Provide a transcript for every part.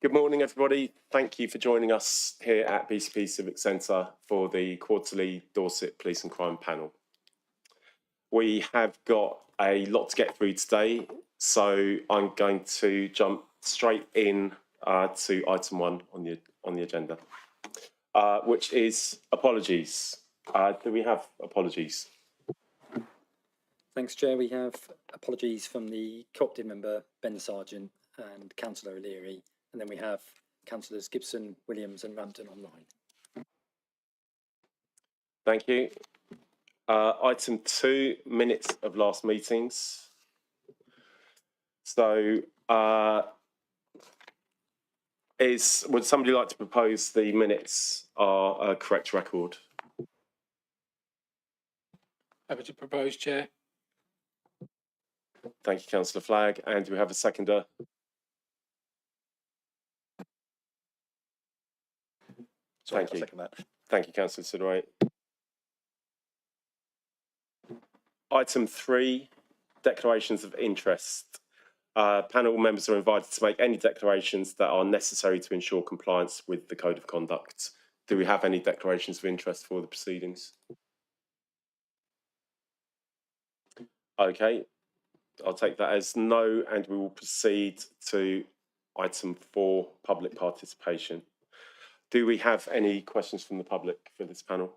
Good morning, everybody. Thank you for joining us here at BCP Civic Centre for the quarterly Dorset Police and Crime panel. We have got a lot to get through today, so I'm going to jump straight in to item 1 on the agenda, which is apologies. Do we have apologies? Thanks, Chair. We have apologies from the co-opted member, Ben Sargent, and Councillor O'Leary, and then we have Councillors Gibson, Williams and Rampton online. Thank you. Item 2, minutes of last meetings. So, would somebody like to propose the minutes are a correct record? Happy to propose, Chair. Thank you, Councillor Flagg. And do we have a seconder? Thank you. Thank you, Councillor Sidderay. Item 3, declarations of interest. Panel members are invited to make any declarations that are necessary to ensure compliance with the Code of Conduct. Do we have any declarations of interest for the proceedings? Okay, I'll take that as no, and we will proceed to item 4, public participation. Do we have any questions from the public for this panel?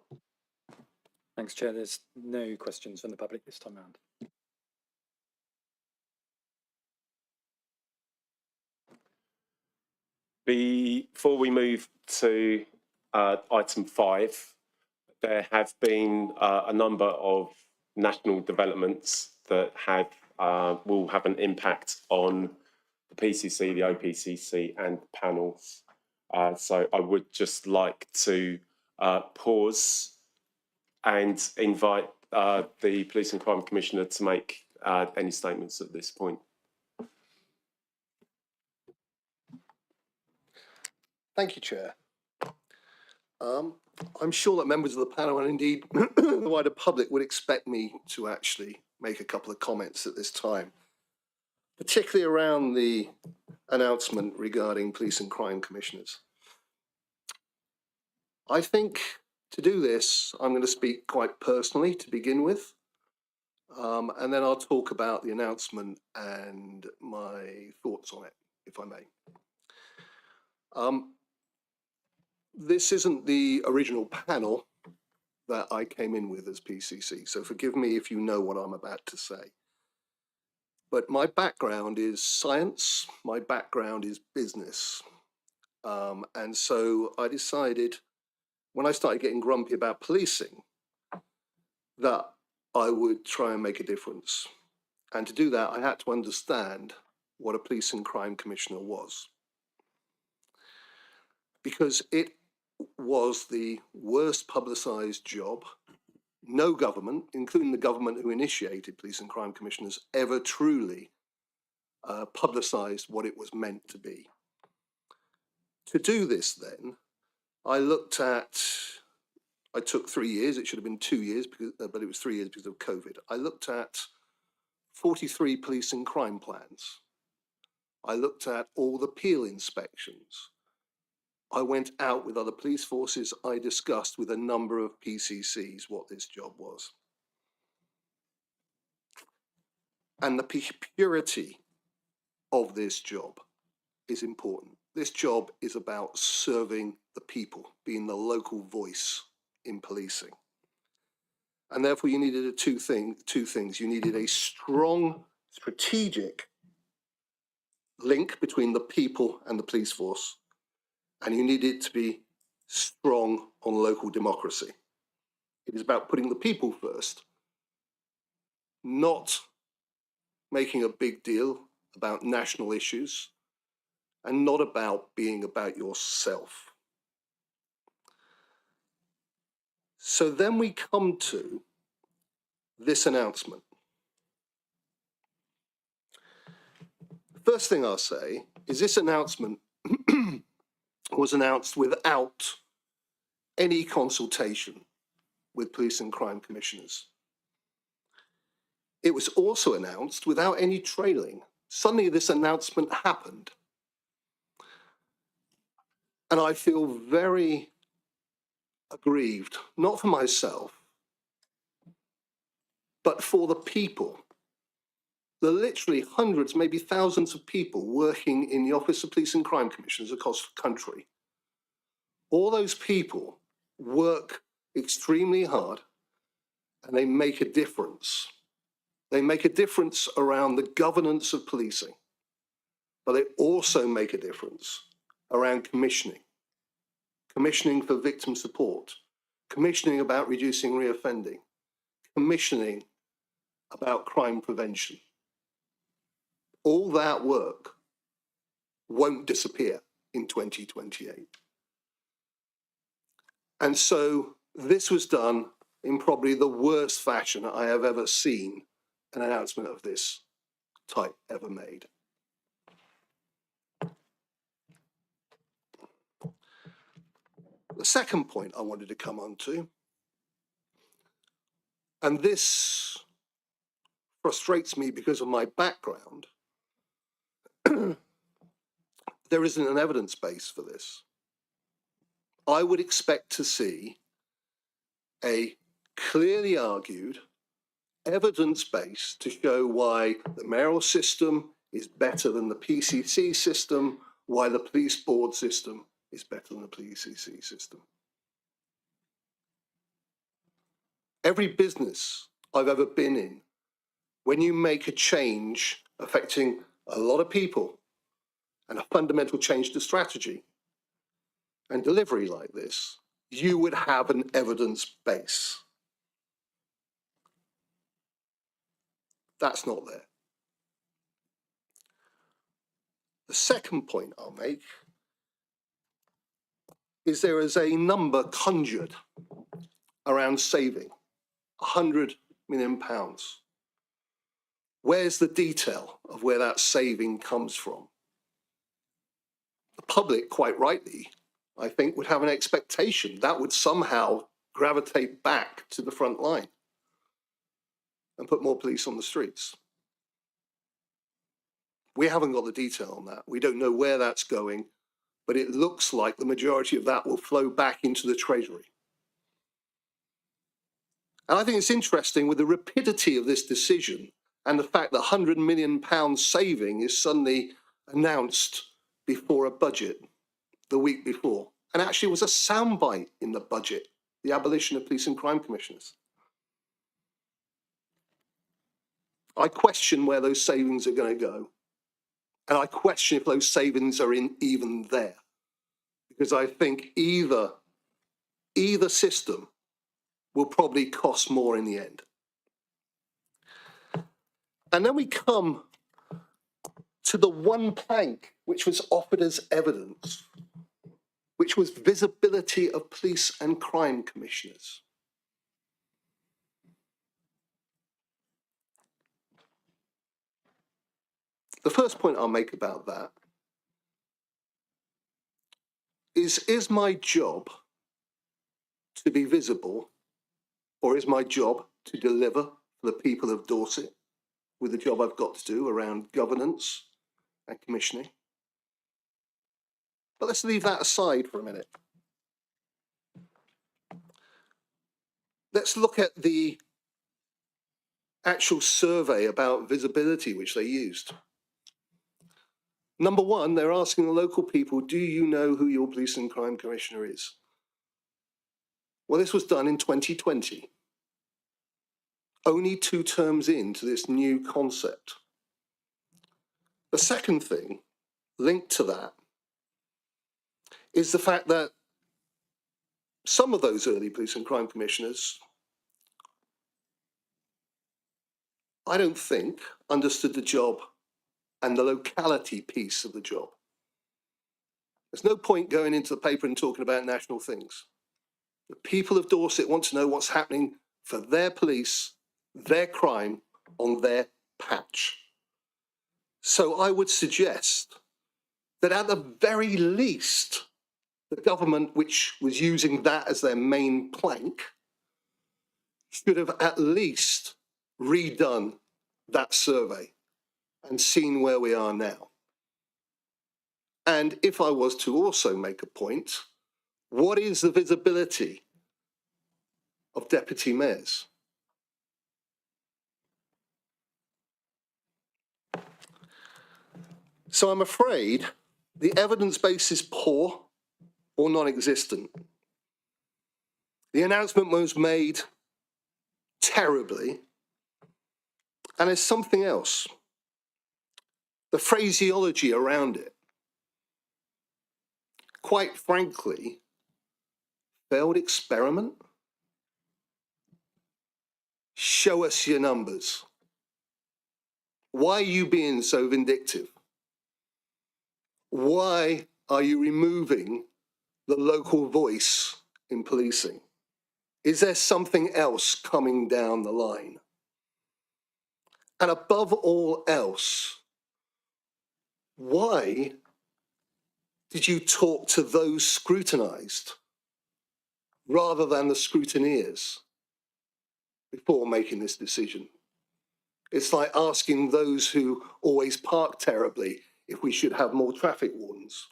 Thanks, Chair. There's no questions from the public this time round. Before we move to item 5, there have been a number of national developments that will have an impact on the PCC, the OPCC and panels. So I would just like to pause and invite the Police and Crime Commissioner to make any statements at this point. Thank you, Chair. I'm sure that members of the panel and indeed the wider public would expect me to actually make a couple of comments at this time, particularly around the announcement regarding police and crime commissioners. I think to do this, I'm going to speak quite personally to begin with, and then I'll talk about the announcement and my thoughts on it, if I may. This isn't the original panel that I came in with as PCC, so forgive me if you know what I'm about to say. But my background is science, my background is business. And so I decided, when I started getting grumpy about policing, that I would try and make a difference. And to do that, I had to understand what a police and crime commissioner was. Because it was the worst publicised job. No government, including the government who initiated police and crime commissioners, ever truly publicised what it was meant to be. To do this then, I took 3 years, it should have been 2 years, but it was 3 years because of COVID. I looked at 43 police and crime plans. I looked at all the peel inspections. I went out with other police forces. I discussed with a number of PCCs what this job was. And the purity of this job is important. This job is about serving the people, being the local voice in policing. And therefore you needed two things. You needed a strong strategic link between the people and the police force. And you need it to be strong on local democracy. It is about putting the people first, not making a big deal about national issues, and not about being about yourself. So then we come to this announcement. First thing I'll say is this announcement was announced without any consultation with police and crime commissioners. It was also announced without any trailing. Suddenly this announcement happened. And I feel very aggrieved, not for myself, but for the people. There are literally hundreds, maybe thousands of people working in the Office of Police and Crime Commissioners across the country. All those people work extremely hard and they make a difference. They make a difference around the governance of policing, but they also make a difference around commissioning for victim support, commissioning about reducing reoffending, commissioning about crime prevention. All that work won't disappear in 2028. And so this was done in probably the worst fashion I have ever seen an announcement of this type ever made. The second point I wanted to come on to, and this frustrates me because of my background, there isn't an evidence base for this. I would expect to see a clearly argued evidence base to show why the mayoral system is better than the PCC system, why the police board system is better than the PCC system. Every business I've ever been in, when you make a change affecting a lot of people and a fundamental change to strategy and delivery like this, you would have an evidence base. That's not there. The second point I'll make is there is a number conjured around saving, £100 million. Where's the detail of where that saving comes from? The public, quite rightly, I think, would have an expectation that would somehow gravitate back to the front line and put more police on the streets. We haven't got the detail on that. We don't know where that's going, but it looks like the majority of that will flow back into the Treasury. And I think it's interesting with the rapidity of this decision and the fact that £100 million saving is suddenly announced before a budget the week before, and actually was a soundbite in the budget, the abolition of police and crime commissioners. I question where those savings are going to go, and I question if those savings are even there, because I think either system will probably cost more in the end. And then we come to the one plank which was offered as evidence, which was visibility of police and crime commissioners. The first point I'll make about that is my job to be visible, or is my job to deliver for the people of Dorset with the job I've got to do around governance and commissioning? But let's leave that aside for a minute. Let's look at the actual survey about visibility which they used. Number one, they're asking the local people, do you know who your police and crime commissioner is? Well, this was done in 2020, only 2 terms into this new concept. The second thing linked to that is the fact that some of those early police and crime commissioners, I don't think, understood the job and the locality piece of the job. There's no point going into the paper and talking about national things. The people of Dorset want to know what's happening for their police, their crime, on their patch. So I would suggest that at the very least, the government, which was using that as their main plank, should have at least redone that survey and seen where we are now. And if I was to also make a point, what is the visibility of deputy mayors? So I'm afraid the evidence base is poor or non-existent. The announcement was made terribly, and there's something else. The phraseology around it, quite frankly, failed experiment. Show us your numbers. Why are you being so vindictive? Why are you removing the local voice in policing? Is there something else coming down the line? And above all else, why did you talk to those scrutinized rather than the scrutineers before making this decision? It's like asking those who always park terribly if we should have more traffic wardens.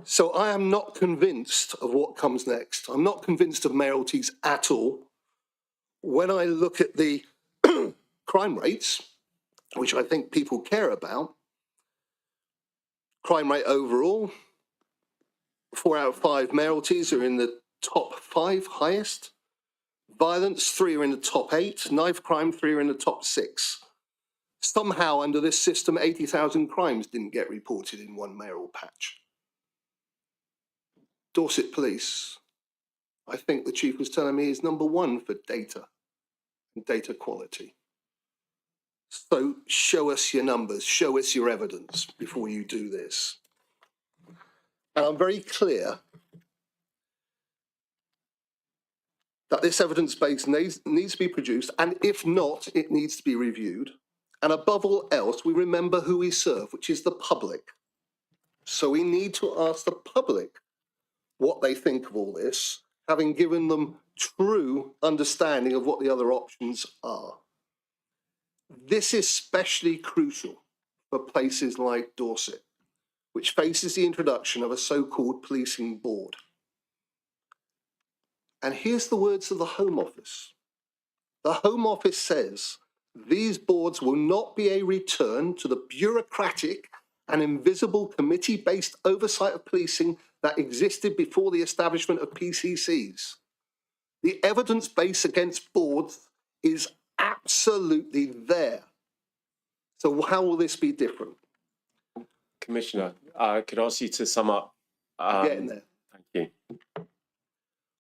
So I am not convinced of what comes next. I'm not convinced of mayoralties at all. When I look at the crime rates, which I think people care about, crime rate overall, 4 out of 5 mayoralties are in the top 5 highest. Violence, 3 are in the top 8. Knife crime, 3 are in the top 6. Somehow under this system, 80,000 crimes didn't get reported in one mayoral patch. Dorset Police, I think the chief was telling me, is number 1 for data and data quality. So show us your numbers, show us your evidence before you do this. And I'm very clear that this evidence base needs to be produced, and if not, it needs to be reviewed. And above all else, we remember who we serve, which is the public. So we need to ask the public what they think of all this, having given them true understanding of what the other options are. This is especially crucial for places like Dorset, which faces the introduction of a so-called policing board. And here's the words of the Home Office. The Home Office says, these boards will not be a return to the bureaucratic and invisible committee-based oversight of policing that existed before the establishment of PCCs. The evidence base against boards is absolutely there. So how will this be different? Commissioner, could I ask you to sum up? Getting there. Thank you.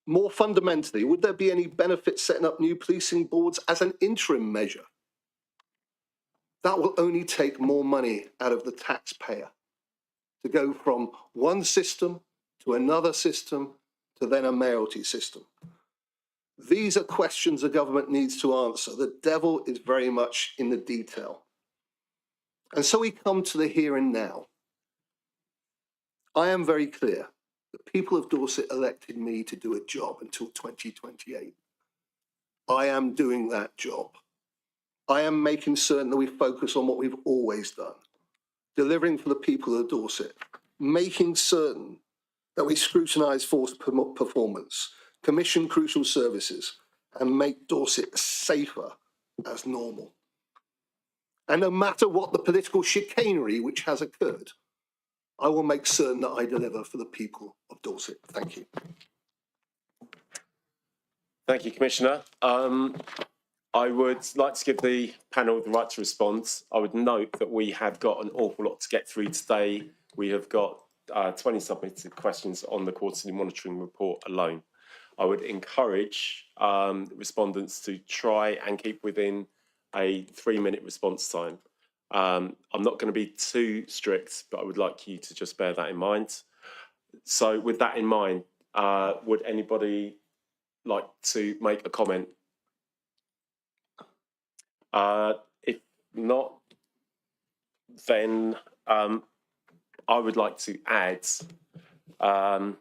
More fundamentally, would there be any benefit setting up new policing boards as an interim measure? That will only take more money out of the taxpayer to go from one system to another system to then a mayoralty system. These are questions the government needs to answer. The devil is very much in the detail. And so we come to the here and now. I am very clear. The people of Dorset elected me to do a job until 2028. I am doing that job. I am making certain that we focus on what we've always done, delivering for the people of Dorset, making certain that we scrutinise force performance, commission crucial services, and make Dorset safer as normal. And no matter what the political chicanery which has occurred, I will make certain that I deliver for the people of Dorset. Thank you. Thank you, Commissioner. I would like to give the panel the right to respond. I would note that we have got an awful lot to get through today. We have got 20 submitted questions on the quarterly monitoring report alone. I would encourage respondents to try and keep within a 3-minute response time. I'm not going to be too strict, but I would like you to just bear that in mind. So with that in mind, would anybody like to make a comment? If not, then I would like to add, I'd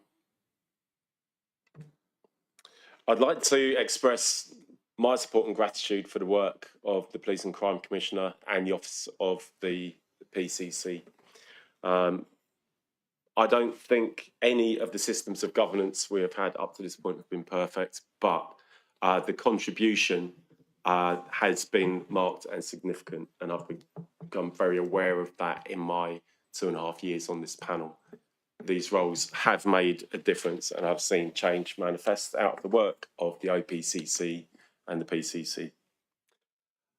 like to express my support and gratitude for the work of the Police and Crime Commissioner and the Office of the PCC. I don't think any of the systems of governance we have had up to this point have been perfect, but the contribution has been marked and significant, and I've become very aware of that in my 2.5 years on this panel. These roles have made a difference, and I've seen change manifest out of the work of the OPCC and the PCC.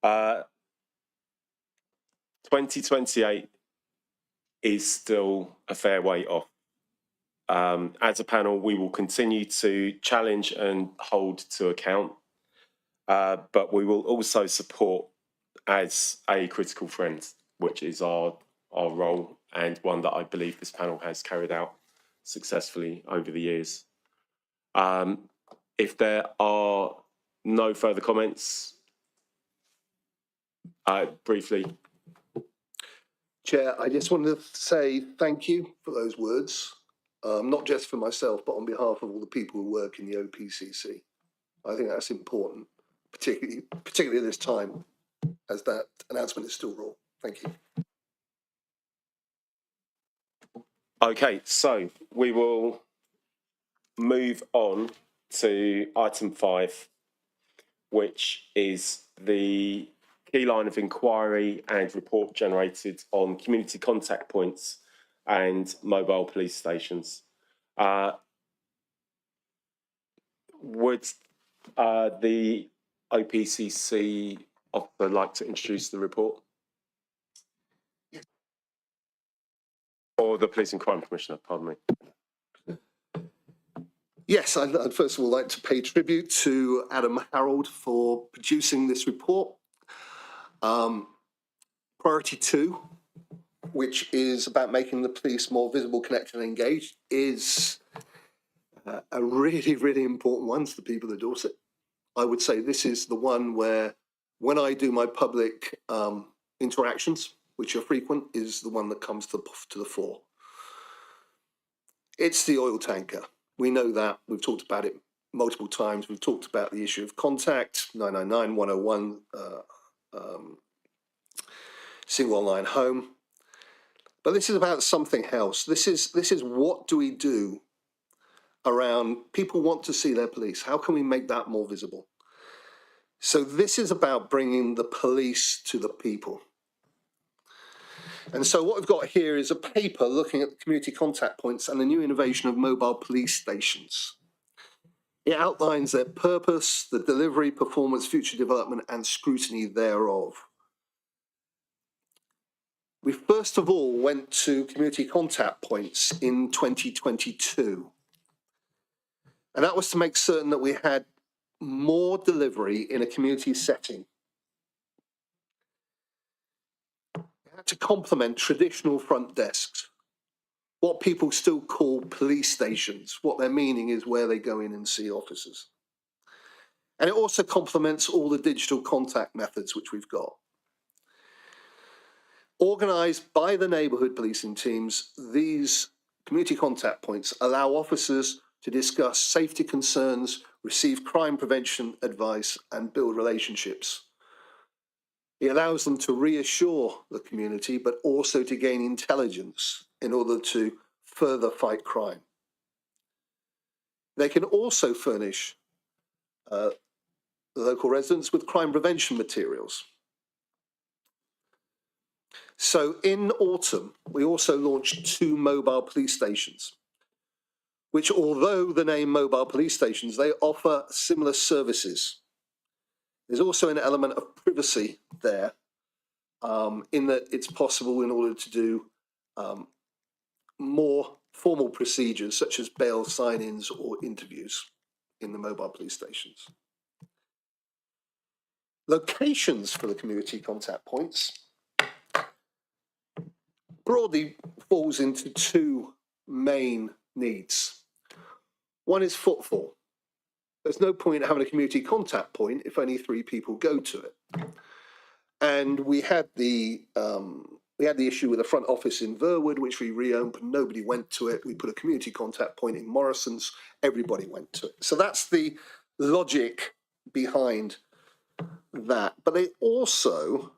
2028 is still a fair way off. As a panel, we will continue to challenge and hold to account, but we will also support as a critical friend, which is our role, and one that I believe this panel has carried out successfully over the years. If there are no further comments, briefly. Chair, I just wanted to say thank you for those words, not just for myself, but on behalf of all the people who work in the OPCC. I think that's important, particularly at this time, as that announcement is still raw. Thank you. Okay, so we will move on to item 5, which is the key line of inquiry and report generated on community contact points and mobile police stations. Would the OPCC officer like to introduce the report? Or the Police and Crime Commissioner, pardon me. Yes, I'd first of all like to pay tribute to Adam Harold for producing this report. Priority 2, which is about making the police more visible, connected and engaged, is a really, really important one to the people of Dorset. I would say this is the one where, when I do my public interactions, which are frequent, is the one that comes to the fore. It's the oil tanker. We know that. We've talked about it multiple times. We've talked about the issue of contact, 999, 101, single online home. But this is about something else. This is what do we do around people want to see their police? How can we make that more visible? So this is about bringing the police to the people. And so what we've got here is a paper looking at the community contact points and the new innovation of mobile police stations. It outlines their purpose, the delivery, performance, future development, and scrutiny thereof. We first of all went to community contact points in 2022. And that was to make certain that we had more delivery in a community setting. To complement traditional front desks, what people still call police stations. What their meaning is where they go in and see officers. And it also complements all the digital contact methods which we've got. Organised by the neighbourhood policing teams, these community contact points allow officers to discuss safety concerns, receive crime prevention advice, and build relationships. It allows them to reassure the community, but also to gain intelligence in order to further fight crime. They can also furnish the local residents with crime prevention materials. So in autumn, we also launched 2 mobile police stations, which, although the name mobile police stations, they offer similar services. There's also an element of privacy there, in that it's possible, in order to do more formal procedures such as bail sign-ins or interviews in the mobile police stations. Locations for the community contact points broadly falls into 2 main needs. One is footfall. There's no point having a community contact point if only 3 people go to it. And we had the issue with the front office in Verwood, which we reopened. Nobody went to it. We put a community contact point in Morrison's. Everybody went to it. So that's the logic behind that. But they also,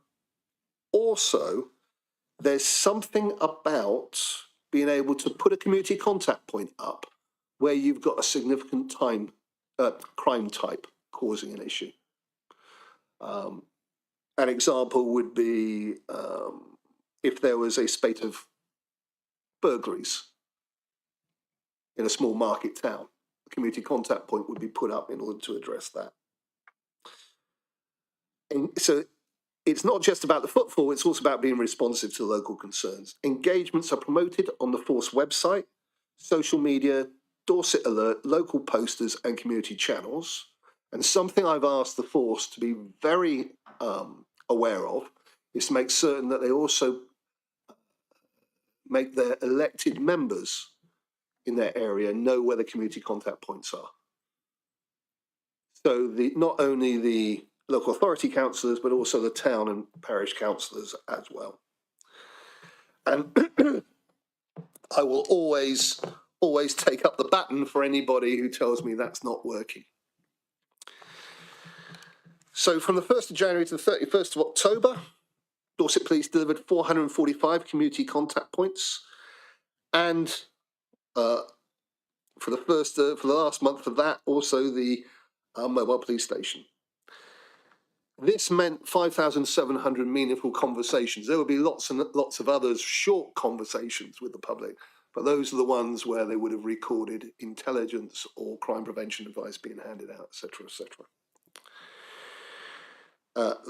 there's something about being able to put a community contact point up where you've got a significant crime type causing an issue. An example would be if there was a spate of burglaries in a small market town, a community contact point would be put up in order to address that. And so it's not just about the footfall, it's also about being responsive to local concerns. Engagements are promoted on the Force website, social media, Dorset Alert, local posters and community channels. And something I've asked the Force to be very aware of is to make certain that they also make their elected members in their area know where the community contact points are. So not only the local authority councillors, but also the town and parish councillors as well. And I will always take up the baton for anybody who tells me that's not working. So from the 1st of January to the 31st of October, Dorset Police delivered 445 community contact points. And for the last month of that, also the mobile police station. This meant 5,700 meaningful conversations. There would be lots and lots of others, short conversations with the public, but those are the ones where they would have recorded intelligence or crime prevention advice being handed out, etc., etc.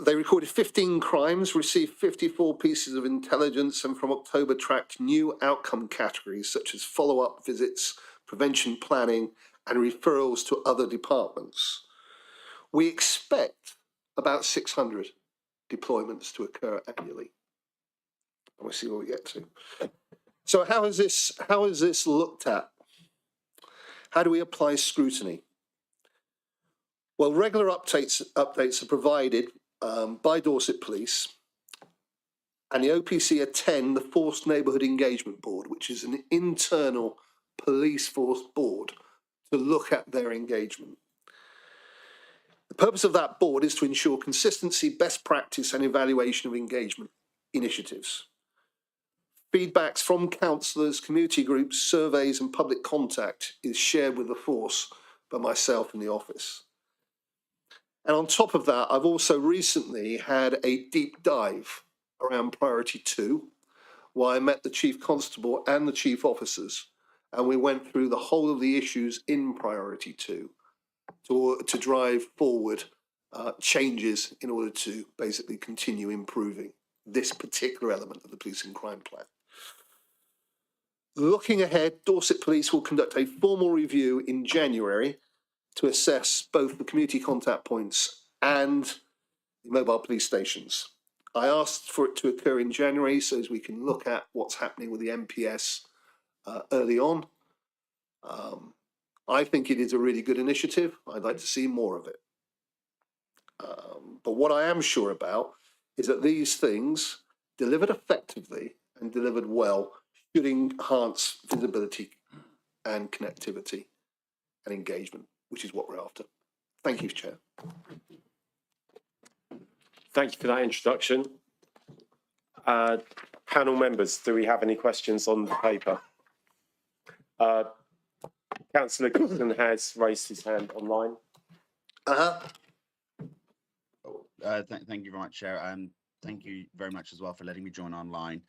They recorded 15 crimes, received 54 pieces of intelligence, and from October tracked new outcome categories such as follow-up visits, prevention planning, and referrals to other departments. We expect about 600 deployments to occur annually. And we'll see what we get to. So how is this looked at? How do we apply scrutiny? Well, regular updates are provided by Dorset Police, and the OPC attend the Forced Neighbourhood Engagement Board, which is an internal police force board to look at their engagement. The purpose of that board is to ensure consistency, best practice and evaluation of engagement initiatives. Feedbacks from councillors, community groups, surveys and public contact is shared with the force by myself in the office. And on top of that, I've also recently had a deep dive around Priority 2, where I met the Chief Constable and the Chief Officers, and we went through the whole of the issues in Priority 2 to drive forward changes in order to basically continue improving this particular element of the policing crime plan. Looking ahead, Dorset Police will conduct a formal review in January to assess both the community contact points and the mobile police stations. I asked for it to occur in January so as we can look at what's happening with the MPS early on. I think it is a really good initiative. I'd like to see more of it. But what I am sure about is that these things, delivered effectively and delivered well, should enhance visibility and connectivity and engagement, which is what we're after. Thank you, Chair. Thank you for that introduction. Panel members, do we have any questions on the paper? Councillor Gibson has raised his hand online. Thank you very much, Chair. Thank you very much as well for letting me join online.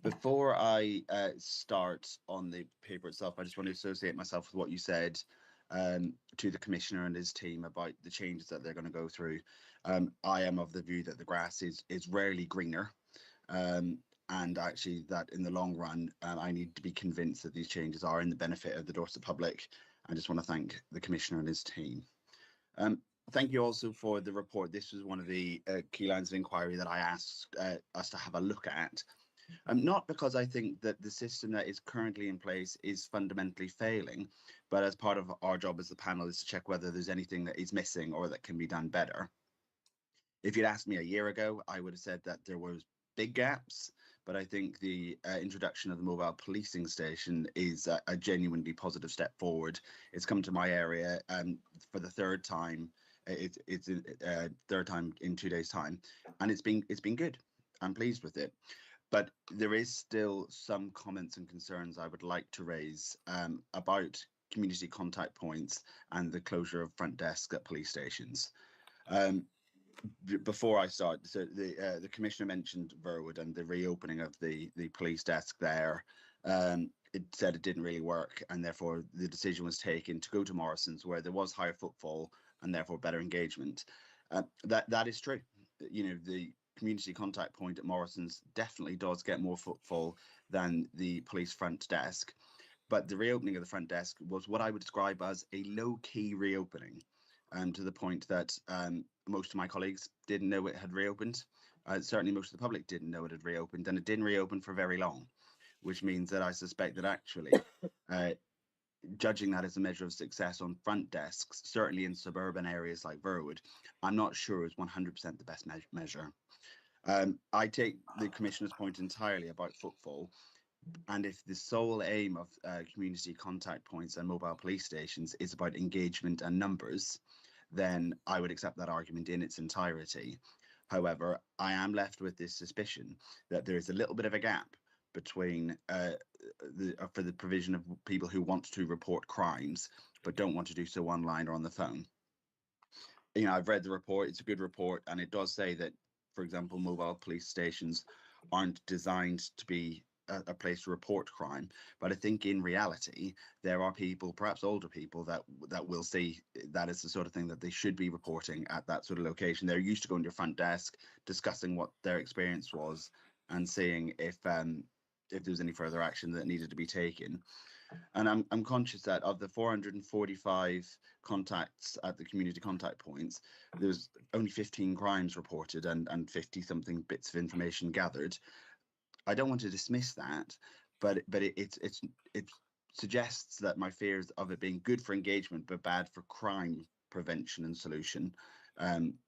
Before I start on the paper itself, I just want to associate myself with what you said to the Commissioner and his team about the changes that they're going to go through. I am of the view that the grass is rarely greener, and actually that in the long run, I need to be convinced that these changes are in the benefit of the Dorset public. I just want to thank the Commissioner and his team. Thank you also for the report. This was one of the key lines of inquiry that I asked us to have a look at. Not because I think that the system that is currently in place is fundamentally failing, but as part of our job as the panel is to check whether there's anything that is missing or that can be done better. If you'd asked me a year ago, I would have said that there was big gaps, but I think the introduction of the mobile policing station is a genuinely positive step forward. It's come to my area for the third time It's third time in 2 days' time, and it's been good. I'm pleased with it. But there is still some comments and concerns I would like to raise about community contact points and the closure of front desks at police stations. Before I start, so the commissioner mentioned Verwood and the reopening of the police desk there. It said it didn't really work, and therefore the decision was taken to go to Morrison's, where there was higher footfall and therefore better engagement. That is true. You know, the community contact point at Morrison's definitely does get more footfall than the police front desk. But the reopening of the front desk was what I would describe as a low-key reopening, to the point that most of my colleagues didn't know it had reopened. Certainly most of the public didn't know it had reopened, and it didn't reopen for very long, which means that I suspect that actually judging that as a measure of success on front desks, certainly in suburban areas like Verwood, I'm not sure is 100% the best measure. I take the commissioner's point entirely about footfall, and if the sole aim of community contact points and mobile police stations is about engagement and numbers, then I would accept that argument in its entirety. However, I am left with this suspicion that there is a little bit of a gap between for the provision of people who want to report crimes but don't want to do so online or on the phone. You know, I've read the report, it's a good report, and it does say that, for example, mobile police stations aren't designed to be a place to report crime, but I think in reality there are people, perhaps older people, that will see that as the sort of thing that they should be reporting at that sort of location. They're used to going to your front desk, discussing what their experience was, and seeing if there was any further action that needed to be taken. And I'm conscious that of the 445 contacts at the community contact points, there's only 15 crimes reported and 50 something bits of information gathered. I don't want to dismiss that, but it suggests that my fears of it being good for engagement but bad for crime prevention and solution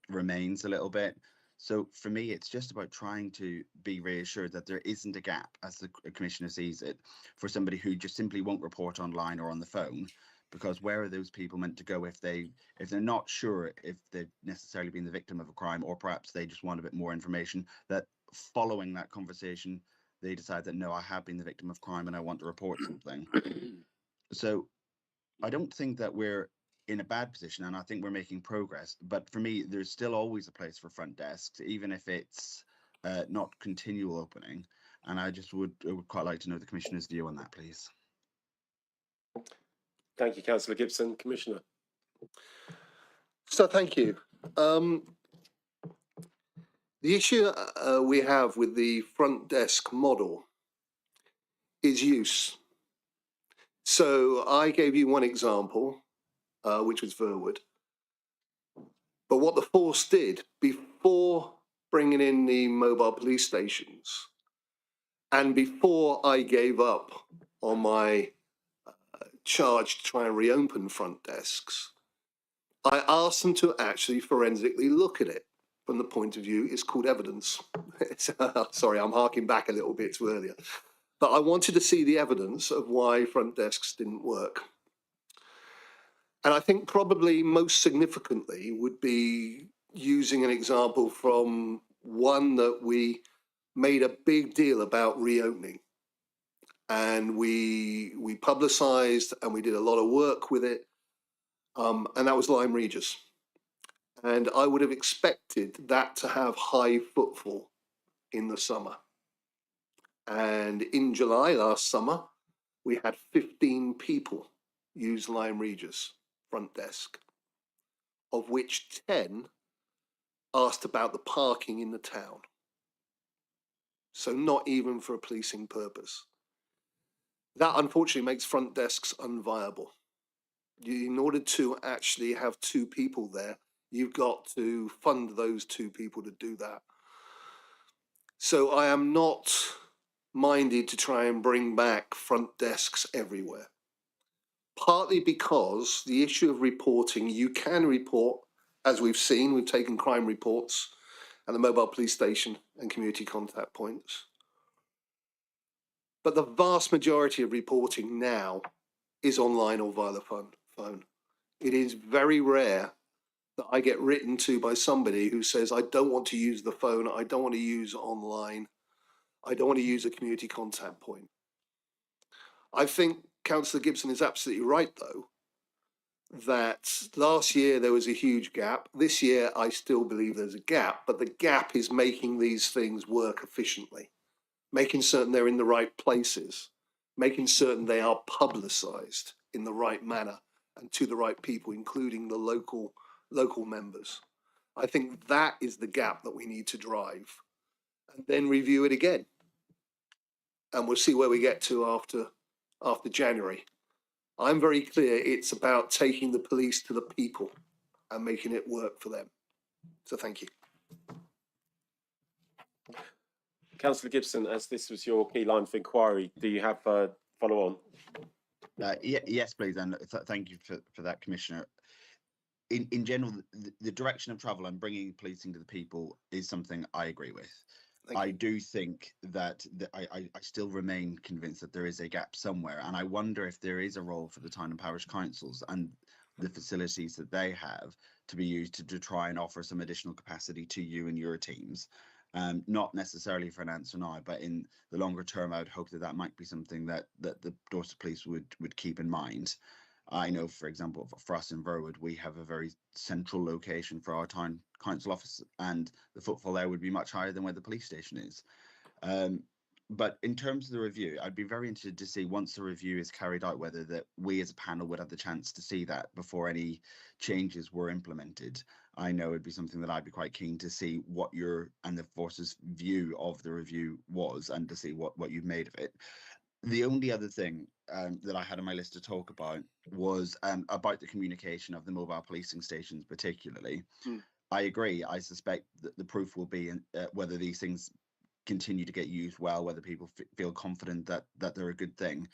remains a little bit. So for me, it's just about trying to be reassured that there isn't a gap, as the commissioner sees it, for somebody who just simply won't report online or on the phone. Because where are those people meant to go if they're not sure if they've necessarily been the victim of a crime, or perhaps they just want a bit more information, that following that conversation they decide that, no, I have been the victim of crime and I want to report something. So I don't think that we're in a bad position, and I think we're making progress. But for me, there's still always a place for front desks, even if it's not continual opening. And I just would quite like to know the commissioner's view on that, please. Thank you, Councillor Gibson. Commissioner. So thank you. The issue we have with the front desk model is use. So I gave you one example, which was Verwood. But what the force did before bringing in the mobile police stations, and before I gave up on my charge to try and reopen front desks, I asked them to actually forensically look at it from the point of view, it's called evidence. Sorry, I'm harking back a little bit to earlier. But I wanted to see the evidence of why front desks didn't work. And I think probably most significantly would be using an example from one that we made a big deal about reopening. And we publicised and we did a lot of work with it. And that was Lyme Regis. And I would have expected that to have high footfall in the summer. And in July last summer, we had 15 people use Lyme Regis front desk, of which 10 asked about the parking in the town. So not even for a policing purpose. That unfortunately makes front desks unviable. In order to actually have 2 people there, you've got to fund those 2 people to do that. So I am not minded to try and bring back front desks everywhere. Partly because the issue of reporting, you can report, as we've seen, we've taken crime reports at the mobile police station and community contact points. But the vast majority of reporting now is online or via the phone. It is very rare that I get written to by somebody who says, I don't want to use the phone, I don't want to use online, I don't want to use a community contact point. I think Councillor Gibson is absolutely right, though, that last year there was a huge gap. This year, I still believe there's a gap, but the gap is making these things work efficiently, making certain they're in the right places, making certain they are publicised in the right manner and to the right people, including the local members. I think that is the gap that we need to drive, and then review it again. And we'll see where we get to after January. I'm very clear it's about taking the police to the people and making it work for them. So thank you. Councillor Gibson, as this was your key line of inquiry, do you have a follow on? Yes, please, and thank you for that, Commissioner. In general, the direction of travel and bringing policing to the people is something I agree with. I do think that I still remain convinced that there is a gap somewhere, and I wonder if there is a role for the town and parish councils and the facilities that they have to be used to try and offer some additional capacity to you and your teams. Not necessarily for an answer now, but in the longer term, I would hope that might be something that the Dorset Police would keep in mind. I know, for example, for us in Verwood, we have a very central location for our town council office, and the footfall there would be much higher than where the police station is. But in terms of the review, I'd be very interested to see, once the review is carried out, whether that we as a panel would have the chance to see that before any changes were implemented. I know it'd be something that I'd be quite keen to see what your and the force's view of the review was, and to see what you've made of it. The only other thing that I had on my list to talk about was about the communication of the mobile policing stations, particularly. I agree. I suspect that the proof will be in whether these things continue to get used well, whether people feel confident that they're a good thing,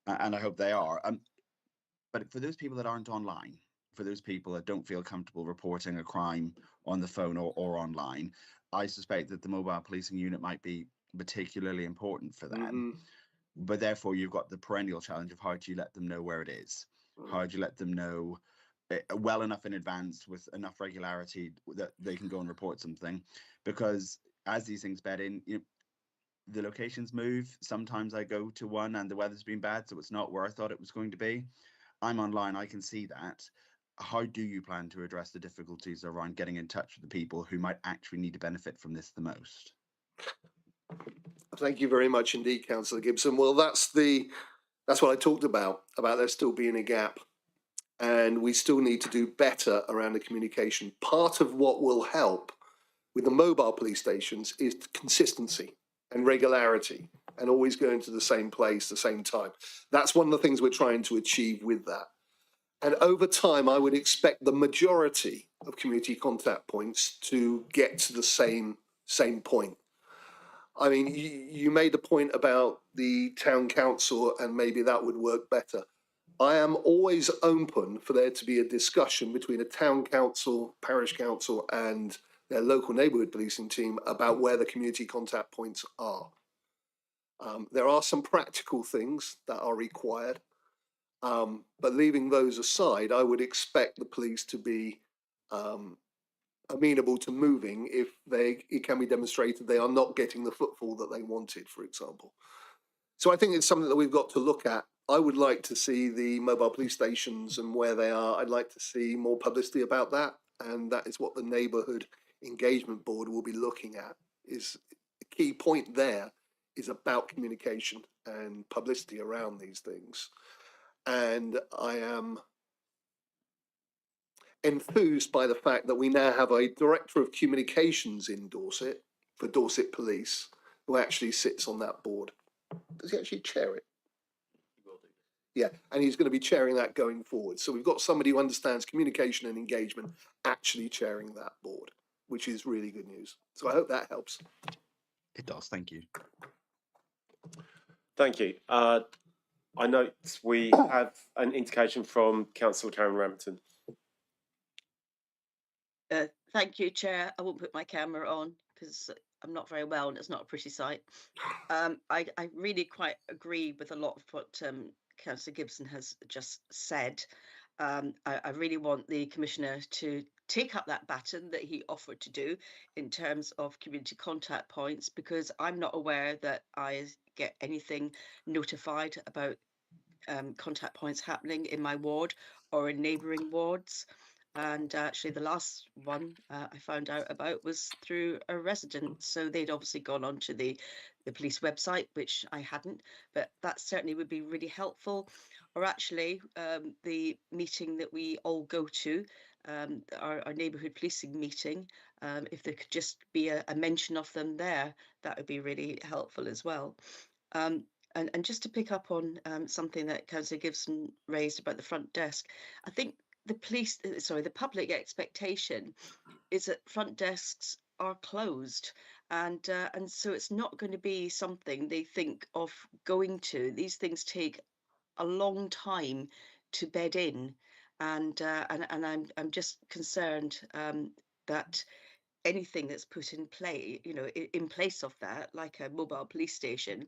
and I hope they are. But for those people that aren't online, for those people that don't feel comfortable reporting a crime on the phone or online, I suspect that the mobile policing unit might be particularly important for them. But therefore, you've got the perennial challenge of how do you let them know where it is? How do you let them know well enough in advance with enough regularity that they can go and report something? Because as these things bed in, the locations move. Sometimes I go to one and the weather's been bad, so it's not where I thought it was going to be. I'm online, I can see that. How do you plan to address the difficulties around getting in touch with the people who might actually need to benefit from this the most? Thank you very much indeed, Councillor Gibson. Well, that's what I talked about there still being a gap, and we still need to do better around the communication. Part of what will help with the mobile police stations is consistency and regularity, and always going to the same place, the same time. That's one of the things we're trying to achieve with that. And over time, I would expect the majority of community contact points to get to the same point. I mean, you made a point about the town council, and maybe that would work better. I am always open for there to be a discussion between a town council, parish council, and their local neighbourhood policing team about where the community contact points are. There are some practical things that are required, but leaving those aside, I would expect the police to be amenable to moving if it can be demonstrated they are not getting the footfall that they wanted, for example. So I think it's something that we've got to look at. I would like to see the mobile police stations and where they are. I'd like to see more publicity about that, and that is what the neighbourhood engagement board will be looking at. Is the key point there is about communication and publicity around these things. And I am enthused by the fact that we now have a director of communications in Dorset for Dorset Police who actually sits on that board. Does he actually chair it? He will do. Yeah, and he's going to be chairing that going forward. So we've got somebody who understands communication and engagement actually chairing that board, which is really good news. So I hope that helps. It does, thank you. Thank you. I note we have an indication from Councillor Karen Rampton. Thank you, Chair. I won't put my camera on because I'm not very well and it's not a pretty sight. I really quite agree with a lot of what Councillor Gibson has just said. I really want the Commissioner to take up that baton that he offered to do in terms of community contact points, because I'm not aware that I get anything notified about contact points happening in my ward or in neighbouring wards. And actually, the last one I found out about was through a resident. So they'd obviously gone onto the police website, which I hadn't, but that certainly would be really helpful. Or actually, the meeting that we all go to, our neighbourhood policing meeting, if there could just be a mention of them there, that would be really helpful as well. And just to pick up on something that Councillor Gibson raised about the front desk, I think the public expectation is that front desks are closed, and so it's not going to be something they think of going to. These things take a long time to bed in, and I'm just concerned that anything that's put in play, in place of that, like a mobile police station,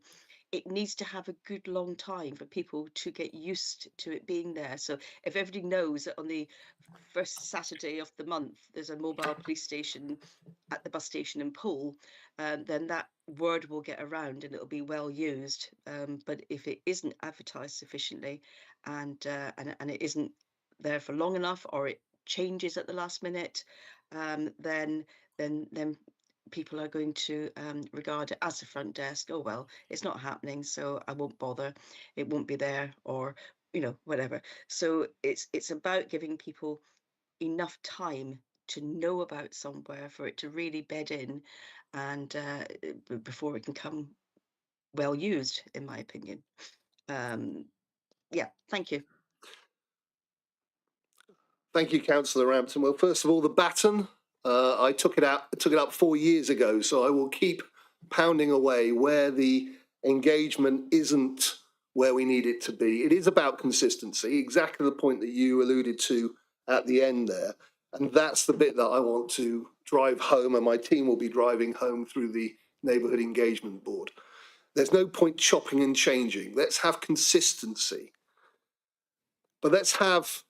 it needs to have a good long time for people to get used to it being there. So if everybody knows that on the first Saturday of the month there's a mobile police station at the bus station in Poole, then that word will get around and it'll be well used. But if it isn't advertised sufficiently, and it isn't there for long enough, or it changes at the last minute, then people are going to regard it as a front desk. Oh well, it's not happening, so I won't bother. It won't be there, or whatever. So it's about giving people enough time to know about somewhere for it to really bed in, and before it can come well used, in my opinion. Yeah, thank you. Thank you, Councillor Rampton. Well, first of all, the baton, I took it up 4 years ago, so I will keep pounding away where the engagement isn't where we need it to be. It is about consistency, exactly the point that you alluded to at the end there. And that's the bit that I want to drive home, and my team will be driving home through the Neighbourhood Engagement Board. There's no point chopping and changing. Let's have consistency. But let's have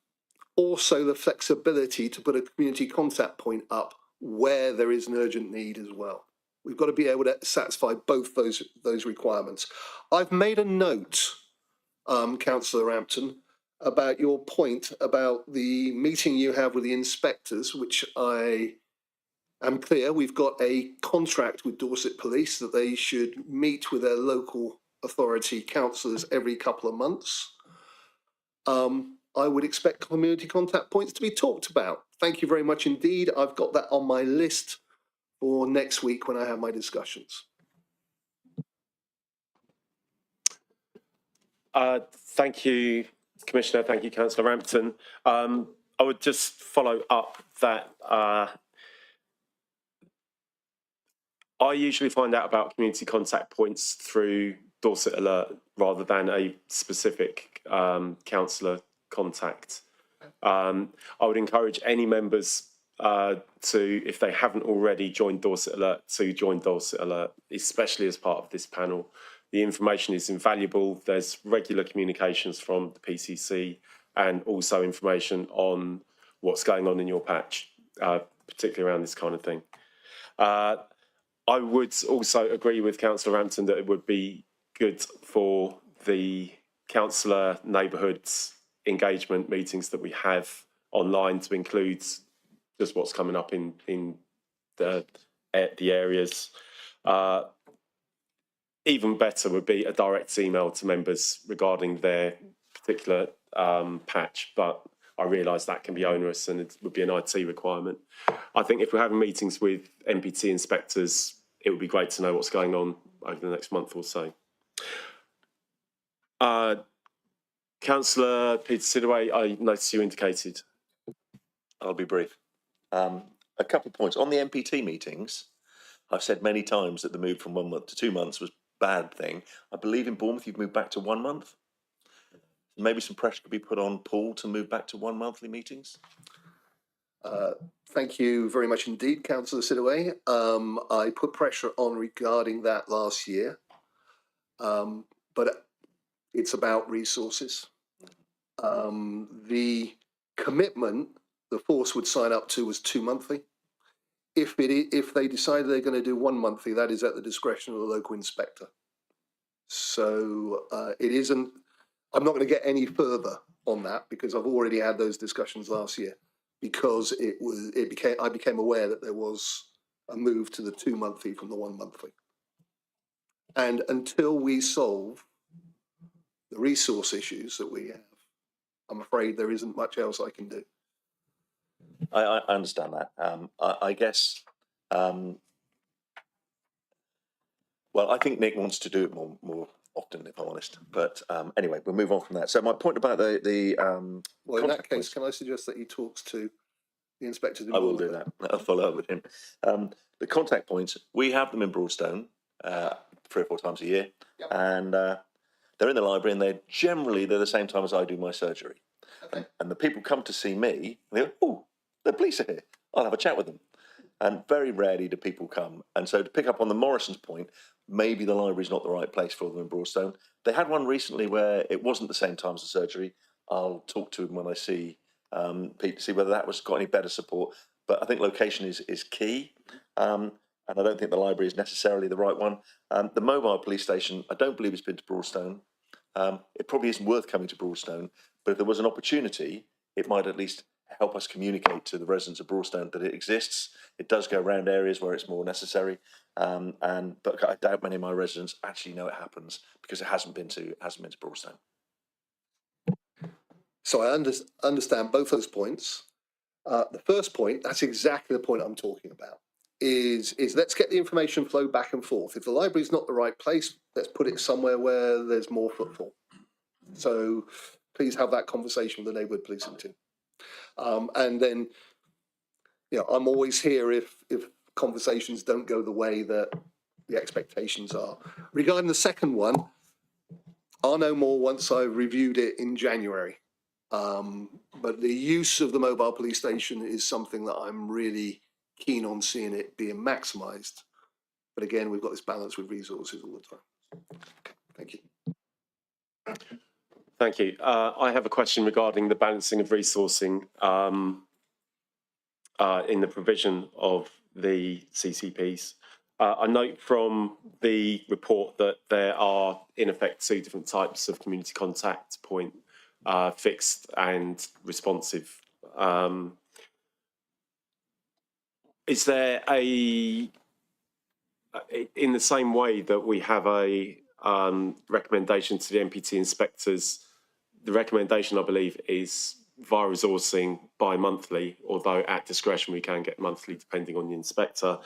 also the flexibility to put a community contact point up where there is an urgent need as well. We've got to be able to satisfy both those requirements. I've made a note, Councillor Rampton, about your point about the meeting you have with the inspectors, which I am clear we've got a contract with Dorset Police that they should meet with their local authority councillors every couple of months. I would expect community contact points to be talked about. Thank you very much indeed. I've got that on my list for next week when I have my discussions. Thank you, Commissioner. Thank you, Councillor Rampton. I would just follow up that I usually find out about community contact points through Dorset Alert rather than a specific councillor contact. I would encourage any members to, if they haven't already joined Dorset Alert, to join Dorset Alert, especially as part of this panel. The information is invaluable. There's regular communications from the PCC and also information on what's going on in your patch, particularly around this kind of thing. I would also agree with Councillor Rampton that it would be good for the councillor neighbourhoods engagement meetings that we have online to include just what's coming up in the areas. Even better would be a direct email to members regarding their particular patch, but I realise that can be onerous and it would be an IT requirement. I think if we're having meetings with MPT inspectors, it would be great to know what's going on over the next month or so. Councillor Peter Sidaway, I noticed you indicated. I'll be brief. A couple of points. On the MPT meetings, I've said many times that the move from 1 month to 2 months was a bad thing. I believe in Bournemouth you've moved back to 1 month. Maybe some pressure could be put on Paul to move back to 1 monthly meetings. Thank you very much indeed, Councillor Sidaway. I put pressure on regarding that last year, but it's about resources. The commitment the force would sign up to was 2 monthly. If they decide they're going to do 1 monthly, that is at the discretion of the local inspector. So it isn't. I'm not going to get any further on that because I've already had those discussions last year. Because I became aware that there was a move to the 2 monthly from the 1 monthly. And until we solve the resource issues that we have, I'm afraid there isn't much else I can do. I understand that. I guess, well, I think Nick wants to do it more often, if I'm honest. But anyway, we'll move on from that. So my point about the Well, in that contact case, points- can I suggest that he talks to the inspector? I will do that. I'll follow up with him. The contact points, we have them in Broadstone 3 or 4 times a year. Yep. And they're in the library and they're the same time as I do my surgery. Okay. And the people come to see me and they go, oh, the police are here. I'll have a chat with them. And very rarely do people come. And so to pick up on the Morrison's point, maybe the library's not the right place for them in Broadstone. They had one recently where it wasn't the same time as the surgery. I'll talk to them when I see Pete to see whether that was got any better support. But I think location is key. And I don't think the library is necessarily the right one. The mobile police station, I don't believe it's been to Broadstone. It probably isn't worth coming to Broadstone, but if there was an opportunity, it might at least help us communicate to the residents of Broadstone that it exists. It does go around areas where it's more necessary, but I doubt many of my residents actually know it happens because it hasn't been to Broadstone. So I understand both those points. The first point, that's exactly the point I'm talking about, is let's get the information flow back and forth. If the library's not the right place, let's put it somewhere where there's more footfall. So please have that conversation with the neighbourhood policing team. And then, I'm always here if conversations don't go the way that the expectations are. Regarding the second one, I'll know more once I've reviewed it in January. But the use of the mobile police station is something that I'm really keen on seeing it being maximised. But again, we've got this balance with resources all the time. Okay, thank you. Thank you. I have a question regarding the balancing of resourcing in the provision of the CCPs. I note from the report that there are, in effect, 2 different types of community contact point, fixed and responsive. Is there in the same way that we have a recommendation to the MPT inspectors, the recommendation, I believe, is via resourcing bi-monthly, although at discretion we can get monthly depending on the inspector.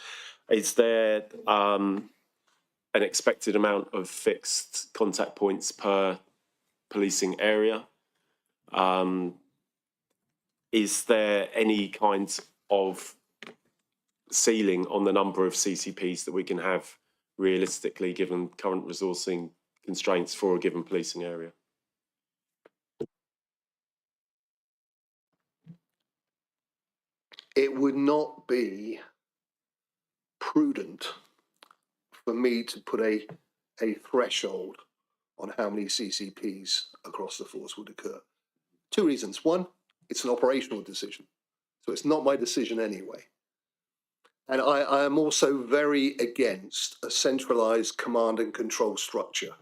Is there an expected amount of fixed contact points per policing area? Is there any kind of ceiling on the number of CCPs that we can have realistically given current resourcing constraints for a given policing area? It would not be prudent for me to put a threshold on how many CCPs across the force would occur. 2 reasons. One, it's an operational decision, so it's not my decision anyway. And I am also very against a centralised command and control structure.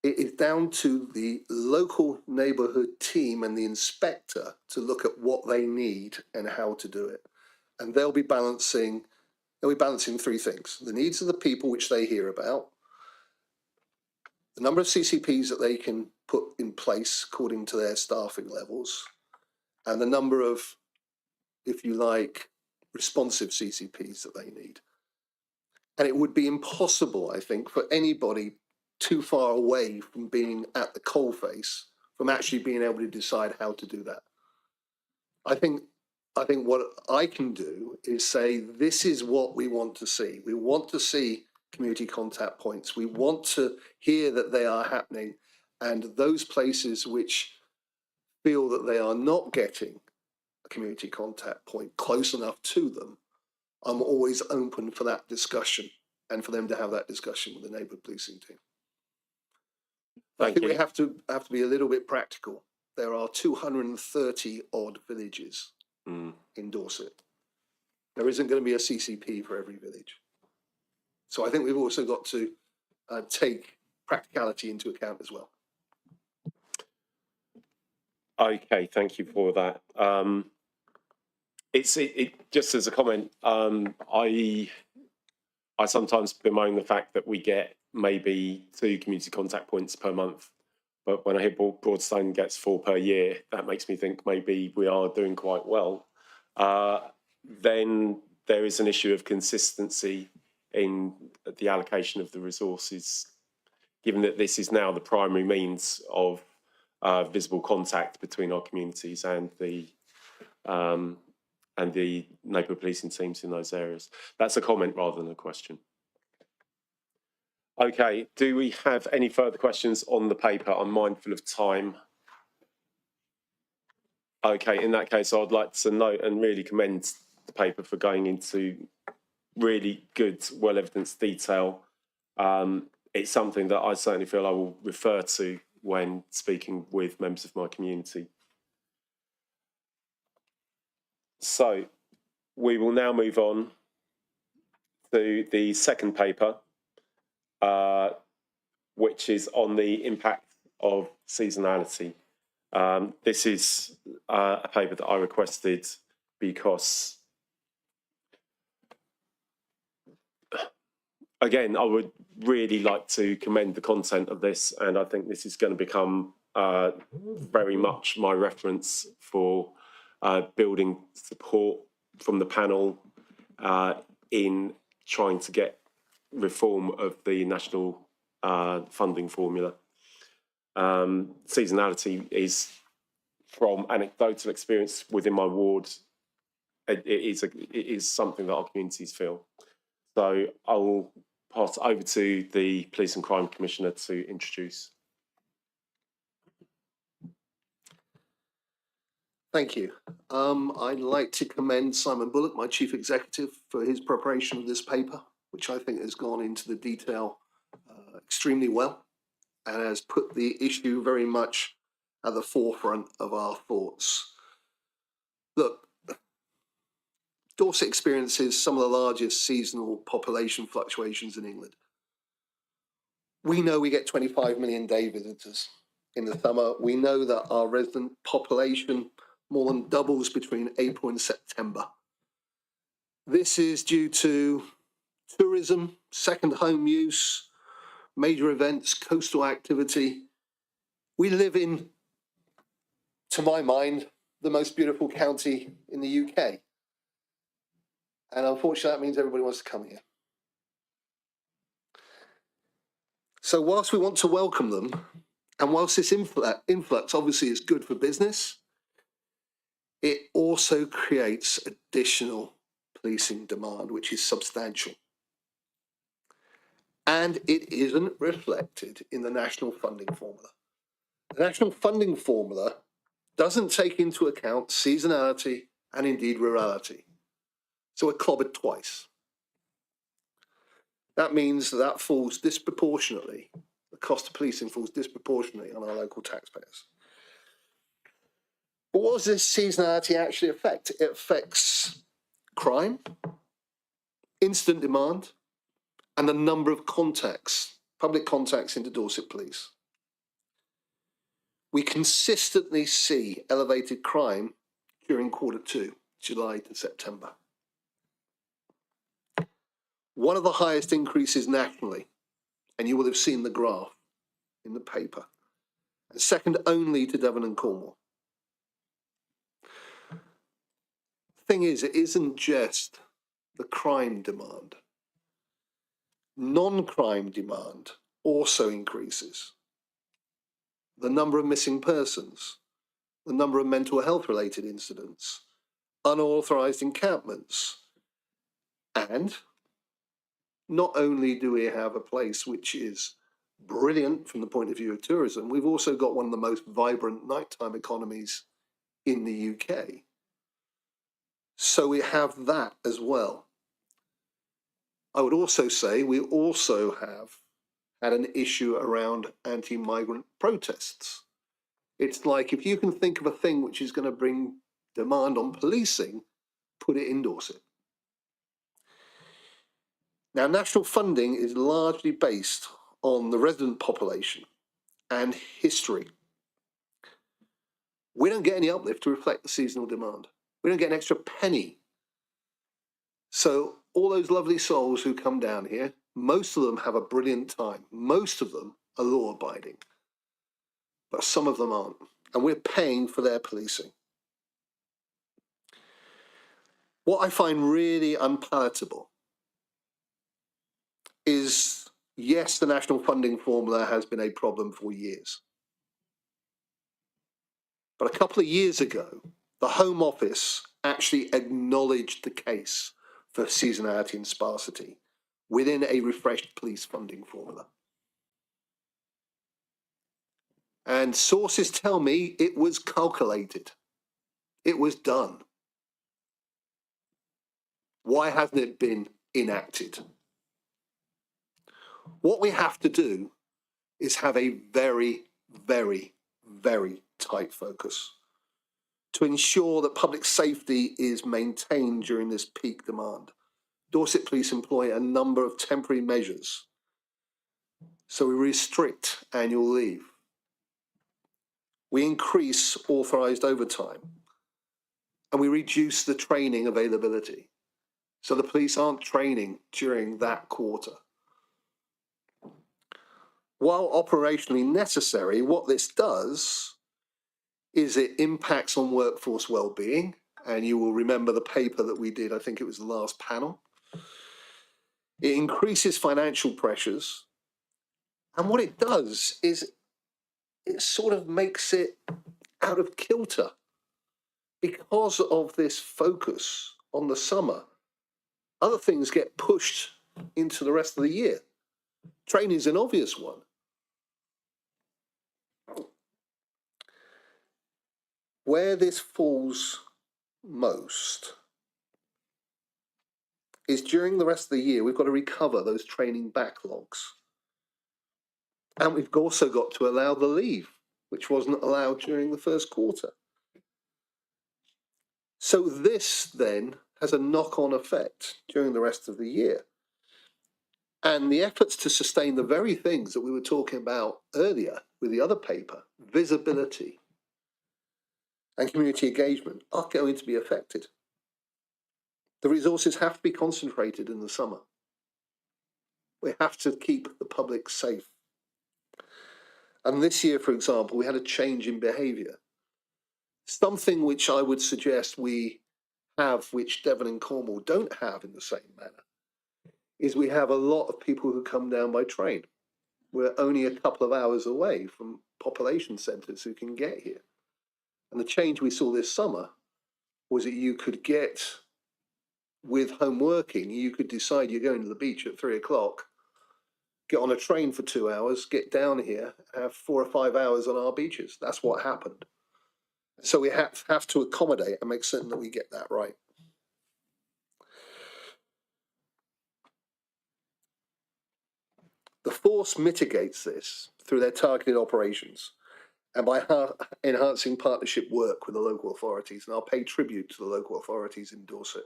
It is down to the local neighbourhood team and the inspector to look at what they need and how to do it. And they'll be balancing 3 things: the needs of the people, which they hear about, the number of CCPs that they can put in place according to their staffing levels, and the number of, if you like, responsive CCPs that they need. And it would be impossible, I think, for anybody too far away from being at the coalface from actually being able to decide how to do that. I think what I can do is say, this is what we want to see. We want to see community contact points. We want to hear that they are happening, and those places which feel that they are not getting a community contact point close enough to them, I'm always open for that discussion and for them to have that discussion with the neighbourhood policing team. I Thank think you. we have to be a little bit practical. There are 230 odd villages in Dorset. There isn't going to be a CCP for every village. So I think we've also got to take practicality into account as well. Okay, thank you for that. It just as a comment, I sometimes bemoan the fact that we get maybe 2 community contact points per month, but when I hear Broadstone gets 4 per year, that makes me think maybe we are doing quite well. Then there is an issue of consistency in the allocation of the resources, given that this is now the primary means of visible contact between our communities and the neighbourhood policing teams in those areas. That's a comment rather than a question. Okay, do we have any further questions on the paper? I'm mindful of time. Okay, in that case, I'd like to note and really commend the paper for going into really good, well-evidenced detail. It's something that I certainly feel I will refer to when speaking with members of my community. So we will now move on to the second paper, which is on the impact of seasonality. This is a paper that I requested because, again, I would really like to commend the content of this, and I think this is going to become very much my reference for building support from the panel in trying to get reform of the national funding formula. Seasonality is, from anecdotal experience within my ward, it is something that our communities feel. So I will pass it over to the Police and Crime Commissioner to introduce. Thank you. I'd like to commend Simon Bullock, my Chief Executive, for his preparation of this paper, which I think has gone into the detail extremely well and has put the issue very much at the forefront of our thoughts. Look, Dorset experiences some of the largest seasonal population fluctuations in England. We know we get 25 million day visitors in the summer. We know that our resident population more than doubles between April and September. This is due to tourism, second home use, major events, coastal activity. We live in, to my mind, the most beautiful county in the UK. And unfortunately, that means everybody wants to come here. So whilst we want to welcome them, and whilst this influx obviously is good for business, it also creates additional policing demand, which is substantial. And it isn't reflected in the national funding formula. The national funding formula doesn't take into account seasonality and indeed rurality. So we're clobbered twice. That means that falls disproportionately, the cost of policing falls disproportionately on our local taxpayers. But what does this seasonality actually affect? It affects crime, incident demand, and the number of contacts, public contacts into Dorset Police. We consistently see elevated crime during Q2, July to September. One of the highest increases nationally, and you will have seen the graph in the paper, and second only to Devon and Cornwall. Thing is, it isn't just the crime demand. Non-crime demand also increases. The number of missing persons, the number of mental health related incidents, unauthorised encampments, and not only do we have a place which is brilliant from the point of view of tourism, we've also got one of the most vibrant nighttime economies in the UK. So we have that as well. I would also say we also have had an issue around anti-migrant protests. It's like, if you can think of a thing which is going to bring demand on policing, put it in Dorset. Now, national funding is largely based on the resident population and history. We don't get any uplift to reflect the seasonal demand. We don't get an extra penny. So all those lovely souls who come down here, most of them have a brilliant time. Most of them are law-abiding, but some of them aren't. And we're paying for their policing. What I find really unpalatable is, yes, the national funding formula has been a problem for years. But a couple of years ago, the Home Office actually acknowledged the case for seasonality and sparsity within a refreshed police funding formula. And sources tell me it was calculated. It was done. Why hasn't it been enacted? What we have to do is have a very, very, very tight focus to ensure that public safety is maintained during this peak demand. Dorset Police employ a number of temporary measures. So we restrict annual leave. We increase authorised overtime. And we reduce the training availability. So the police aren't training during that quarter. While operationally necessary, what this does is it impacts on workforce well-being. And you will remember the paper that we did, I think it was the last panel. It increases financial pressures. And what it does is it sort of makes it out of kilter. Because of this focus on the summer, other things get pushed into the rest of the year. Training is an obvious one. Where this falls most is during the rest of the year, we've got to recover those training backlogs. And we've also got to allow the leave, which wasn't allowed during the first quarter. So this then has a knock-on effect during the rest of the year. And the efforts to sustain the very things that we were talking about earlier with the other paper, visibility and community engagement, are going to be affected. The resources have to be concentrated in the summer. We have to keep the public safe. And this year, for example, we had a change in behaviour. Something which I would suggest we have, which Devon and Cornwall don't have in the same manner, is we have a lot of people who come down by train. We're only a couple of hours away from population centres who can get here. And the change we saw this summer was that you could get, with home working, you could decide you're going to the beach at 3 o'clock, get on a train for 2 hours, get down here, have 4 or 5 hours on our beaches. That's what happened. So we have to accommodate and make certain that we get that right. The force mitigates this through their targeted operations and by enhancing partnership work with the local authorities. And I'll pay tribute to the local authorities in Dorset.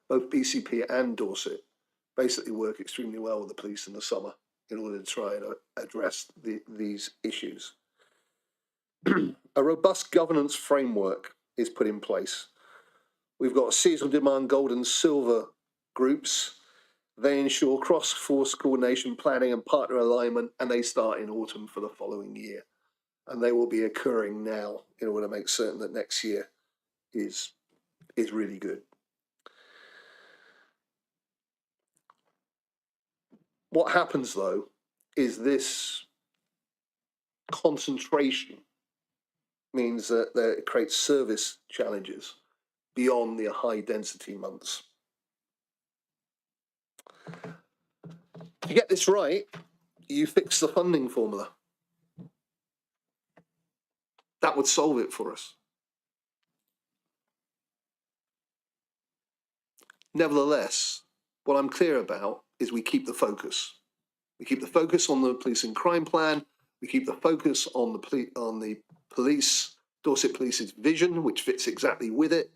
Both BCP and Dorset basically work extremely well with the police in the summer in order to try and address these issues. A robust governance framework is put in place. We've got seasonal demand gold and silver groups. They ensure cross-force coordination, planning and partner alignment, and they start in autumn for the following year. And they will be occurring now in order to make certain that next year is really good. What happens though is this concentration means that it creates service challenges beyond the high density months. To get this right, you fix the funding formula. That would solve it for us. Nevertheless, what I'm clear about is we keep the focus. We keep the focus on the policing crime plan. We keep the focus on the police, Dorset Police's vision, which fits exactly with it.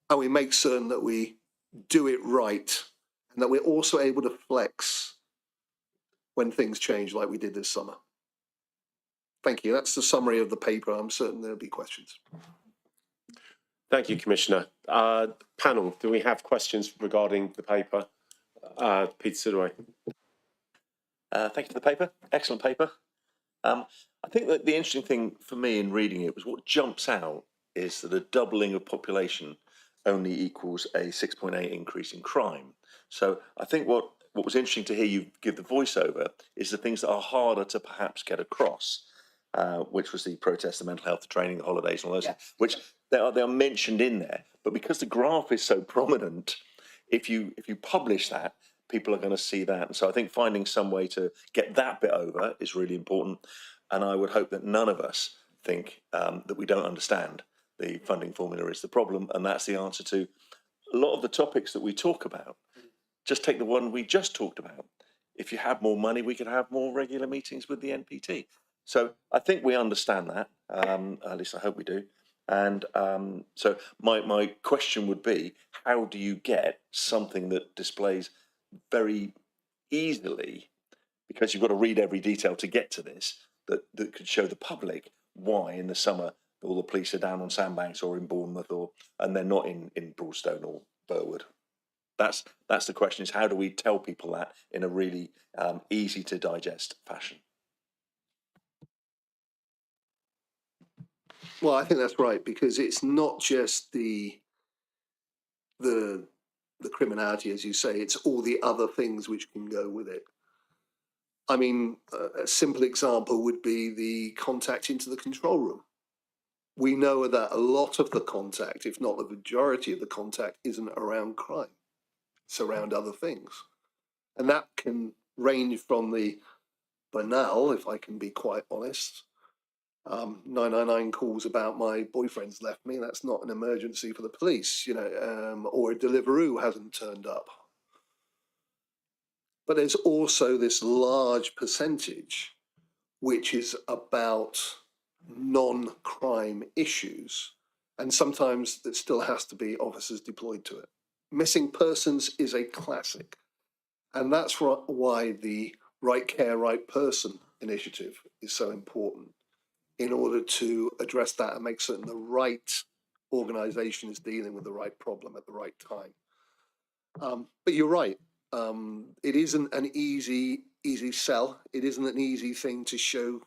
And we make certain that we do it right and that we're also able to flex when things change like we did this summer. Thank you. That's the summary of the paper. I'm certain there'll be questions. Thank you, Commissioner. Panel, do we have questions regarding the paper? Peter Sidaway. Thank you for the paper. Excellent paper. I think that the interesting thing for me in reading it was what jumps out is that a doubling of population only equals a 6.8 increase in crime. So I think what was interesting to hear you give the voiceover is the things that are harder to perhaps get across, which was the protest, the mental health, the training, the holidays, and all those, which they are mentioned in there. But because the graph is so prominent, if you publish that, people are going to see that. And so I think finding some way to get that bit over is really important. And I would hope that none of us think that we don't understand the funding formula is the problem. And that's the answer to a lot of the topics that we talk about. Just take the one we just talked about. If you had more money, we could have more regular meetings with the NPT. So I think we understand that, at least I hope we do. And so my question would be, how do you get something that displays very easily, because you've got to read every detail to get to this, that could show the public why in the summer all the police are down on Sandbanks or in Bournemouth, and they're not in Broadstone or Burwood? That's the question, is how do we tell people that in a really easy to digest fashion? Well, I think that's right, because it's not just the criminality, as you say, it's all the other things which can go with it. I mean, a simple example would be the contact into the control room. We know that a lot of the contact, if not the majority of the contact, isn't around crime. It's around other things. And that can range from the banal, if I can be quite honest, 999 calls about my boyfriend's left me. That's not an emergency for the police, or a Deliveroo hasn't turned up. But there's also this large percentage which is about non-crime issues. And sometimes there still has to be officers deployed to it. Missing persons is a classic. And that's why the Right Care, Right Person initiative is so important, in order to address that and make certain the right organisation is dealing with the right problem at the right time. But you're right. It isn't an easy sell. It isn't an easy thing to show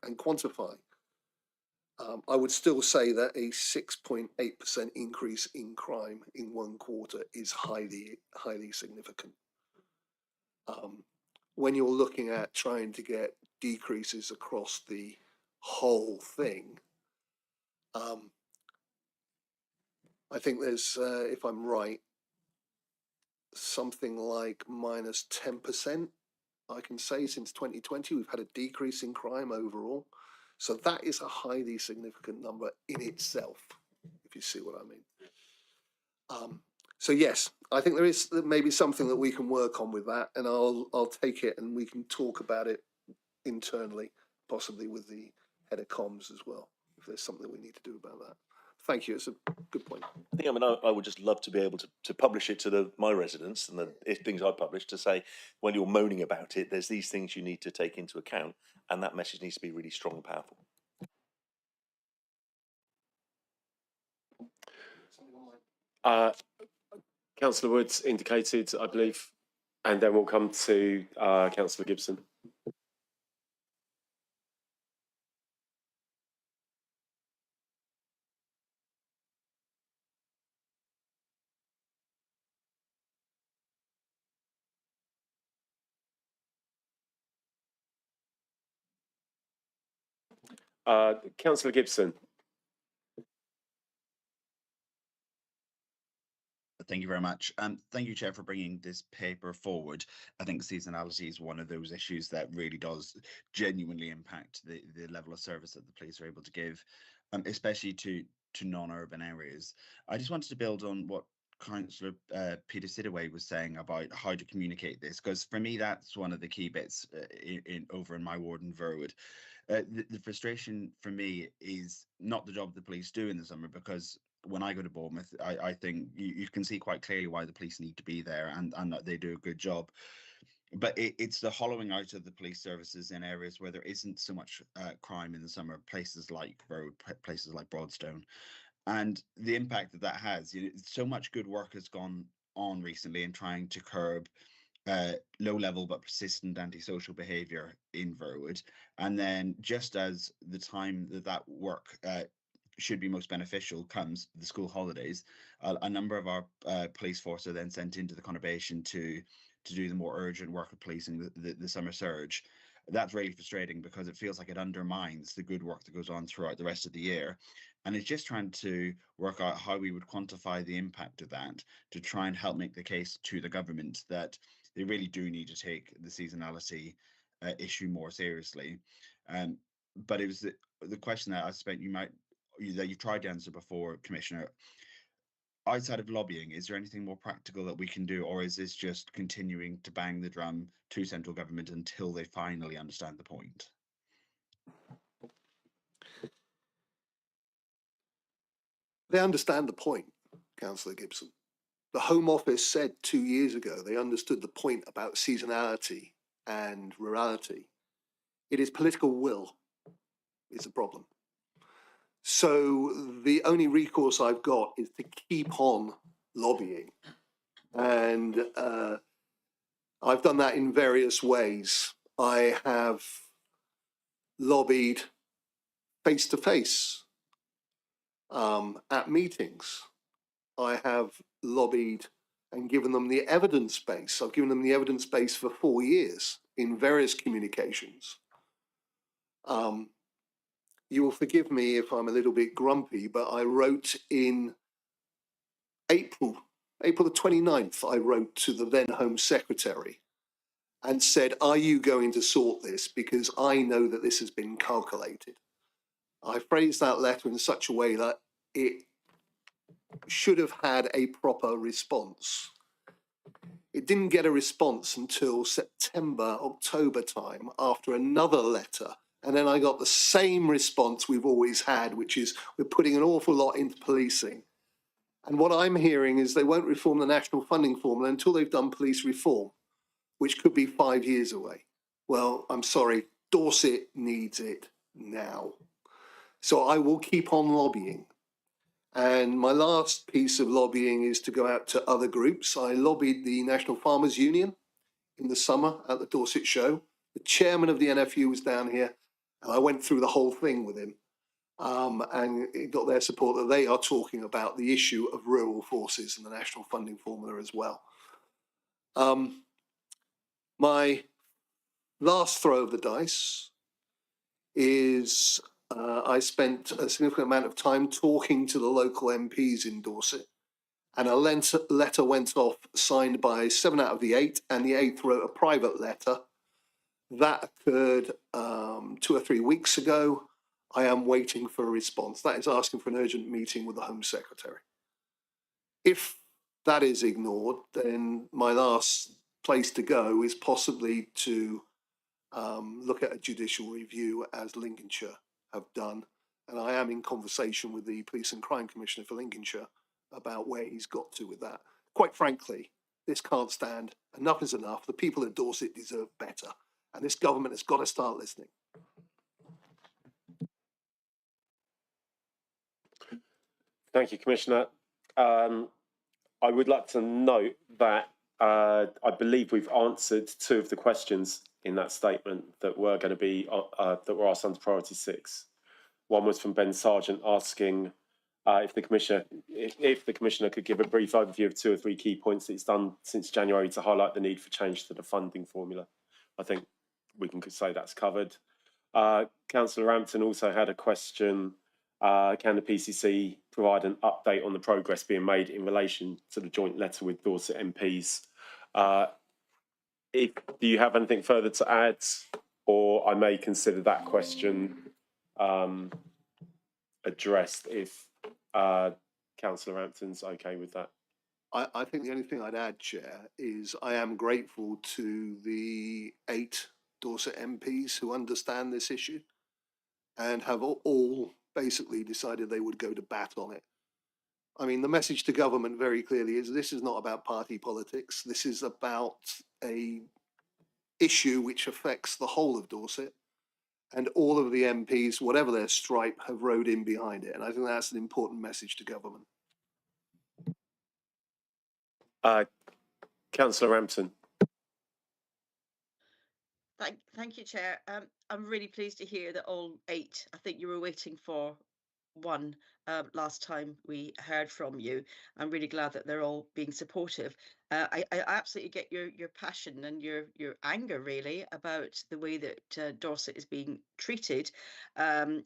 and quantify. I would still say that a 6.8% increase in crime in one quarter is highly significant. When you're looking at trying to get decreases across the whole thing, I think there's, if I'm right, something like minus 10%, I can say, since 2020, we've had a decrease in crime overall. So that is a highly significant number in itself, if you see what I mean. So yes, I think there is maybe something that we can work on with that, and I'll take it and we can talk about it internally, possibly with the head of comms as well, if there's something we need to do about that. Thank you. It's a good point. I would just love to be able to publish it to my residents and the things I publish, to say, when you're moaning about it, there's these things you need to take into account, and that message needs to be really strong and powerful. Councillor Woods indicated, I believe, and then we'll come to Councillor Gibson. Councillor Gibson. Thank you very much. Thank you, Chair, for bringing this paper forward. I think seasonality is one of those issues that really does genuinely impact the level of service that the police are able to give, especially to non-urban areas. I just wanted to build on what Councillor Peter Sidaway was saying about how to communicate this, because for me that's one of the key bits over in my ward in Verwood. The frustration for me is not the job the police do in the summer, because when I go to Bournemouth, I think you can see quite clearly why the police need to be there, and that they do a good job. But it's the hollowing out of the police services in areas where there isn't so much crime in the summer, places like Road, places like Broadstone, and the impact that that has. So much good work has gone on recently in trying to curb low level but persistent antisocial behaviour in Verwood, and then just as the time that work should be most beneficial comes the school holidays, a number of our police force are then sent into the conurbation to do the more urgent work of policing the summer surge. That's really frustrating because it feels like it undermines the good work that goes on throughout the rest of the year. And it's just trying to work out how we would quantify the impact of that to try and help make the case to the government that they really do need to take the seasonality issue more seriously. But it was the question that I suspect that you've tried to answer before, Commissioner. Outside of lobbying, is there anything more practical that we can do, or is this just continuing to bang the drum to central government until they finally understand the point? They understand the point, Councillor Gibson. The Home Office said 2 years ago they understood the point about seasonality and rurality. It is political will is a problem. So the only recourse I've got is to keep on lobbying. And I've done that in various ways. I have lobbied face-to-face at meetings. I have lobbied and given them the evidence base. I've given them the evidence base for 4 years in various communications. You will forgive me if I'm a little bit grumpy, but I wrote in April the 29th, I wrote to the then Home Secretary and said, are you going to sort this? Because I know that this has been calculated. I phrased that letter in such a way that it should have had a proper response. It didn't get a response until September, October time after another letter. And then I got the same response we've always had, which is we're putting an awful lot into policing. And what I'm hearing is they won't reform the national funding formula until they've done police reform, which could be 5 years away. Well, I'm sorry, Dorset needs it now. So I will keep on lobbying. And my last piece of lobbying is to go out to other groups. I lobbied the National Farmers Union in the summer at the Dorset show. The chairman of the NFU was down here, and I went through the whole thing with him. And it got their support that they are talking about the issue of rural forces and the national funding formula as well. My last throw of the dice is I spent a significant amount of time talking to the local MPs in Dorset, and a letter went off signed by 7 out of the 8, and the 8th wrote a private letter. That occurred 2 or 3 weeks ago. I am waiting for a response. That is asking for an urgent meeting with the Home Secretary. If that is ignored, then my last place to go is possibly to look at a judicial review, as Lincolnshire have done. And I am in conversation with the Police and Crime Commissioner for Lincolnshire about where he's got to with that. Quite frankly, this can't stand. Enough is enough. The people at Dorset deserve better. And this government has got to start listening. Thank you, Commissioner. I would like to note that I believe we've answered 2 of the questions in that statement that were going to be that were asked under priority 6. One was from Ben Sargent asking if the commissioner could give a brief overview of 2 or 3 key points that he's done since January to highlight the need for change to the funding formula. I think we can say that's covered. Councillor Rampton also had a question. Can the PCC provide an update on the progress being made in relation to the joint letter with Dorset MPs? Do you have anything further to add, or I may consider that question addressed if Councillor Rampton's okay with that? I think the only thing I'd add, Chair, is I am grateful to the 8 Dorset MPs who understand this issue and have all basically decided they would go to bat on it. I mean, the message to government very clearly is this is not about party politics. This is about a issue which affects the whole of Dorset, and all of the MPs, whatever their stripe, have rowed in behind it. And I think that's an important message to government. Councillor Rampton. Thank you, Chair. I'm really pleased to hear that all 8, I think you were waiting for one last time we heard from you. I'm really glad that they're all being supportive. I absolutely get your passion and your anger really about the way that Dorset is being treated. Do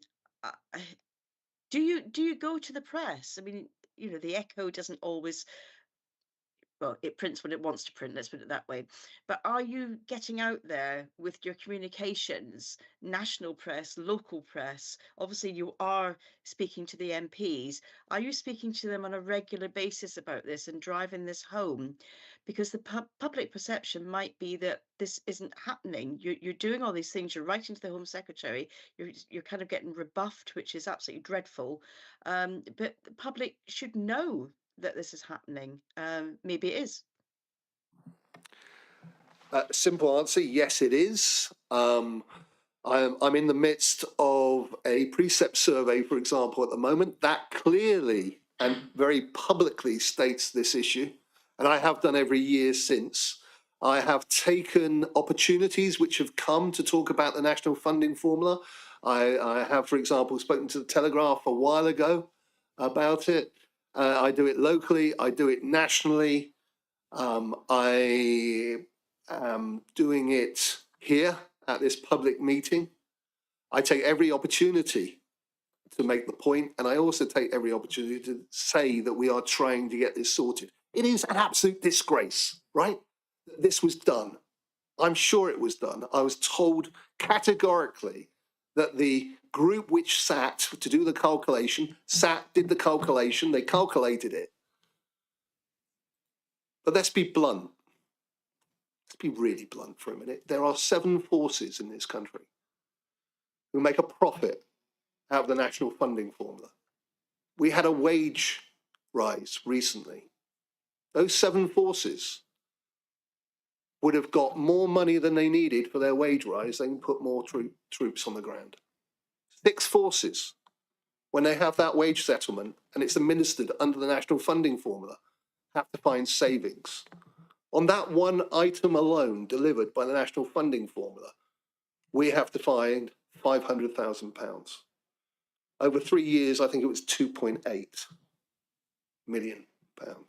you go to the press? I mean, you know, the Echo doesn't always, well, it prints when it wants to print, let's put it that way. But are you getting out there with your communications, national press, local press? Obviously, you are speaking to the MPs. Are you speaking to them on a regular basis about this and driving this home? Because the public perception might be that this isn't happening. You're doing all these things. You're writing to the Home Secretary. You're kind of getting rebuffed, which is absolutely dreadful. But the public should know that this is happening. Maybe it is. Simple answer, yes, it is. I'm in the midst of a precept survey, for example, at the moment that clearly and very publicly states this issue, and I have done every year since. I have taken opportunities which have come to talk about the national funding formula. I have, for example, spoken to the Telegraph a while ago about it. I do it locally, I do it nationally. I am doing it here at this public meeting. I take every opportunity to make the point, and I also take every opportunity to say that we are trying to get this sorted. It is an absolute disgrace, right? This was done. I'm sure it was done. I was told categorically that the group which sat to do the calculation, did the calculation, they calculated it. But let's be blunt. Let's be really blunt for a minute. There are 7 forces in this country who make a profit out of the national funding formula. We had a wage rise recently. Those 7 forces would have got more money than they needed for their wage rise. They can put more troops on the ground. 6 forces, when they have that wage settlement and it's administered under the national funding formula, have to find savings. On that one item alone delivered by the national funding formula, we have to find £500,000. Over 3 years, I think it was £2.8 million. Am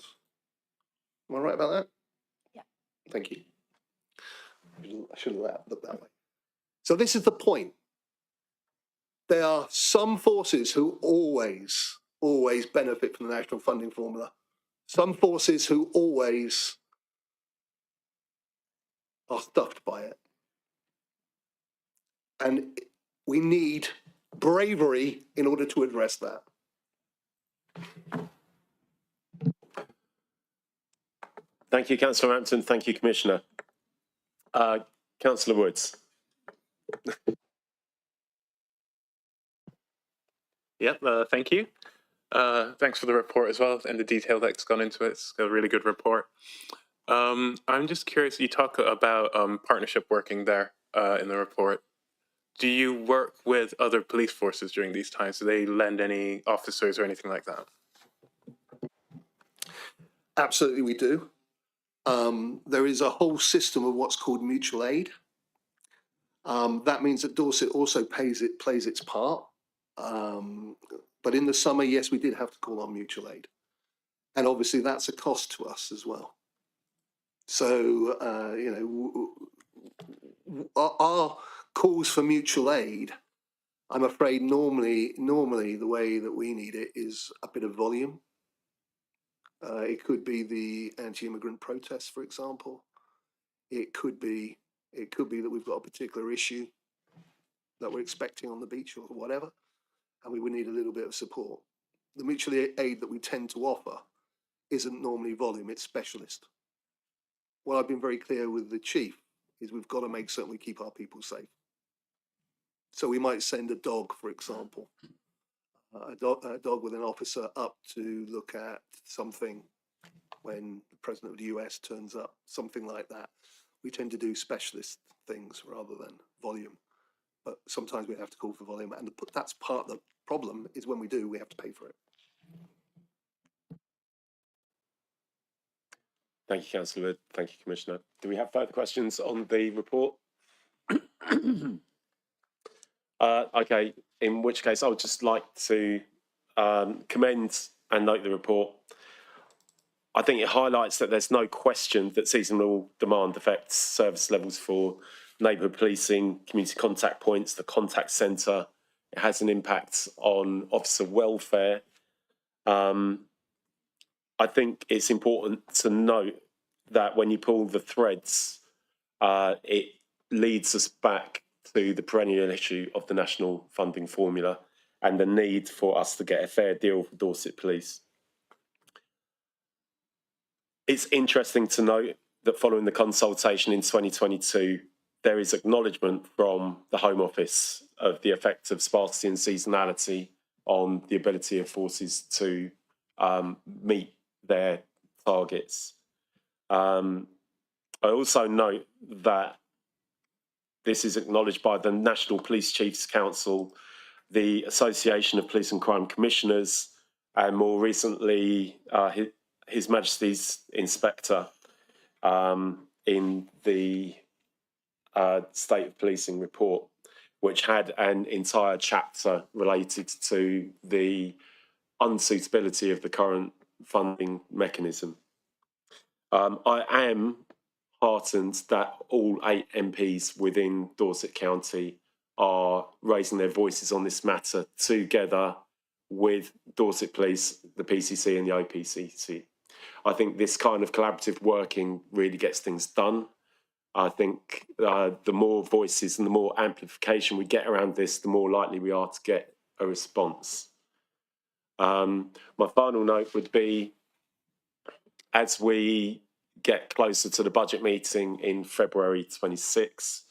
I right about that? Yeah. Thank you. I should have looked that way. So this is the point. There are some forces who always benefit from the national funding formula. Some forces who always are stuffed by it. And we need bravery in order to address that. Thank you, Councillor Rampton. Thank you, Commissioner. Councillor Woods. Yeah, thank you. Thanks for the report as well and the detail that's gone into it. It's a really good report. I'm just curious, you talk about partnership working there in the report. Do you work with other police forces during these times? Do they lend any officers or anything like that? Absolutely, we do. There is a whole system of what's called mutual aid. That means that Dorset also plays its part. But in the summer, yes, we did have to call on mutual aid. And obviously that's a cost to us as well. So, our calls for mutual aid, I'm afraid normally the way that we need it is a bit of volume. It could be the anti-immigrant protests, for example. It could be that we've got a particular issue that we're expecting on the beach or whatever, and we would need a little bit of support. The mutual aid that we tend to offer isn't normally volume, it's specialist. What I've been very clear with the chief is we've got to make certain we keep our people safe. So we might send a dog, for example, a dog with an officer up to look at something when the president of the US turns up, something like that. We tend to do specialist things rather than volume. But sometimes we have to call for volume, and that's part of the problem. Is when we do, we have to pay for it. Thank you, Councillor. Thank you, Commissioner. Do we have further questions on the report? Okay, in which case I would just like to commend and note the report. I think it highlights that there's no question that seasonal demand affects service levels for neighbourhood policing, community contact points, the contact centre. It has an impact on officer welfare. I think it's important to note that when you pull the threads, it leads us back to the perennial issue of the national funding formula and the need for us to get a fair deal for Dorset Police. It's interesting to note that following the consultation in 2022, there is acknowledgement from the Home Office of the effect of sparsity and seasonality on the ability of forces to meet their targets. I also note that this is acknowledged by the National Police Chiefs Council, the Association of Police and Crime Commissioners, and more recently, His Majesty's Inspector in the State of Policing report, which had an entire chapter related to the unsuitability of the current funding mechanism. I am heartened that all 8 MPs within Dorset County are raising their voices on this matter together with Dorset Police, the PCC and the OPCC. I think this kind of collaborative working really gets things done. I think the more voices and the more amplification we get around this, the more likely we are to get a response. My final note would be, as we get closer to the budget meeting in February 26,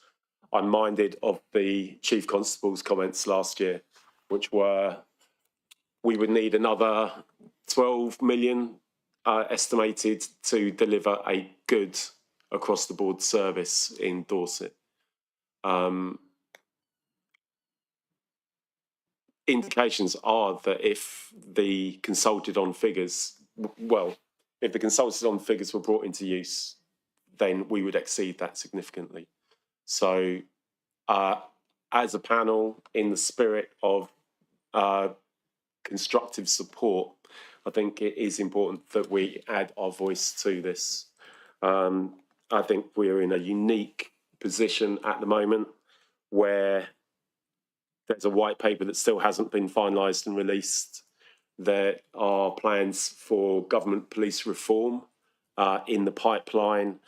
I'm minded of the Chief Constable's comments last year, which were we would need another 12 million estimated to deliver a good across-the-board service in Dorset. Indications are that if the consulted on figures, if the consulted on figures were brought into use, then we would exceed that significantly. So as a panel, in the spirit of constructive support, I think it is important that we add our voice to this. I think we're in a unique position at the moment where there's a white paper that still hasn't been finalised and released. There are plans for government police reform in the pipeline.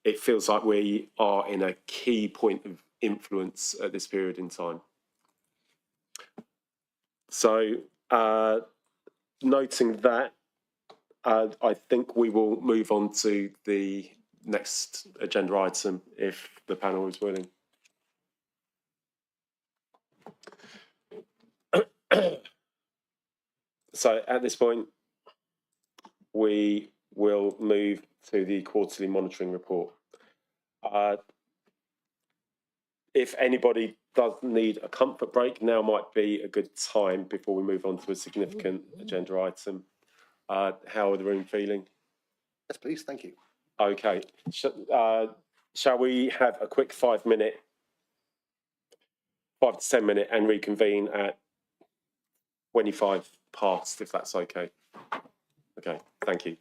It feels like we are in a key point of influence at this period in time. So, noting that, I think we will move on to the next agenda item if the panel is willing. So at this point, we will move to the quarterly monitoring report. If anybody does need a comfort break, now might be a good time before we move on to a significant agenda item. How are the room feeling? Yes, please. Thank you. Okay. Shall we have a quick 5 to 10 minute and reconvene at 25 past, if that's okay? Okay, thank you.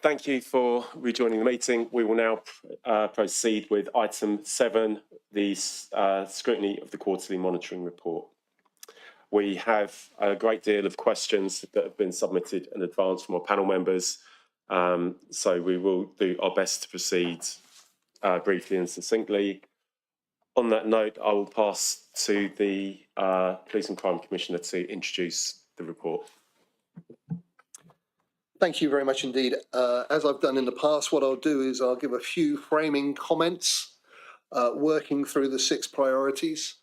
Thank you for rejoining the meeting. We will now proceed with item 7, the scrutiny of the quarterly monitoring report. We have a great deal of questions that have been submitted in advance from our panel members, so we will do our best to proceed briefly and succinctly. On that note, I will pass to the Police and Crime Commissioner to introduce the report. Thank you very much indeed. As I've done in the past, what I'll do is I'll give a few framing comments, working through the 6 priorities.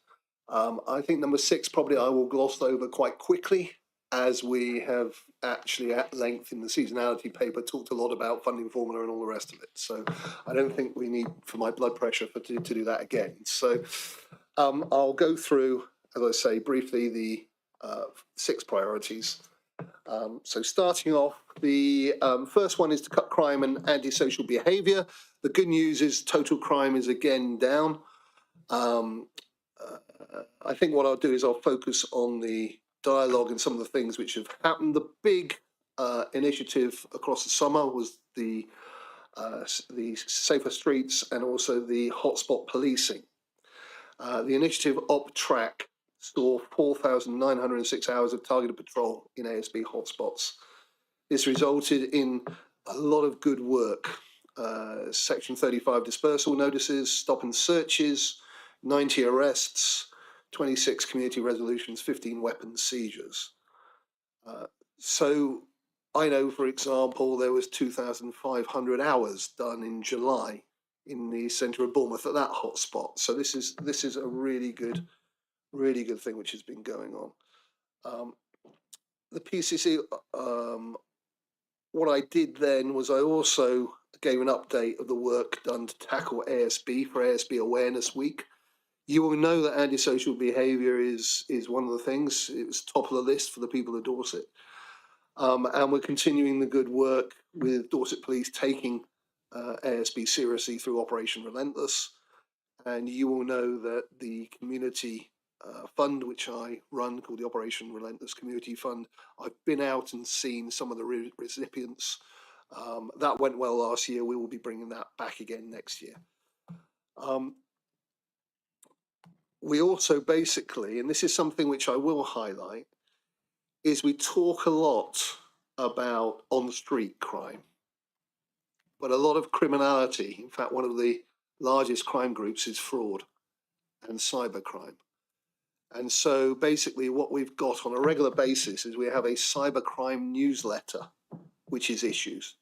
I think number 6 probably I will gloss over quite quickly, as we have actually at length in the seasonality paper talked a lot about funding formula and all the rest of it. So I don't think we need, for my blood pressure, to do that again. So I'll go through, as I say, briefly the 6 priorities. So starting off, the first one is to cut crime and antisocial behaviour. The good news is total crime is again down. I think what I'll do is I'll focus on the dialogue and some of the things which have happened. The big initiative across the summer was the safer streets and also the hotspot policing. The initiative Op Track saw 4,906 hours of targeted patrol in ASB hotspots. This resulted in a lot of good work. Section 35 dispersal notices, stop and searches, 90 arrests, 26 community resolutions, 15 weapons seizures. So I know, for example, there was 2,500 hours done in July in the centre of Bournemouth at that hotspot. So this is a really good thing which has been going on. The PCC, what I did then was I also gave an update of the work done to tackle ASB for ASB Awareness Week. You will know that antisocial behaviour is one of the things. It was top of the list for the people of Dorset. And we're continuing the good work with Dorset Police taking ASB seriously through Operation Relentless. And you will know that the community fund, which I run, called the Operation Relentless Community Fund, I've been out and seen some of the recipients. That went well last year. We will be bringing that back again next year. We also basically, and this is something which I will highlight, is we talk a lot about on-street crime, but a lot of criminality, in fact, one of the largest crime groups is fraud and cybercrime. And so basically what we've got on a regular basis is we have a cybercrime newsletter, which is issues.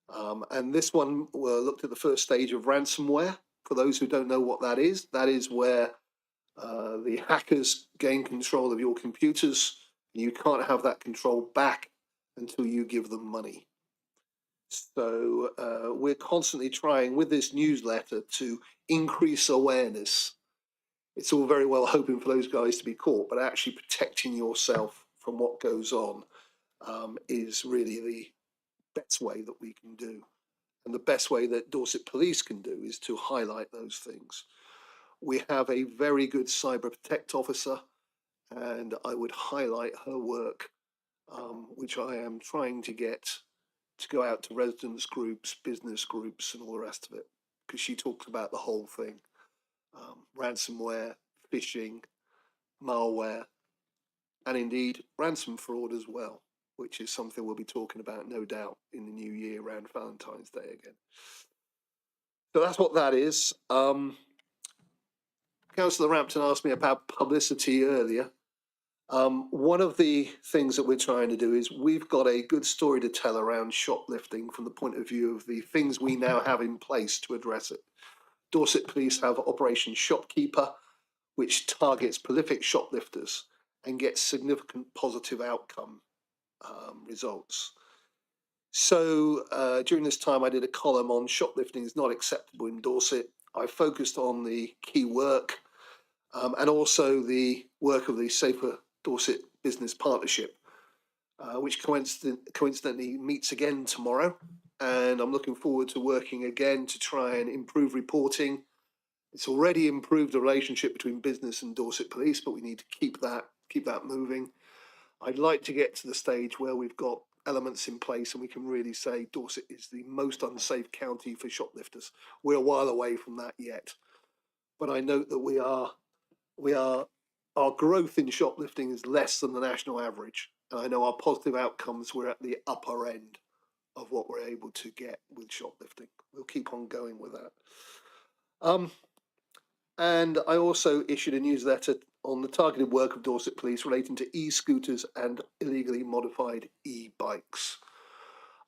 And this one looked at the first stage of ransomware. For those who don't know what that is where the hackers gain control of your computers. You can't have that control back until you give them money. So we're constantly trying with this newsletter to increase awareness. It's all very well hoping for those guys to be caught, but actually protecting yourself from what goes on is really the best way that we can do. And the best way that Dorset Police can do is to highlight those things. We have a very good cyber protect officer, and I would highlight her work, which I am trying to get to go out to residents groups, business groups, and all the rest of it, because she talks about the whole thing. Ransomware, phishing, malware, and indeed ransom fraud as well, which is something we'll be talking about, no doubt, in the new year around Valentine's Day again. So that's what that is. Councillor Rampton asked me about publicity earlier. One of the things that we're trying to do is we've got a good story to tell around shoplifting from the point of view of the things we now have in place to address it. Dorset Police have Operation Shopkeeper, which targets prolific shoplifters and gets significant positive outcome results. So during this time, I did a column on shoplifting is not acceptable in Dorset. I focused on the key work and also the work of the Safer Dorset Business Partnership, which coincidentally meets again tomorrow. And I'm looking forward to working again to try and improve reporting. It's already improved the relationship between business and Dorset Police, but we need to keep that moving. I'd like to get to the stage where we've got elements in place and we can really say Dorset is the most unsafe county for shoplifters. We're a while away from that yet. But I note that our growth in shoplifting is less than the national average. And I know our positive outcomes, we're at the upper end of what we're able to get with shoplifting. We'll keep on going with that. And I also issued a newsletter on the targeted work of Dorset Police relating to e-scooters and illegally modified e-bikes.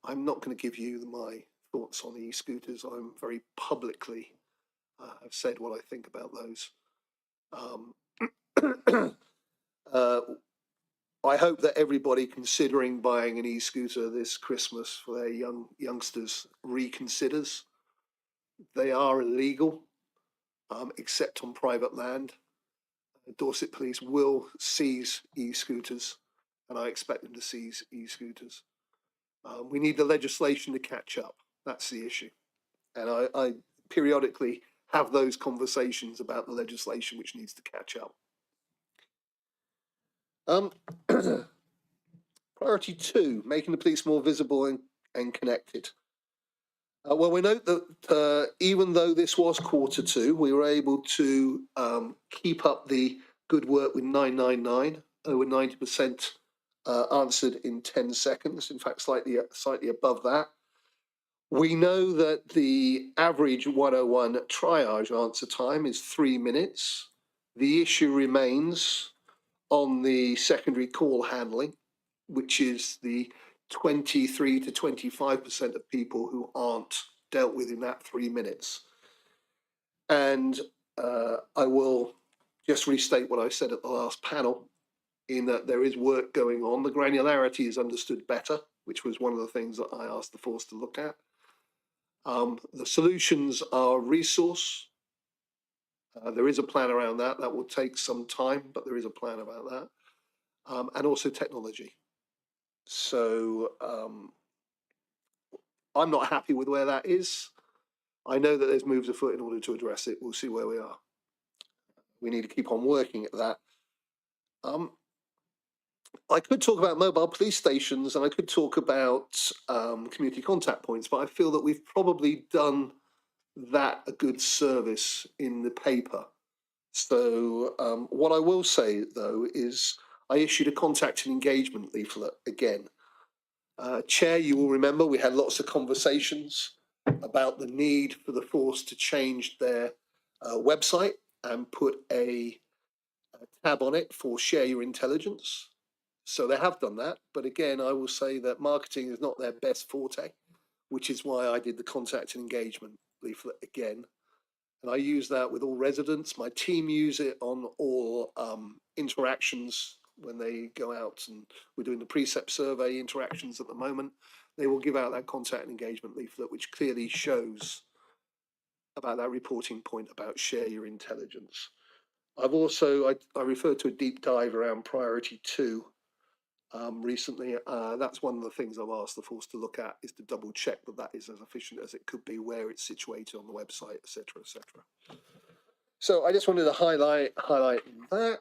I'm not going to give you my thoughts on e-scooters. I'm very publicly have said what I think about those. I hope that everybody considering buying an e-scooter this Christmas for their youngsters reconsiders. They are illegal, except on private land. Dorset Police will seize e-scooters, and I expect them to seize e-scooters. We need the legislation to catch up. That's the issue. And I periodically have those conversations about the legislation which needs to catch up. Priority 2, making the police more visible and connected. Well, we note that even though this was Q2, we were able to keep up the good work with 999, over 90% answered in 10 seconds, in fact, slightly above that. We know that the average 101 triage answer time is 3 minutes. The issue remains on the secondary call handling, which is the 23 to 25% of people who aren't dealt with in that 3 minutes. And I will just restate what I said at the last panel, in that there is work going on. The granularity is understood better, which was one of the things that I asked the force to look at. The solutions are resource. There is a plan around that. That will take some time, but there is a plan about that. And also technology. So I'm not happy with where that is. I know that there's moves afoot in order to address it. We'll see where we are. We need to keep on working at that. I could talk about mobile police stations and I could talk about community contact points, but I feel that we've probably done that a good service in the paper. So what I will say, though, is I issued a contact and engagement leaflet again. Chair, you will remember we had lots of conversations about the need for the force to change their website and put a tab on it for share your intelligence. So they have done that. But again, I will say that marketing is not their best forte, which is why I did the contact and engagement leaflet again. And I use that with all residents. My team use it on all interactions when they go out, and we're doing the precept survey interactions at the moment. They will give out that contact and engagement leaflet, which clearly shows about that reporting point about share your intelligence. I've also, I referred to a deep dive around priority 2 recently. That's one of the things I've asked the force to look at, is to double check that that is as efficient as it could be, where it's situated on the website, etc., etc. So I just wanted to highlight that.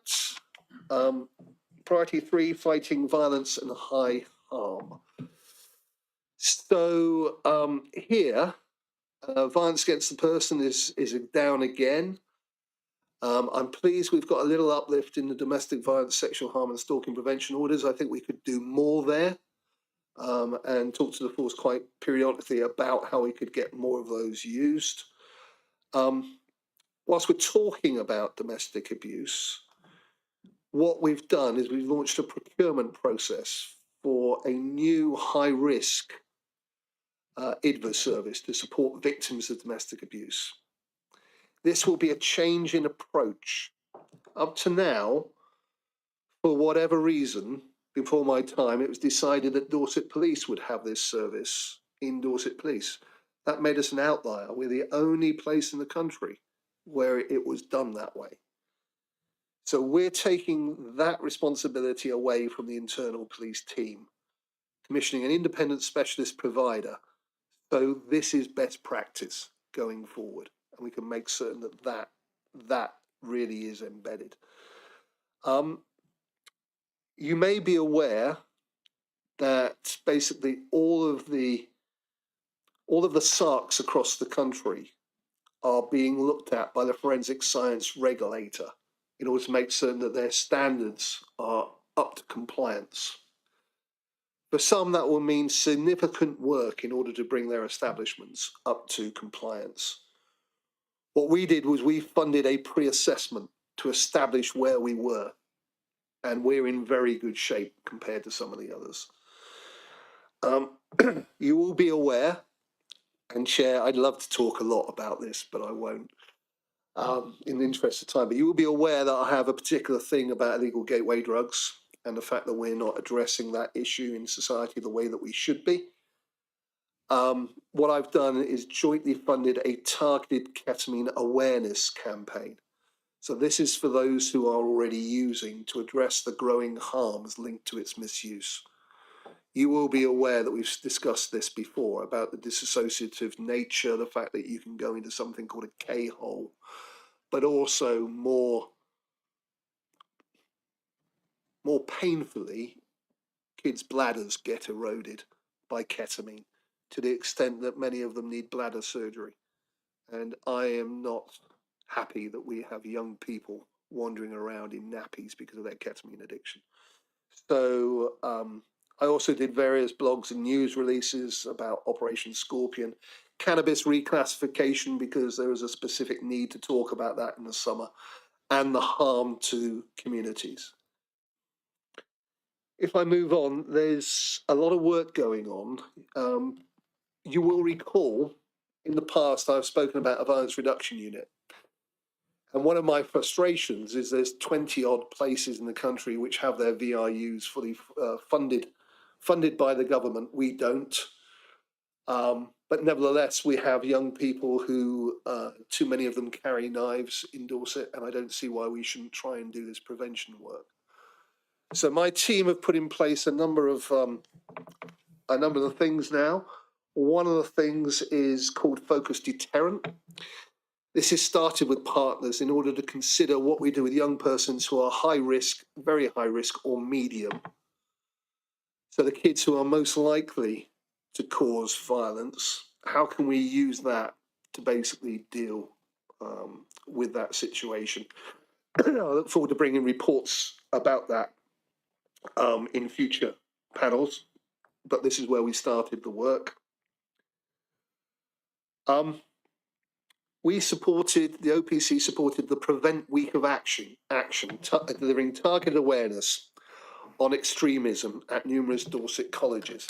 Priority 3, fighting violence and high harm. So here, violence against the person is down again. I'm pleased we've got a little uplift in the domestic violence, sexual harm and stalking prevention orders. I think we could do more there, and talk to the force quite periodically about how we could get more of those used. Whilst we're talking about domestic abuse, what we've done is we've launched a procurement process for a new high-risk IDVA service to support victims of domestic abuse. This will be a change in approach. Up to now, for whatever reason, before my time, it was decided that Dorset Police would have this service in Dorset Police. That made us an outlier. We're the only place in the country where it was done that way. So we're taking that responsibility away from the internal police team, commissioning an independent specialist provider. So this is best practice going forward, and we can make certain that that really is embedded. You may be aware that basically all of the SARCs across the country are being looked at by the forensic science regulator in order to make certain that their standards are up to compliance. For some, that will mean significant work in order to bring their establishments up to compliance. What we did was we funded a pre-assessment to establish where we were, and we're in very good shape compared to some of the others. You will be aware, and Chair, I'd love to talk a lot about this, but I won't, in the interest of time, but you will be aware that I have a particular thing about illegal gateway drugs and the fact that we're not addressing that issue in society the way that we should be. What I've done is jointly funded a targeted ketamine awareness campaign. So this is for those who are already using to address the growing harms linked to its misuse. You will be aware that we've discussed this before about the disassociative nature, the fact that you can go into something called a K-hole, but also more painfully, kids' bladders get eroded by ketamine to the extent that many of them need bladder surgery. And I am not happy that we have young people wandering around in nappies because of their ketamine addiction. So I also did various blogs and news releases about Operation Scorpion, cannabis reclassification, because there was a specific need to talk about that in the summer, and the harm to communities. If I move on, there's a lot of work going on. You will recall in the past I've spoken about a violence reduction unit. And one of my frustrations is there's 20 odd places in the country which have their VRUs fully funded by the government. We don't. But nevertheless, we have young people who, too many of them carry knives in Dorset, and I don't see why we shouldn't try and do this prevention work. So my team have put in place a number of things now. One of the things is called Focus Deterrent. This is started with partners in order to consider what we do with young persons who are high risk, very high risk, or medium. So the kids who are most likely to cause violence, how can we use that to basically deal with that situation? I look forward to bringing reports about that in future panels, but this is where we started the work. The OPC supported the Prevent Week of Action, delivering targeted awareness on extremism at numerous Dorset colleges.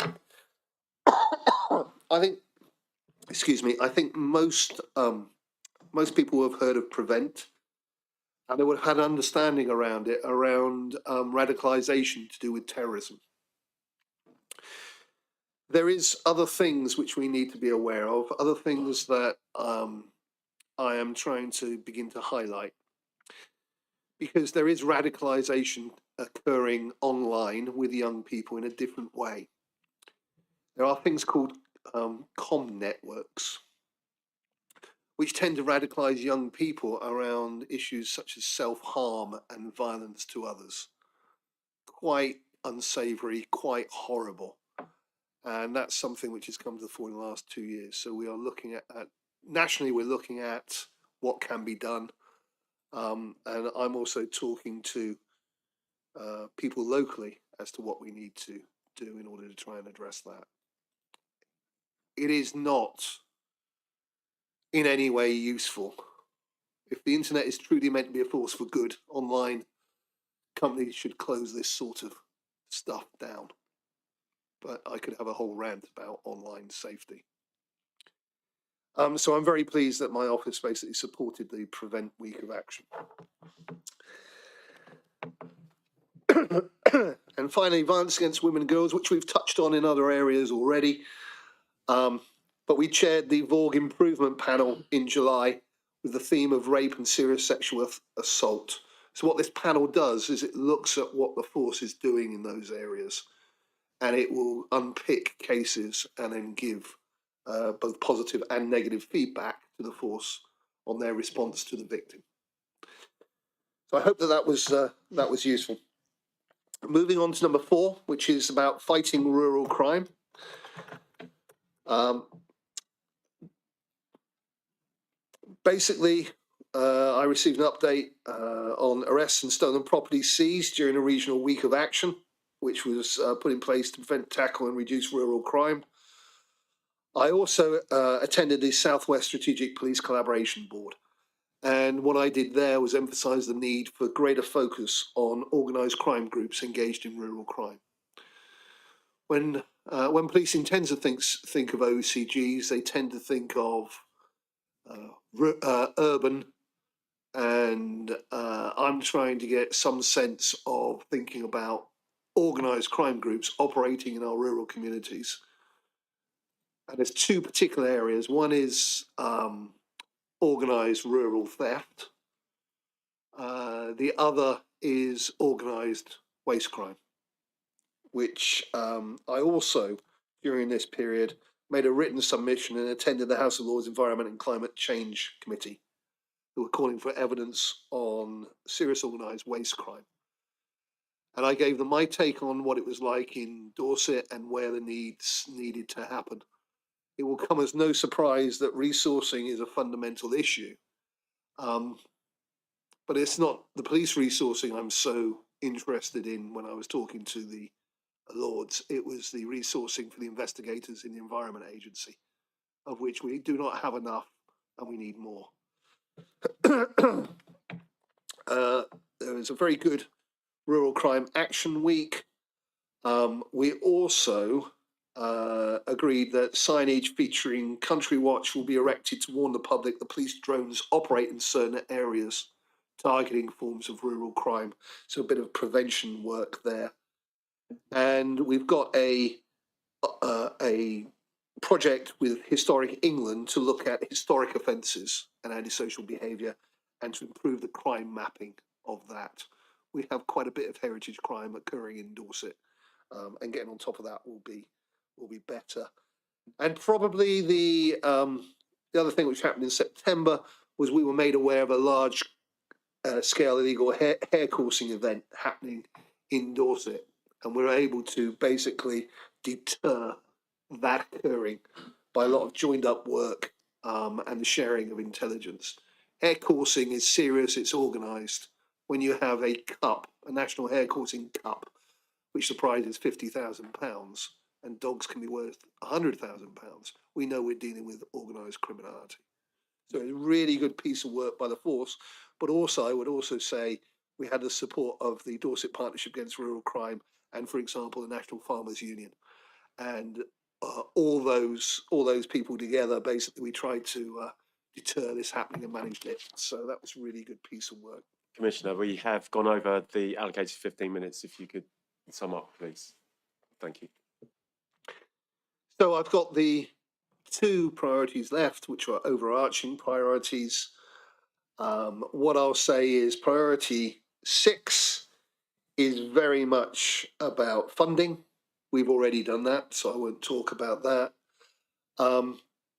I think most people have heard of Prevent, and they would have had an understanding around it, around radicalisation to do with terrorism. There is other things which we need to be aware of, other things that I am trying to begin to highlight, because there is radicalisation occurring online with young people in a different way. There are things called comm networks, which tend to radicalise young people around issues such as self-harm and violence to others. Quite unsavoury, quite horrible. And that's something which has come to the fore in the last 2 years. So we are looking at nationally, we're looking at what can be done. And I'm also talking to people locally as to what we need to do in order to try and address that. It is not in any way useful. If the internet is truly meant to be a force for good, online companies should close this sort of stuff down. But I could have a whole rant about online safety. So I'm very pleased that my office basically supported the Prevent Week of Action. And finally, violence against women and girls, which we've touched on in other areas already. But we chaired the VORG Improvement Panel in July with the theme of rape and serious sexual assault. So what this panel does is it looks at what the force is doing in those areas, and it will unpick cases and then give both positive and negative feedback to the force on their response to the victim. So I hope that was useful. Moving on to number 4, which is about fighting rural crime. Basically, I received an update on arrests and stolen properties seized during a regional week of action, which was put in place to prevent, tackle and reduce rural crime. I also attended the Southwest Strategic Police Collaboration Board. And what I did there was emphasise the need for greater focus on organised crime groups engaged in rural crime. When policing tends to think of OCGs, they tend to think of urban, and I'm trying to get some sense of thinking about organised crime groups operating in our rural communities. And there's 2 particular areas. One is organised rural theft. The other is organised waste crime, which I also, during this period, made a written submission and attended the House of Lords Environment and Climate Change Committee, who were calling for evidence on serious organised waste crime. And I gave them my take on what it was like in Dorset and where the needs needed to happen. It will come as no surprise that resourcing is a fundamental issue. But it's not the police resourcing I'm so interested in when I was talking to the Lords. It was the resourcing for the investigators in the Environment Agency, of which we do not have enough and we need more. There was a very good Rural Crime Action Week. We also agreed that signage featuring Country Watch will be erected to warn the public that police drones operate in certain areas, targeting forms of rural crime. So a bit of prevention work there. And we've got a project with Historic England to look at historic offences and antisocial behaviour and to improve the crime mapping of that. We have quite a bit of heritage crime occurring in Dorset, and getting on top of that will be better. And probably the other thing which happened in September was we were made aware of a large scale illegal hair coursing event happening in Dorset, and we were able to basically deter that occurring by a lot of joined up work and the sharing of intelligence. Hair coursing is serious, it's organised. When you have a cup, a national hair coursing cup, which the prize is £50,000, and dogs can be worth £100,000, we know we're dealing with organised criminality. So it's a really good piece of work by the force. But also, I would also say we had the support of the Dorset Partnership Against Rural Crime and, for example, the National Farmers Union. And all those people together, basically, we tried to deter this happening and managed it. So that was a really good piece of work. Commissioner, we have gone over the allocated 15 minutes. If you could sum up, please. Thank you. So I've got the 2 priorities left, which are overarching priorities. What I'll say is priority 6 is very much about funding. We've already done that, so I won't talk about that.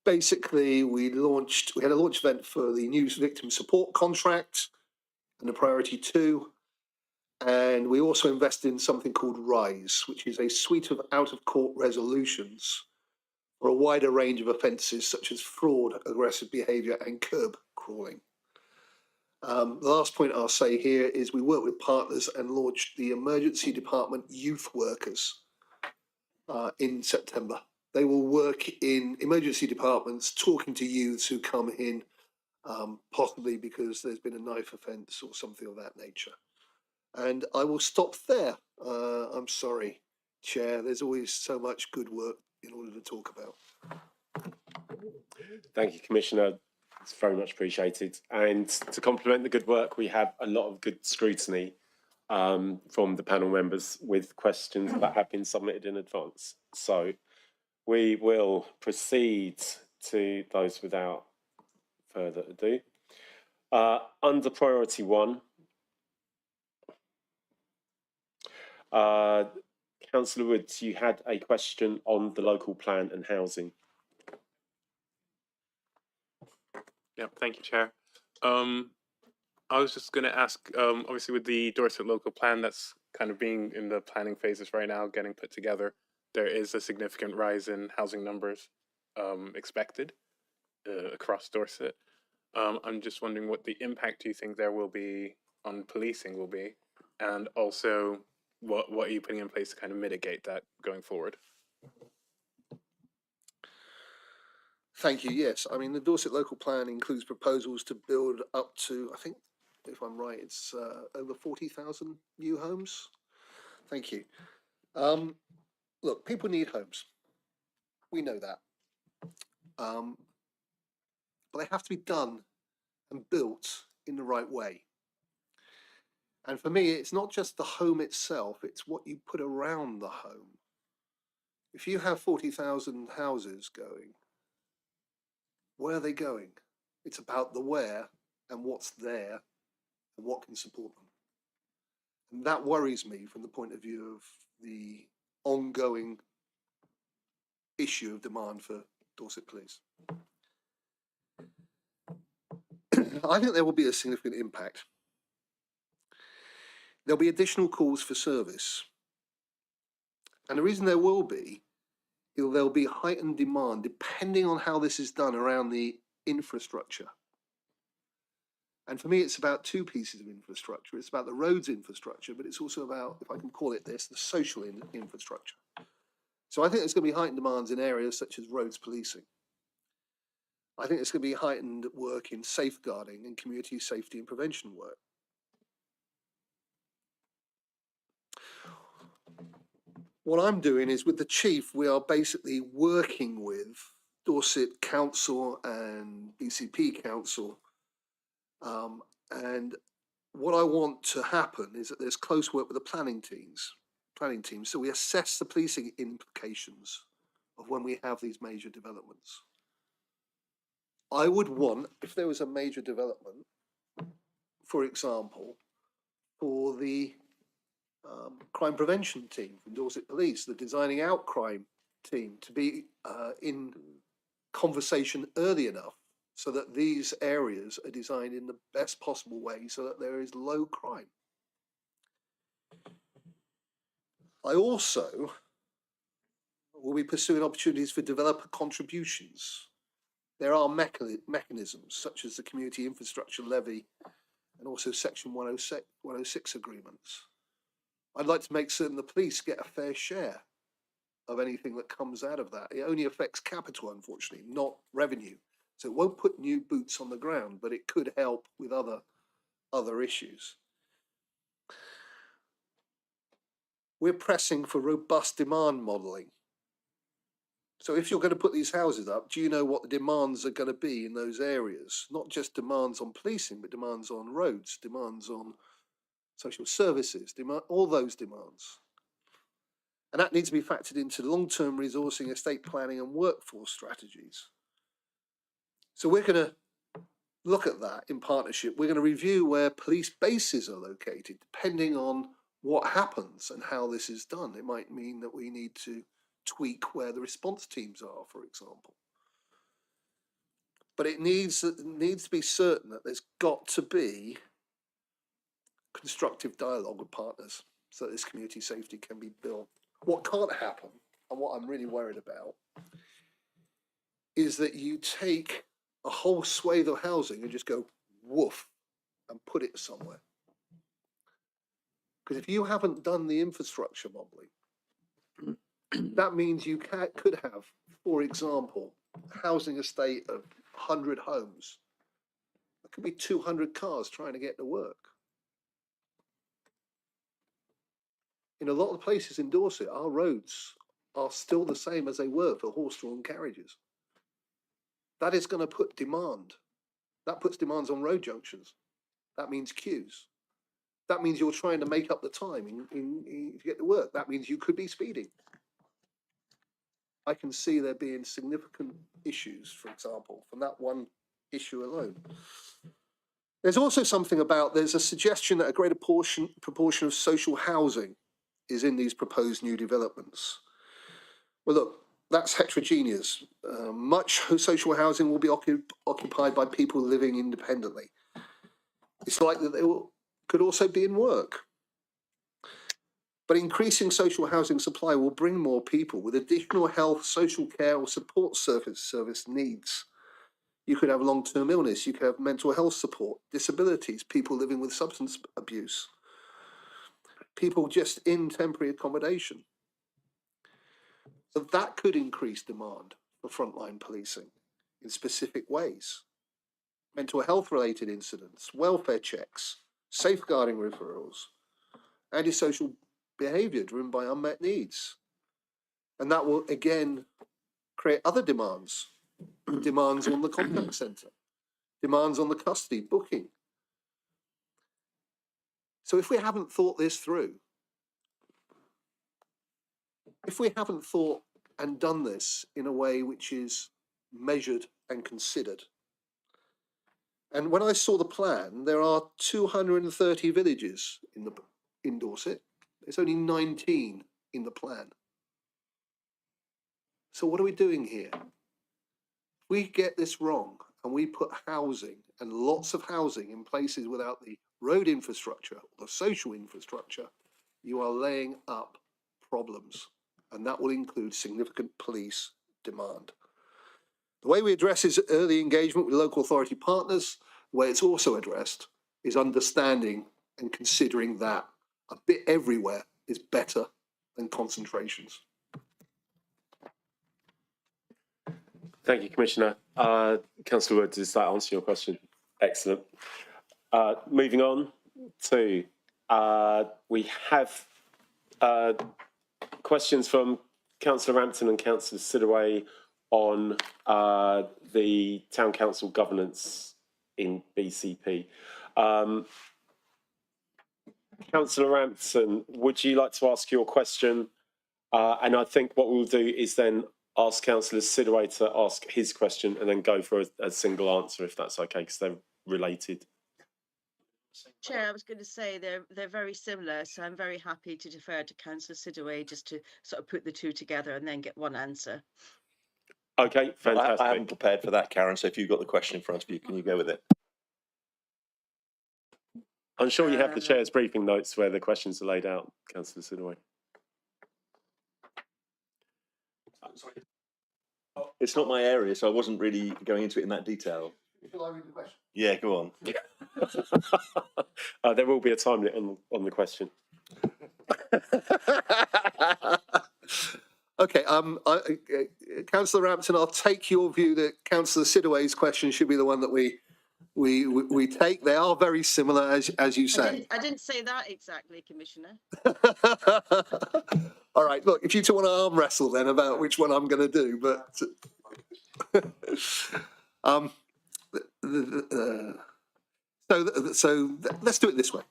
Basically, we had a launch event for the new victim support contract and the priority 2. And we also invested in something called RISE, which is a suite of out-of-court resolutions for a wider range of offences such as fraud, aggressive behaviour and curb crawling. The last point I'll say here is we worked with partners and launched the Emergency Department Youth Workers in September. They will work in emergency departments talking to youths who come in, possibly because there's been a knife offence or something of that nature. And I will stop there. I'm sorry, Chair, there's always so much good work in order to talk about. Thank you, Commissioner. It's very much appreciated. And to complement the good work, we have a lot of good scrutiny from the panel members with questions that have been submitted in advance. So we will proceed to those without further ado. Under priority 1, Councillor Woods, you had a question on the local plan and housing. Yeah, thank you, Chair. I was just going to ask, obviously with the Dorset local plan that's kind of being in the planning phases right now, getting put together, there is a significant rise in housing numbers expected across Dorset. I'm just wondering what the impact do you think there will be on policing will be, and also what are you putting in place to kind of mitigate that going forward? Thank you. Yes, I mean the Dorset local plan includes proposals to build up to, I think, if I'm right, it's over 40,000 new homes. Thank you. Look, people need homes. We know that. But they have to be done and built in the right way. And for me, it's not just the home itself, it's what you put around the home. If you have 40,000 houses going, where are they going? It's about the where and what's there and what can support them. And that worries me from the point of view of the ongoing issue of demand for Dorset Police. I think there will be a significant impact. There'll be additional calls for service. And the reason there will be, there'll be heightened demand depending on how this is done around the infrastructure. And for me, it's about two pieces of infrastructure. It's about the roads infrastructure, but it's also about, if I can call it this, the social infrastructure. So I think there's going to be heightened demands in areas such as roads policing. I think there's going to be heightened work in safeguarding and community safety and prevention work. What I'm doing is with the chief, we are basically working with Dorset Council and BCP Council. And what I want to happen is that there's close work with the planning teams. So we assess the policing implications of when we have these major developments. I would want, if there was a major development, for example, for the crime prevention team from Dorset Police, the designing out crime team, to be in conversation early enough so that these areas are designed in the best possible way so that there is low crime. I also will be pursuing opportunities for developer contributions. There are mechanisms such as the Community Infrastructure Levy and also Section 106 agreements. I'd like to make certain the police get a fair share of anything that comes out of that. It only affects capital, unfortunately, not revenue. So it won't put new boots on the ground, but it could help with other issues. We're pressing for robust demand modelling. So if you're going to put these houses up, do you know what the demands are going to be in those areas? Not just demands on policing, but demands on roads, demands on social services, all those demands. And that needs to be factored into long-term resourcing, estate planning and workforce strategies. So we're going to look at that in partnership. We're going to review where police bases are located, depending on what happens and how this is done. It might mean that we need to tweak where the response teams are, for example. But it needs to be certain that there's got to be constructive dialogue with partners so that this community safety can be built. What can't happen, and what I'm really worried about, is that you take a whole swathe of housing and just go woof and put it somewhere. Because if you haven't done the infrastructure modelling, that means you could have, for example, a housing estate of 100 homes. There could be 200 cars trying to get to work. In a lot of places in Dorset, our roads are still the same as they were for horse-drawn carriages. That is going to put demand. That puts demands on road junctions. That means queues. That means you're trying to make up the time to get to work. That means you could be speeding. I can see there being significant issues, for example, from that one issue alone. There's also something about, there's a suggestion that a greater proportion of social housing is in these proposed new developments. Well, look, that's heterogeneous. Much social housing will be occupied by people living independently. It's likely that they could also be in work. But increasing social housing supply will bring more people with additional health, social care or support service needs. You could have long-term illness, you could have mental health support, disabilities, people living with substance abuse, people just in temporary accommodation. So that could increase demand for frontline policing in specific ways. Mental health related incidents, welfare checks, safeguarding referrals, antisocial behaviour driven by unmet needs. And that will again create other demands, demands on the contact centre, demands on the custody, booking. So if we haven't thought this through, if we haven't thought and done this in a way which is measured and considered, and when I saw the plan, there are 230 villages in Dorset. There's only 19 in the plan. So what are we doing here? We get this wrong and we put housing and lots of housing in places without the road infrastructure or the social infrastructure, you are laying up problems, and that will include significant police demand. The way we address is early engagement with local authority partners. The way it's also addressed is understanding and considering that a bit everywhere is better than concentrations. Thank you, Commissioner. Councillor Wood, does that answer your question? Excellent. Moving on to, we have questions from Councillor Rampton and Councillor Sidaway on the Town Council governance in BCP. Councillor Rampton, would you like to ask your question? And I think what we'll do is then ask Councillor Sidaway to ask his question and then go for a single answer, if that's okay, because they're related. Chair, I was going to say they're very similar, so I'm very happy to defer to Councillor Sidaway just to sort of put the two together and then get one answer. Okay, fantastic. I haven't prepared for that, Karen, so if you've got the question in front of you, can you go with it? I'm sure you have the Chair's briefing notes where the questions are laid out, Councillor Sidaway. It's not my area, so I wasn't really going into it in that detail. Shall I read the question? Yeah, go on. There will be a time limit on the question. Okay, Councillor Rampton, I'll take your view that Councillor Sidaway's question should be the one that we take. They are very similar, as you say. I didn't say that exactly, Commissioner. All right, look, if you two want to arm wrestle then about which one I'm going to do, but so let's do it this way.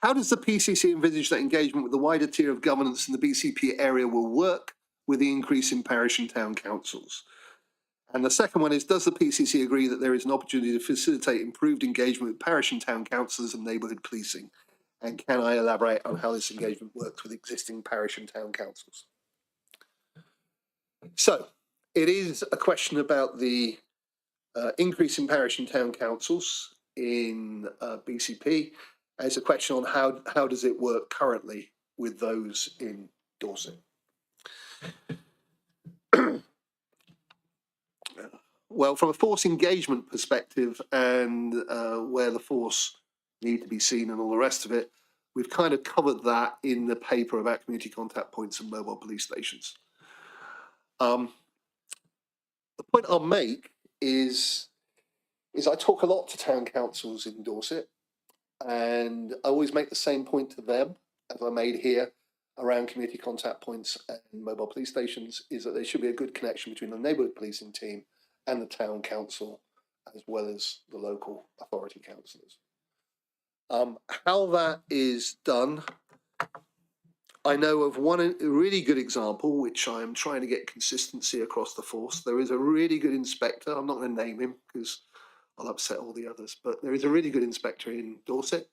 How does the PCC envisage that engagement with the wider tier of governance in the BCP area will work with the increase in parish and town councils? And the second one is, does the PCC agree that there is an opportunity to facilitate improved engagement with parish and town councillors and neighbourhood policing? And can I elaborate on how this engagement works with existing parish and town councils? So it is a question about the increase in parish and town councils in BCP. And it's a question on how does it work currently with those in Dorset. Well, from a force engagement perspective and where the force need to be seen and all the rest of it, we've kind of covered that in the paper about community contact points and mobile police stations. The point I'll make is I talk a lot to town councils in Dorset, and I always make the same point to them as I made here around community contact points and mobile police stations, is that there should be a good connection between the neighbourhood policing team and the town council, as well as the local authority councillors. How that is done, I know of one really good example, which I'm trying to get consistency across the force. There is a really good inspector, I'm not going to name him because I'll upset all the others, but there is a really good inspector in Dorset,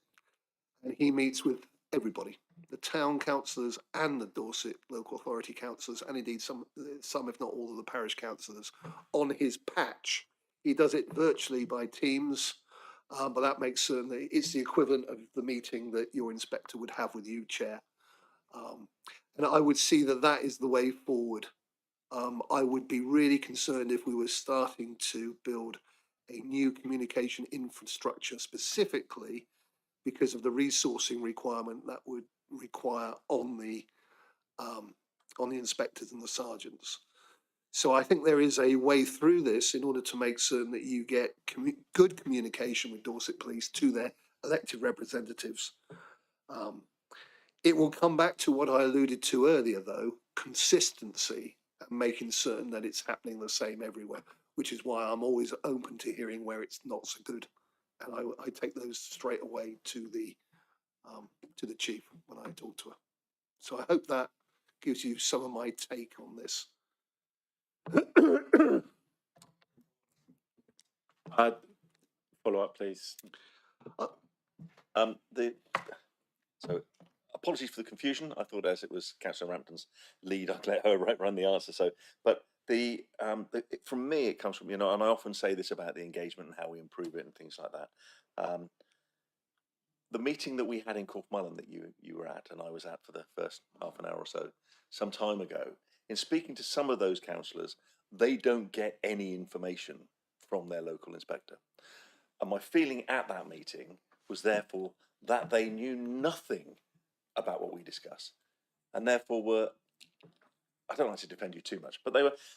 and he meets with everybody, the town councillors and the Dorset local authority councillors, and indeed some if not all of the parish councillors on his patch. He does it virtually by Teams, but that makes certain that it's the equivalent of the meeting that your inspector would have with you, Chair, And I would see that that is the way forward. I would be really concerned if we were starting to build a new communication infrastructure specifically because of the resourcing requirement that would require on the inspectors and the sergeants. So I think there is a way through this in order to make certain that you get good communication with Dorset Police to their elected representatives. It will come back to what I alluded to earlier, though, consistency and making certain that it's happening the same everywhere, which is why I'm always open to hearing where it's not so good. And I take those straight away to the chief when I talk to her. So I hope that gives you some of my take on this. Follow up, please. So apologies for the confusion. I thought as it was Councillor Rampton's lead, I'd let her run the answer. So, but from me, it comes from, and I often say this about the engagement and how we improve it and things like that. The meeting that we had in Corfmullen that you were at and I was at for the first half an hour or so, some time ago, in speaking to some of those councillors, they don't get any information from their local inspector. And my feeling at that meeting was therefore that they knew nothing about what we discuss, and therefore were, I don't like to defend you too much, but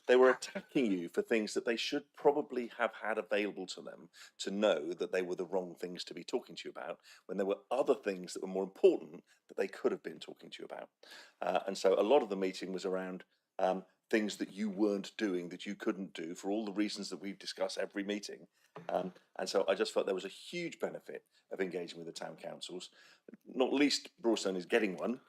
they were attacking you for things that they should probably have had available to them to know that they were the wrong things to be talking to you about, when there were other things that were more important that they could have been talking to you about. And so a lot of the meeting was around things that you weren't doing, that you couldn't do for all the reasons that we discuss every meeting. And so I just felt there was a huge benefit of engaging with the town councils, not least Broadstone is getting one.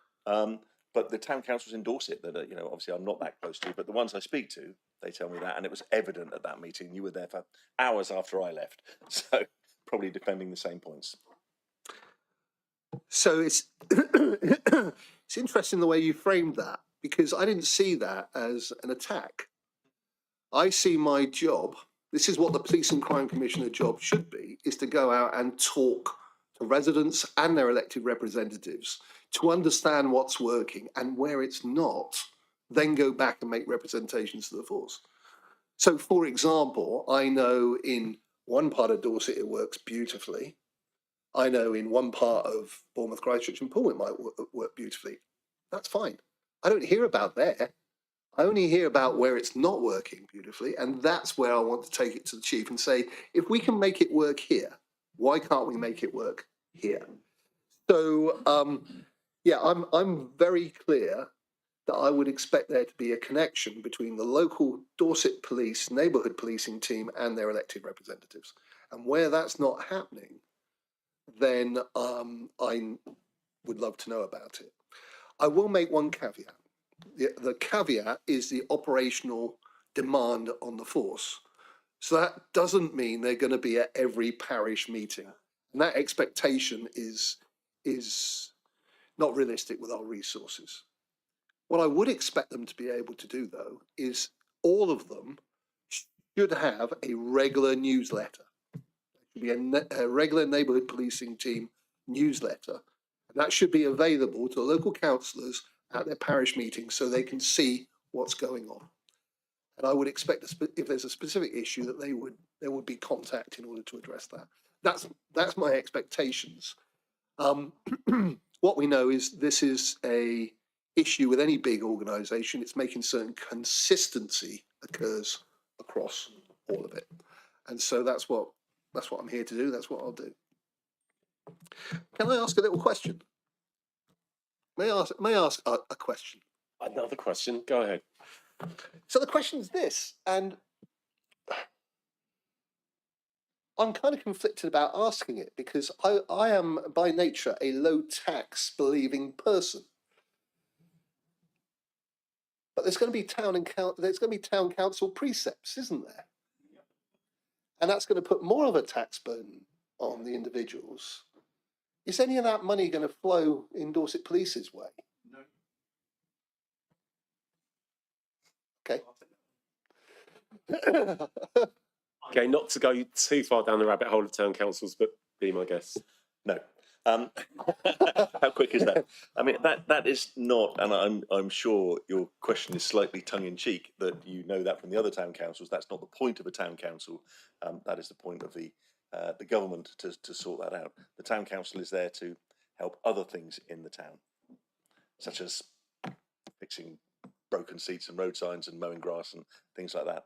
But the town councils endorse it that, obviously I'm not that close to, but the ones I speak to, they tell me that. And it was evident at that meeting. You were there for hours after I left. So probably defending the same points. So it's it's interesting the way you framed that, because I didn't see that as an attack. I see my job, this is what the Police and Crime Commissioner job should be, is to go out and talk to residents and their elected representatives to understand what's working, and where it's not, then go back and make representations to the force. So, for example, I know in one part of Dorset it works beautifully. I know in one part of Bournemouth, Christchurch and Poole it might work beautifully. That's fine. I don't hear about there. I only hear about where it's not working beautifully, and that's where I want to take it to the chief and say, if we can make it work here, why can't we make it work here? So, yeah, I'm very clear that I would expect there to be a connection between the local Dorset Police neighbourhood policing team and their elected representatives. And where that's not happening, then I would love to know about it. I will make one caveat. The caveat is the operational demand on the force. So that doesn't mean they're going to be at every parish meeting. And that expectation is not realistic with our resources. What I would expect them to be able to do, though, is all of them should have a regular newsletter. It should be a regular neighbourhood policing team newsletter. And that should be available to local councillors at their parish meetings so they can see what's going on. And I would expect, if there's a specific issue, that there would be contact in order to address that. That's my expectations. What we know is this is a issue with any big organisation. It's making certain consistency occurs across all of it, and so that's what I'm here to do. That's what I'll do. Can I ask a little question? May I ask a question? Another question. Go ahead. So the question is this, and I'm kind of conflicted about asking it because I am by nature a low tax believing person. But there's going to be town council precepts, isn't there? And that's going to put more of a tax burden on the individuals. Is any of that money going to flow in Dorset Police's way? No. Okay. Okay, not to go too far down the rabbit hole of town councils, but be my guest. No. How quick is that? I mean, that is not, and I'm sure your question is slightly tongue in cheek that you know that from the other town councils. That's not the point of a town council. That is the point of the government to sort that out. The town council is there to help other things in the town, such as fixing broken seats and road signs and mowing grass and things like that.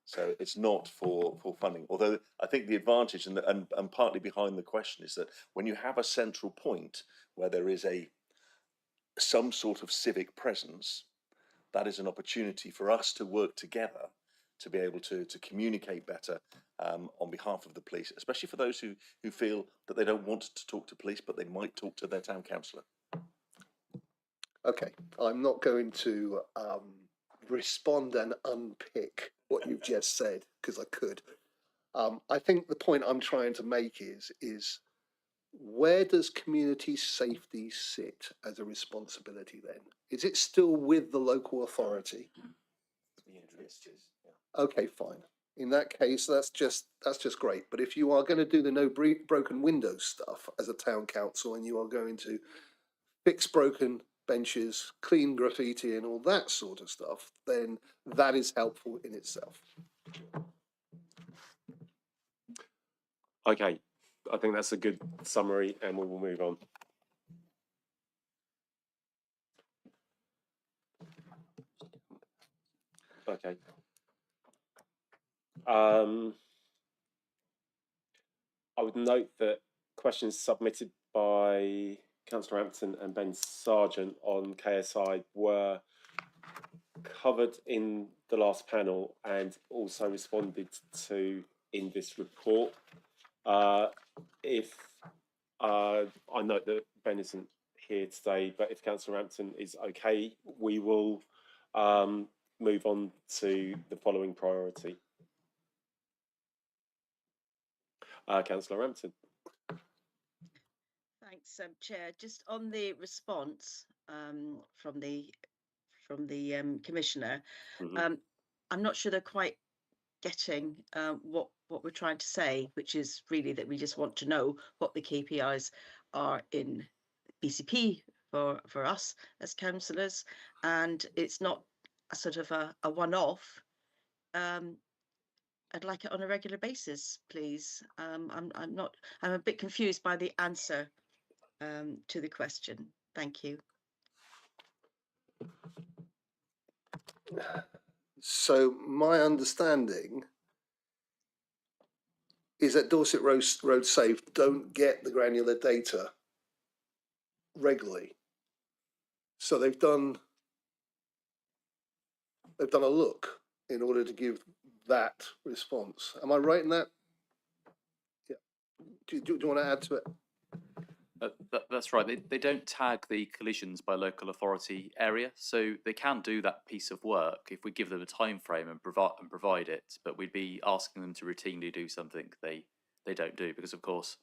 So it's not for funding. Although I think the advantage and partly behind the question is that when you have a central point where there is some sort of civic presence, that is an opportunity for us to work together to be able to communicate better on behalf of the police, especially for those who feel that they don't want to talk to police, but they might talk to their town councillor. Okay, I'm not going to respond and unpick what you've just said because I could. I think the point I'm trying to make is where does community safety sit as a responsibility then? Is it still with the local authority? Okay, fine. In that case, that's just great. But if you are going to do the no broken windows stuff as a town council and you are going to fix broken benches, clean graffiti and all that sort of stuff, then that is helpful in itself. Okay, I think that's a good summary and we will move on. Okay. I would note that questions submitted by Councillor Hampton and Ben Sargent on KSI were covered in the last panel and also responded to in this report. I note that Ben isn't here today, but if Councillor Hampton is okay, we will move on to the following priority. Councillor Hampton. Thanks, Chair. Just on the response from the Commissioner, I'm not sure they're quite getting what we're trying to say, which is really that we just want to know what the KPIs are in BCP for us as councillors, and it's not a sort of a one-off. I'd like it on a regular basis, please. I'm a bit confused by the answer to the question. Thank you. So my understanding is that Dorset Road Safe don't get the granular data regularly. So they've done a look in order to give that response. Am I right in that? Yeah. Do you want to add to it? That's right. They don't tag the collisions by local authority area, so they can do that piece of work if we give them a time frame and provide it. But we'd be asking them to routinely do something they don't do, because of course,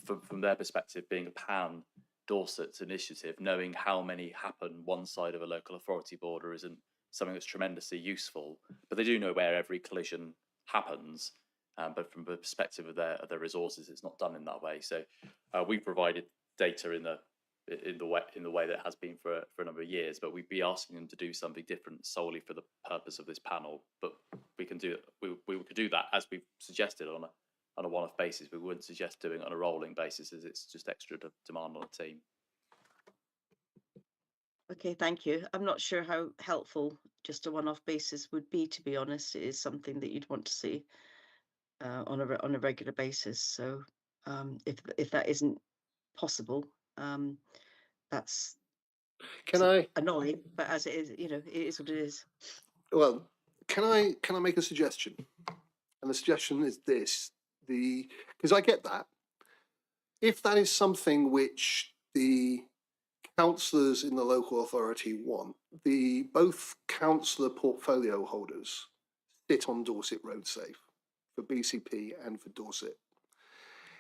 from their perspective, being a pan Dorset initiative, knowing how many happen one side of a local authority border isn't something that's tremendously useful. But they do know where every collision happens. But from the perspective of their resources, it's not done in that way. So we provided data in the way that it has been for a number of years. But we'd be asking them to do something different solely for the purpose of this panel. But we can do we could do that as we've suggested on a one-off basis. We wouldn't suggest doing it on a rolling basis, as it's just extra demand on a team. Okay, thank you. I'm not sure how helpful just a one-off basis would be, to be honest. It is something that you'd want to see on a regular basis. So if that isn't possible, that's annoying. But as it is, it is what it is. Well, can I make a suggestion? And the suggestion is this: because I get that. If that is something which the councillors in the local authority want, both councillor portfolio holders sit on Dorset Road Safe for BCP and for Dorset.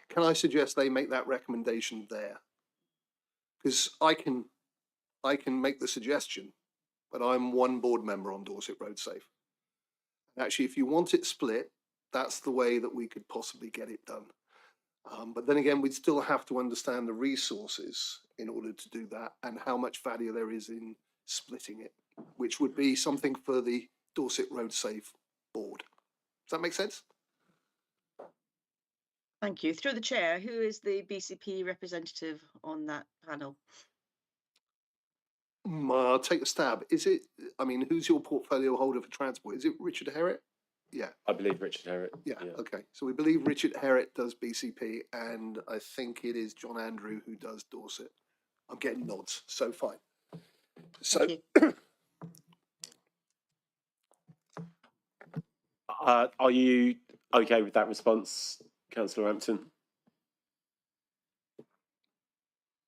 Can I suggest they make that recommendation there? Because I can make the suggestion, but I'm one board member on Dorset Road Safe. Actually, if you want it split, that's the way that we could possibly get it done. But then again, we'd still have to understand the resources in order to do that and how much value there is in splitting it, which would be something for the Dorset Road Safe Board. Does that make sense? Thank you. Through the chair, who is the BCP representative on that panel? I'll take a stab. Is it, I mean, who's your portfolio holder for transport? Is it Richard Herritt? Yeah. I believe Richard Herritt. Yeah, okay. So we believe Richard Herritt does BCP, and I think it is John Andrew who does Dorset. I'm getting nods, so fine. So, are you okay with that response, Councillor Hampton?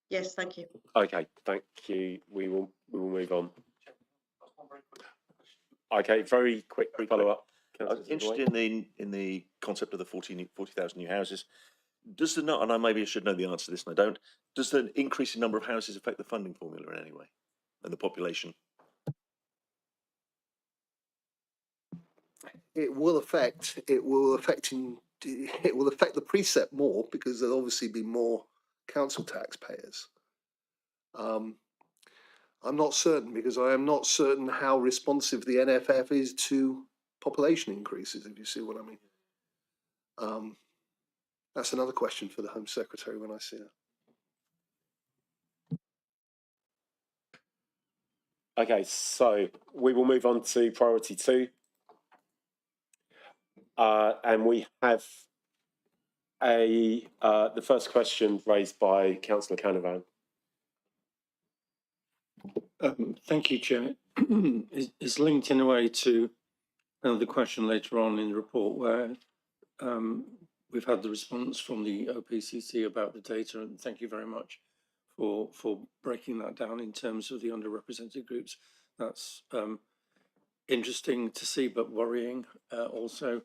Yes, thank you. Okay, thank you. We will move on. Okay, very quick follow-up. I was interested in the concept of the 40,000 new houses. Does the and I maybe should know the answer to this, and I don't. Does the increase in number of houses affect the funding formula in any way, and the population? it will affect the precept more because there'll obviously be more council taxpayers. I'm not certain because I am not certain how responsive the NFF is to population increases, if you see what I mean. That's another question for the Home Secretary when I see her. Okay, so we will move on to priority 2. And we have the first question raised by Councillor Canavan. Thank you, Chair. It's linked in a way to the question later on in the report where we've had the response from the OPCC about the data, and thank you very much for breaking that down in terms of the underrepresented groups. That's interesting to see, but worrying also.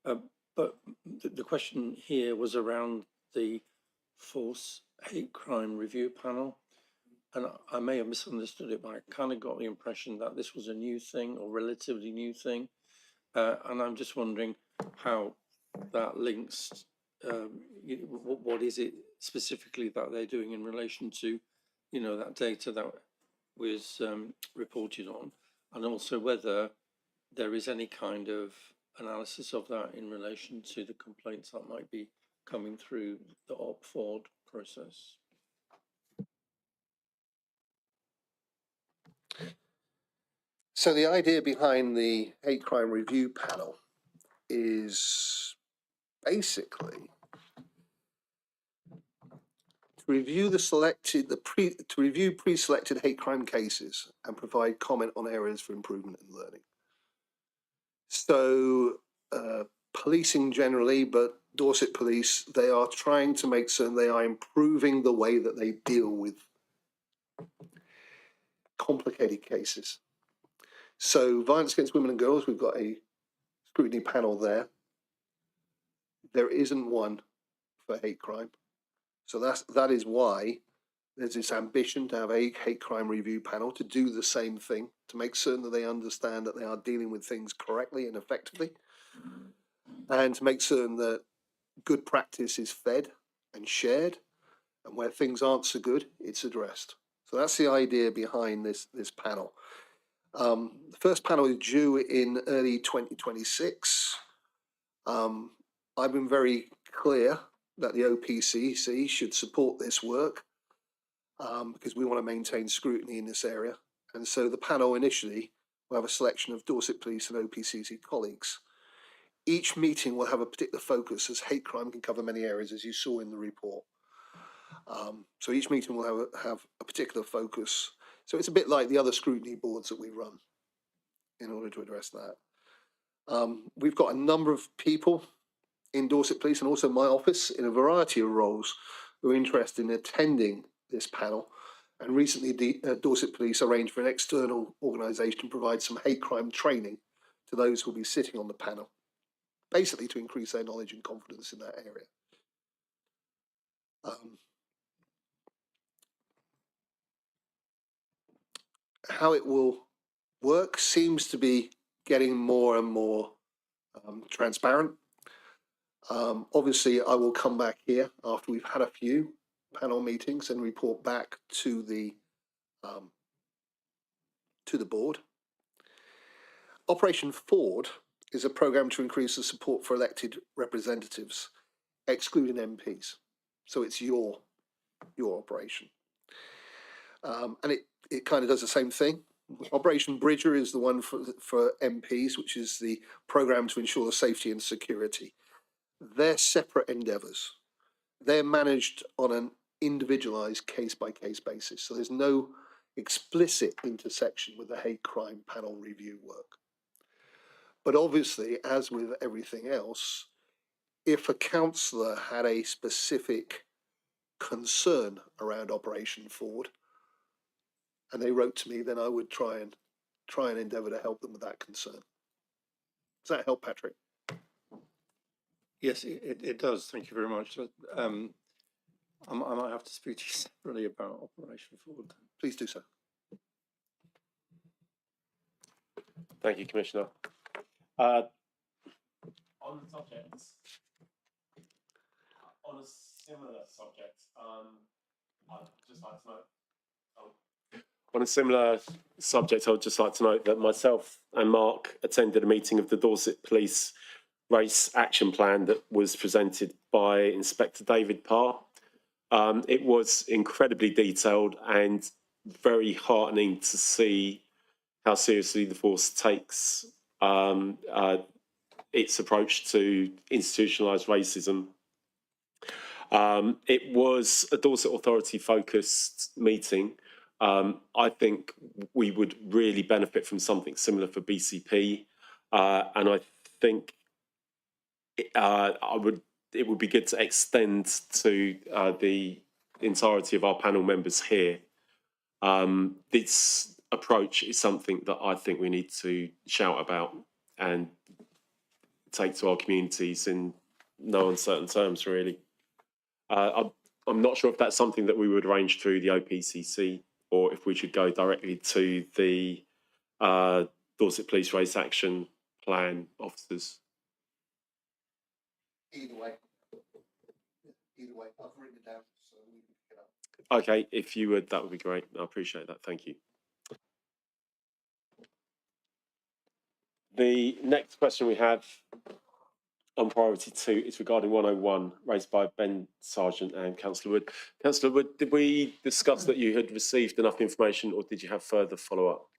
But the question here was around the Force Hate Crime Review Panel. And I may have misunderstood it, but I kind of got the impression that this was a new thing or relatively new thing. And I'm just wondering how that links, what is it specifically that they're doing in relation to, that data that was reported on, and also whether there is any kind of analysis of that in relation to the complaints that might be coming through the Op-Ford process. So the idea behind the Hate Crime Review Panel is basically to review pre-selected hate crime cases and provide comment on areas for improvement and learning. So policing generally, but Dorset Police, they are trying to make certain they are improving the way that they deal with complicated cases. So violence against women and girls, we've got a scrutiny panel there. There isn't one for hate crime. So that is why there's this ambition to have a hate crime review panel to do the same thing, to make certain that they understand that they are dealing with things correctly and effectively, and to make certain that good practice is fed and shared, and where things aren't so good, it's addressed. So that's the idea behind this panel. The first panel is due in early 2026. I've been very clear that the OPCC should support this work because we want to maintain scrutiny in this area. And so the panel initially will have a selection of Dorset Police and OPCC colleagues. Each meeting will have a particular focus, as hate crime can cover many areas, as you saw in the report. So each meeting will have a particular focus. So it's a bit like the other scrutiny boards that we run in order to address that. We've got a number of people in Dorset Police and also my office in a variety of roles who are interested in attending this panel. And recently Dorset Police arranged for an external organisation to provide some hate crime training to those who will be sitting on the panel, basically to increase their knowledge and confidence in that area. How it will work seems to be getting more and more transparent. Obviously, I will come back here after we've had a few panel meetings and report back to the board. Operation Ford is a programme to increase the support for elected representatives, excluding MPs. So it's your operation. And it kind of does the same thing. Operation Bridger is the one for MPs, which is the programme to ensure the safety and security. They're separate endeavours. They're managed on an individualised case-by-case basis. So there's no explicit intersection with the hate crime panel review work. But obviously, as with everything else, if a councillor had a specific concern around Operation Ford, and they wrote to me, then I would try and endeavour to help them with that concern. Does that help, Patrick? Yes, it does. Thank you very much. I might have to speak to you separately about Operation Ford. Please do so. Thank you, Commissioner. On the subject, on a similar subject, I'd just like to note. On a similar subject, I would just like to note that myself and Mark attended a meeting of the Dorset Police Race Action Plan that was presented by Inspector David Parr. It was incredibly detailed and very heartening to see how seriously the force takes its approach to institutionalised racism. It was a Dorset Authority focused meeting. I think we would really benefit from something similar for BCP, and I think it would be good to extend to the entirety of our panel members here. This approach is something that I think we need to shout about and take to our communities in no uncertain terms, really. I'm not sure if that's something that we would arrange through the OPCC or if we should go directly to the Dorset Police Race Action Plan officers. Either way, I've written it down so we can pick it up. Okay, if you would, that would be great. I appreciate that. Thank you. The next question we have on priority 2 is regarding 101, raised by Ben Sargent and Councillor Wood. Councillor Wood, did we discuss that you had received enough information, or did you have further follow-up?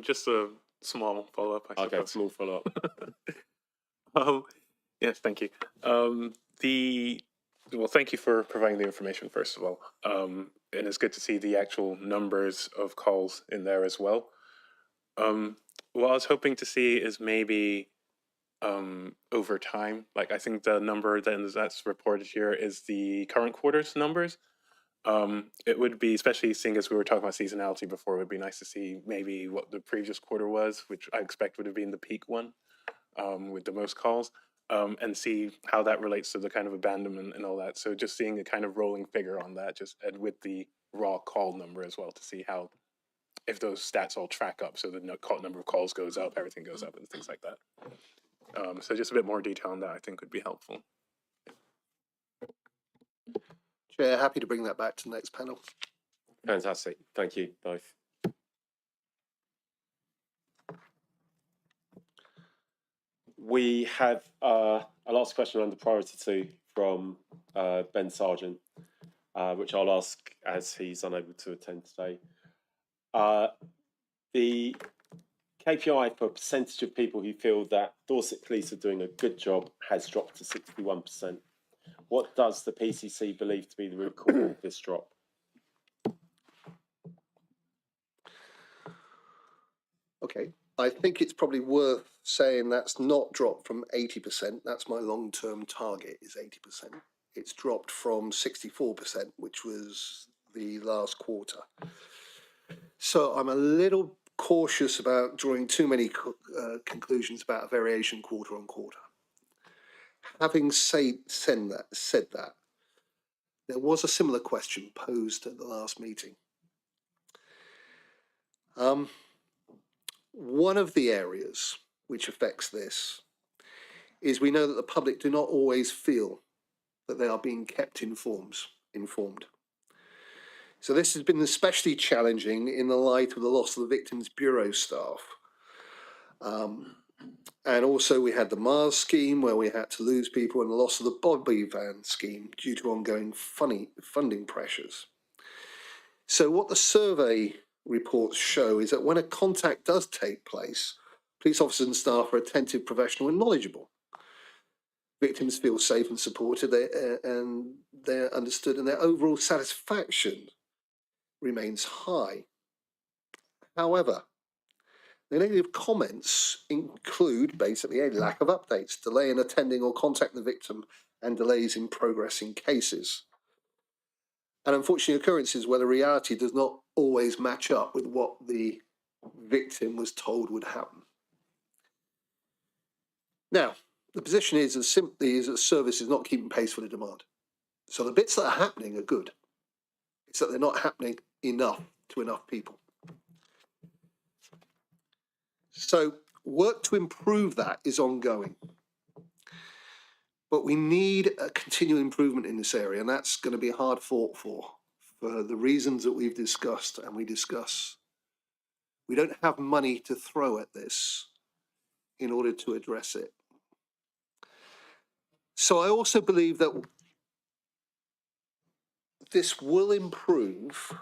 Just a small follow-up, I suppose. Okay, small follow-up. Yes, thank you. Well, thank you for providing the information, first of all. And it's good to see the actual numbers of calls in there as well. What I was hoping to see is maybe over time, like I think the number that's reported here is the current quarter's numbers. It would be, especially seeing as we were talking about seasonality before, it would be nice to see maybe what the previous quarter was, which I expect would have been the peak one with the most calls, and see how that relates to the kind of abandonment and all that. So just seeing a kind of rolling figure on that, just and with the raw call number as well, to see how, if those stats all track up, so the number of calls goes up, everything goes up, and things like that. So just a bit more detail on that, I think, would be helpful. Chair, happy to bring that back to the next panel. Fantastic. Thank you both. We have a last question under priority 2 from Ben Sargent, which I'll ask as he's unable to attend today. The KPI for percentage of people who feel that Dorset Police are doing a good job has dropped to 61%. What does the PCC believe to be the root cause of this drop? Okay, I think it's probably worth saying that's not dropped from 80%. That's my long-term target, is 80%. It's dropped from 64%, which was the last quarter. So I'm a little cautious about drawing too many conclusions about a variation quarter on quarter. Having said that, there was a similar question posed at the last meeting. One of the areas which affects this is we know that the public do not always feel that they are being kept informed. So this has been especially challenging in the light of the loss of the Victims Bureau staff. And also we had the Mars scheme where we had to lose people, and the loss of the Bobby Van scheme due to ongoing funding pressures. So what the survey reports show is that when a contact does take place, police officers and staff are attentive, professional and knowledgeable. Victims feel safe and supported, and they're understood, and their overall satisfaction remains high. However, the negative comments include basically a lack of updates, delay in attending or contacting the victim, and delays in progressing cases. And unfortunately, occurrences where the reality does not always match up with what the victim was told would happen. Now, the position is as simply as that the service is not keeping pace with the demand. So the bits that are happening are good. It's that they're not happening enough to enough people. So work to improve that is ongoing. But we need a continual improvement in this area, and that's going to be hard fought for the reasons that we've discussed and we discuss. We don't have money to throw at this in order to address it. So I also believe that this will improve,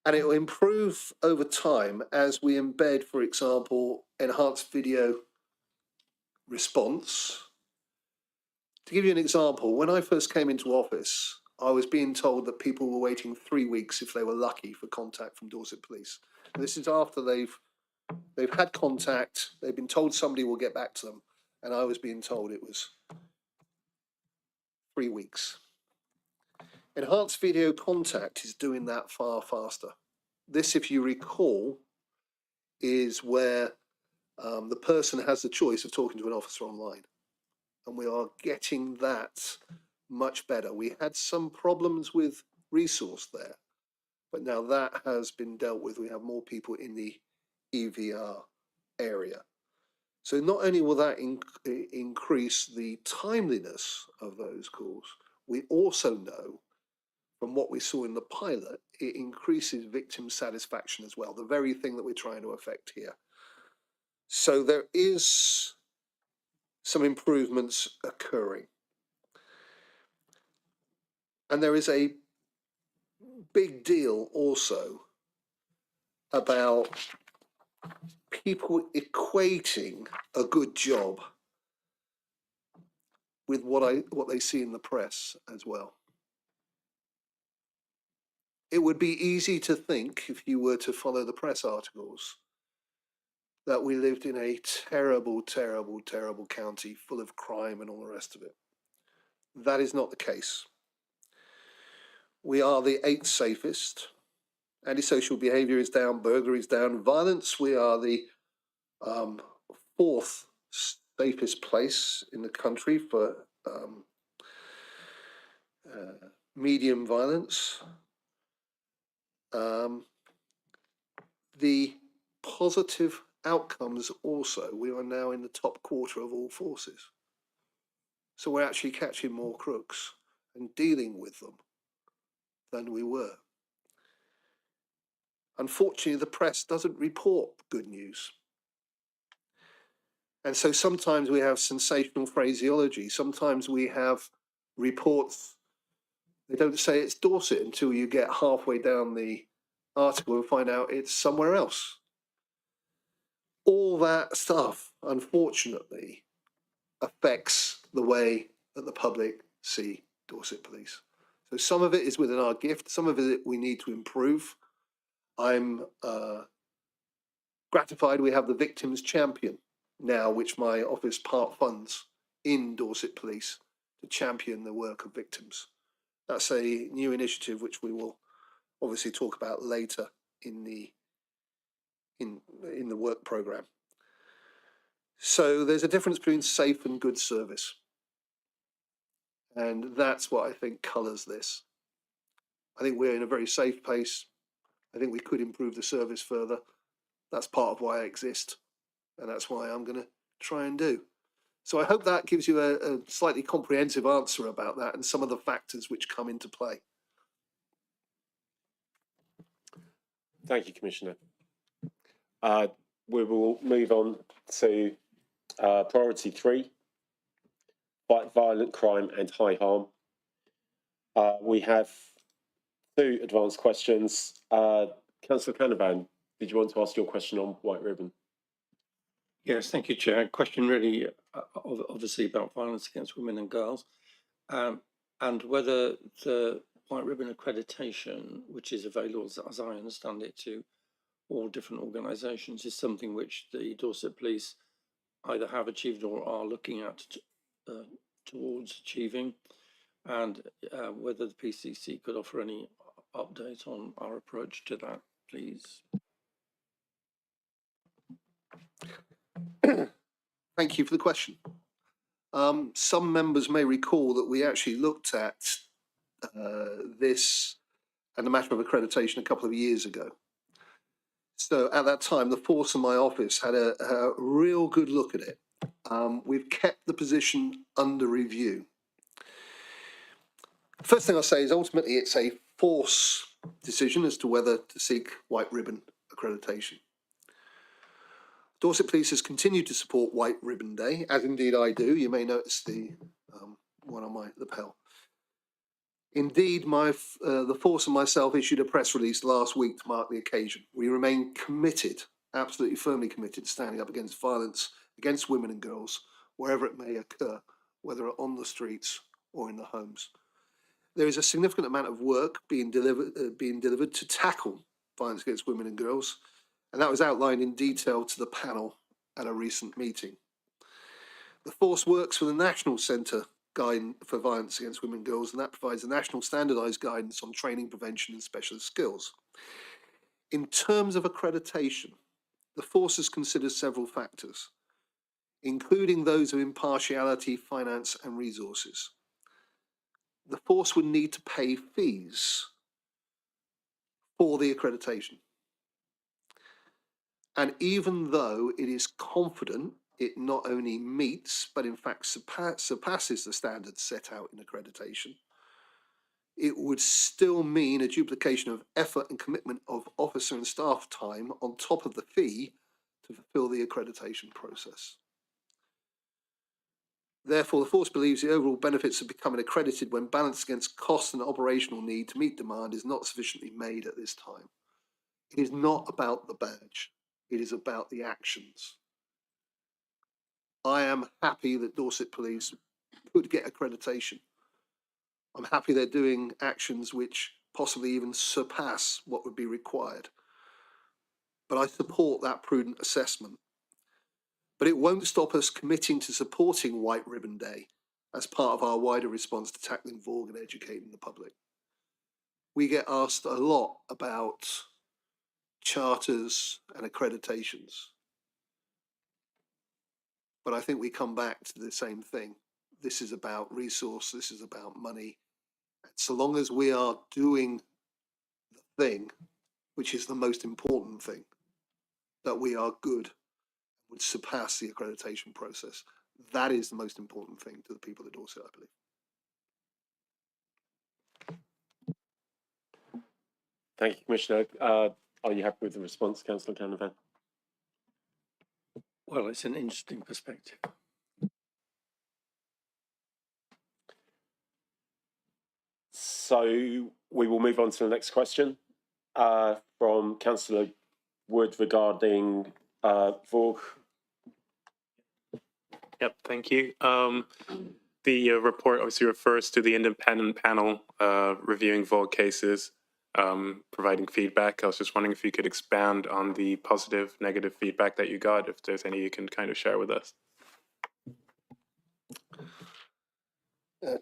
and it will improve over time as we embed, for example, enhanced video response. To give you an example, when I first came into office, I was being told that people were waiting 3 weeks if they were lucky for contact from Dorset Police. And this is after they've had contact, they've been told somebody will get back to them, and I was being told it was 3 weeks. Enhanced video contact is doing that far faster. This, if you recall, is where the person has the choice of talking to an officer online. And we are getting that much better. We had some problems with resource there, but now that has been dealt with. We have more people in the EVR area. So not only will that increase the timeliness of those calls, we also know from what we saw in the pilot, it increases victim satisfaction as well, the very thing that we're trying to affect here. So there is some improvements occurring. And there is a big deal also about people equating a good job with what they see in the press as well. It would be easy to think, if you were to follow the press articles, that we lived in a terrible, terrible, terrible county full of crime and all the rest of it. That is not the case. We are the 8th safest. Antisocial behaviour is down, burglary is down, violence, we are the 4th safest place in the country for medium violence. The positive outcomes also, we are now in the top quarter of all forces. So we're actually catching more crooks and dealing with them than we were. Unfortunately, the press doesn't report good news. And so sometimes we have sensational phraseology. Sometimes we have reports, they don't say it's Dorset until you get halfway down the article and find out it's somewhere else. All that stuff, unfortunately, affects the way that the public see Dorset Police. So some of it is within our gift, some of it we need to improve. I'm gratified we have the Victims Champion now, which my office part funds in Dorset Police to champion the work of victims. That's a new initiative which we will obviously talk about later in the work programme. So there's a difference between safe and good service. And that's what I think colours this. I think we're in a very safe place. I think we could improve the service further. That's part of why I exist. And that's why I'm going to try and do. So I hope that gives you a slightly comprehensive answer about that and some of the factors which come into play. Thank you, Commissioner. We will move on to priority 3, fight violent crime and high harm. We have 2 advanced questions. Councillor Canavan, did you want to ask your question on White Ribbon? Yes, thank you, Chair. Question really, obviously, about violence against women and girls, and whether the White Ribbon accreditation, which is available, as I understand it, to all different organisations, is something which the Dorset Police either have achieved or are looking at towards achieving, and whether the PCC could offer any update on our approach to that, please. Thank you for the question. Some members may recall that we actually looked at this and the matter of accreditation a couple of years ago. So at that time, the force in my office had a real good look at it. We've kept the position under review. First thing I'll say is ultimately it's a force decision as to whether to seek White Ribbon accreditation. Dorset Police has continued to support White Ribbon Day, as indeed I do. You may notice the one on my lapel. Indeed, the force and myself issued a press release last week to mark the occasion. We remain committed, absolutely firmly committed, to standing up against violence against women and girls, wherever it may occur, whether on the streets or in the homes. There is a significant amount of work being delivered to tackle violence against women and girls, and that was outlined in detail to the panel at a recent meeting. The force works with the National Centre Guide for Violence Against Women and Girls, and that provides a national standardised guidance on training, prevention and specialist skills. In terms of accreditation, the force has considered several factors, including those of impartiality, finance and resources. The force would need to pay fees for the accreditation. And even though it is confident it not only meets, but in fact surpasses the standards set out in accreditation, it would still mean a duplication of effort and commitment of officer and staff time on top of the fee to fulfil the accreditation process. Therefore, the force believes the overall benefits of becoming accredited when balanced against cost and operational need to meet demand is not sufficiently made at this time. It is not about the badge. It is about the actions. I am happy that Dorset Police could get accreditation. I'm happy they're doing actions which possibly even surpass what would be required. But I support that prudent assessment. But it won't stop us committing to supporting White Ribbon Day as part of our wider response to tackling VOG and educating the public. We get asked a lot about charters and accreditations. But I think we come back to the same thing. This is about resource, this is about money. And so long as we are doing the thing, which is the most important thing, that we are good, would surpass the accreditation process. That is the most important thing to the people of Dorset, I believe. Thank you, Commissioner. Are you happy with the response, Councillor Canavan? Well, it's an interesting perspective. So we will move on to the next question from Councillor Wood regarding VOG. Yep, thank you. The report obviously refers to the independent panel reviewing VOG cases, providing feedback. I was just wondering if you could expand on the positive, negative feedback that you got, if there's any you can kind of share with us.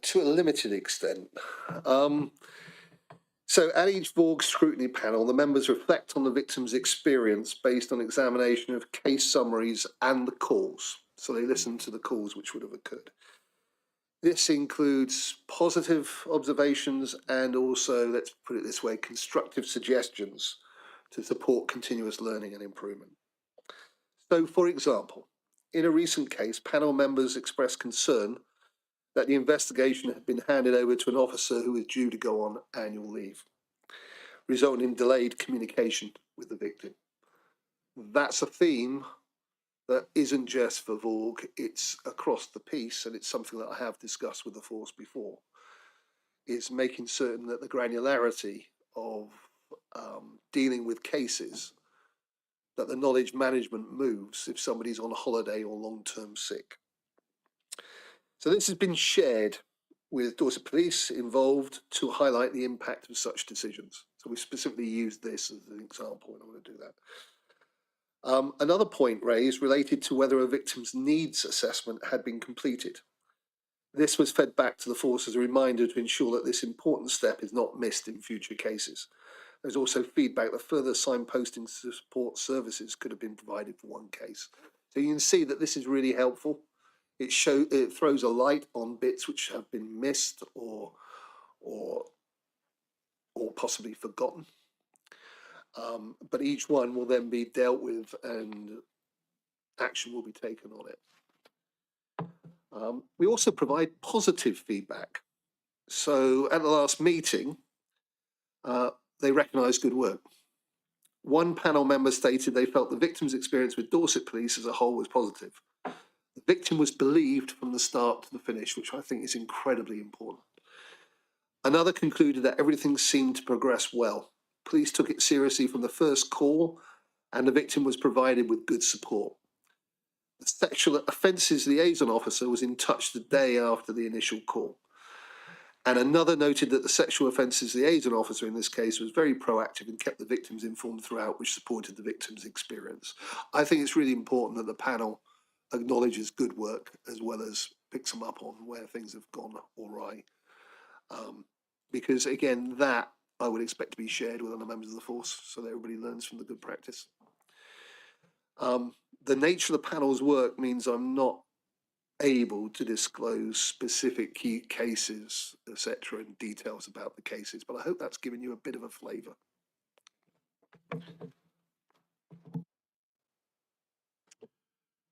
To a limited extent. So at each VOG scrutiny panel, the members reflect on the victim's experience based on examination of case summaries and the calls. So they listen to the calls which would have occurred. This includes positive observations and also, let's put it this way, constructive suggestions to support continuous learning and improvement. So, for example, in a recent case, panel members expressed concern that the investigation had been handed over to an officer who was due to go on annual leave, resulting in delayed communication with the victim. That's a theme that isn't just for Vorg, it's across the piece, and it's something that I have discussed with the force before, is making certain that the granularity of dealing with cases, that the knowledge management moves if somebody's on holiday or long-term sick. So this has been shared with Dorset Police involved to highlight the impact of such decisions. So we specifically used this as an example, and I want to do that. Another point raised related to whether a victim's needs assessment had been completed. This was fed back to the force as a reminder to ensure that this important step is not missed in future cases. There's also feedback that further signposting support services could have been provided for one case. So you can see that this is really helpful. It throws a light on bits which have been missed or possibly forgotten. But each one will then be dealt with and action will be taken on it. We also provide positive feedback. So at the last meeting, they recognised good work. One panel member stated they felt the victim's experience with Dorset Police as a whole was positive. The victim was believed from the start to the finish, which I think is incredibly important. Another concluded that everything seemed to progress well. Police took it seriously from the first call, and the victim was provided with good support. The sexual offences liaison officer was in touch the day after the initial call. And another noted that the sexual offences liaison officer in this case was very proactive and kept the victims informed throughout, which supported the victim's experience. I think it's really important that the panel acknowledges good work as well as picks them up on where things have gone awry. Because again, that I would expect to be shared with other members of the force so that everybody learns from the good practice. The nature of the panel's work means I'm not able to disclose specific key cases, etc., and details about the cases, but I hope that's given you a bit of a flavour.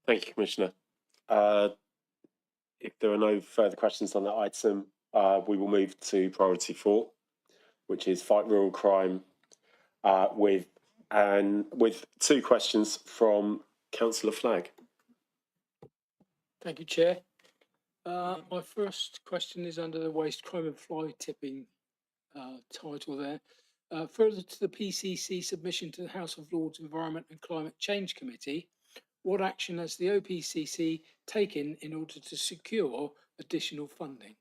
Thank you, Commissioner. If there are no further questions on that item, we will move to priority 4, which is fight rural crime, with 2 questions from Councillor Flagg. Thank you, Chair. My first question is under the waste crime and fly tipping title there. Further to the PCC submission to the House of Lords Environment and Climate Change Committee, what action has the OPCC taken in order to secure additional funding?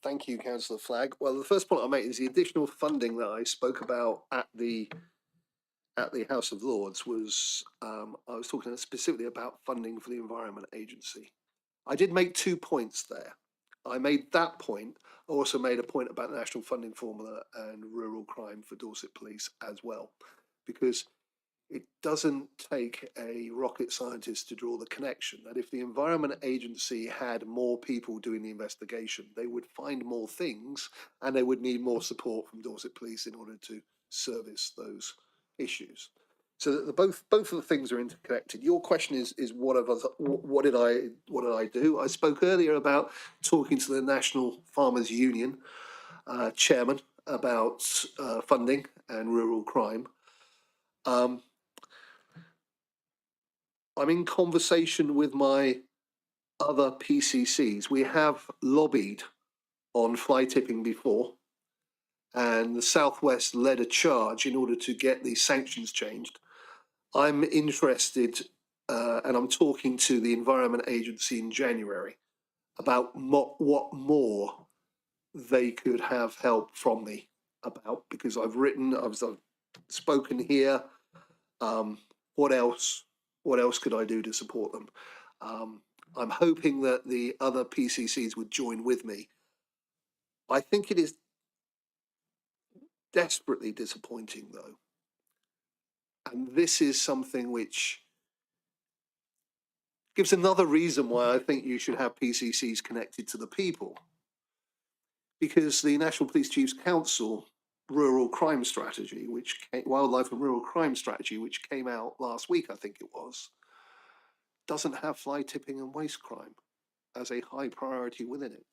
Thank you, Councillor Flagg. Well, the first point I'll make is the additional funding that I spoke about at the House of Lords was, I was talking specifically about funding for the Environment Agency. I did make 2 points there. I made that point. I also made a point about the National Funding Formula and rural crime for Dorset Police as well, because it doesn't take a rocket scientist to draw the connection that if the Environment Agency had more people doing the investigation, they would find more things and they would need more support from Dorset Police in order to service those issues. So that both of the things are interconnected. Your question is what did I do? I spoke earlier about talking to the National Farmers Union chairman about funding and rural crime. I'm in conversation with my other PCCs. We have lobbied on fly tipping before, and the Southwest led a charge in order to get these sanctions changed. I'm interested, and I'm talking to the Environment Agency in January about what more they could have help from me about, because I've spoken here. What else could I do to support them? I'm hoping that the other PCCs would join with me. I think it is desperately disappointing, though. And this is something which gives another reason why I think you should have PCCs connected to the people. Because the National Police Chiefs Council rural crime strategy, wildlife and rural crime strategy, which came out last week, I think it was, doesn't have fly tipping and waste crime as a high priority within it.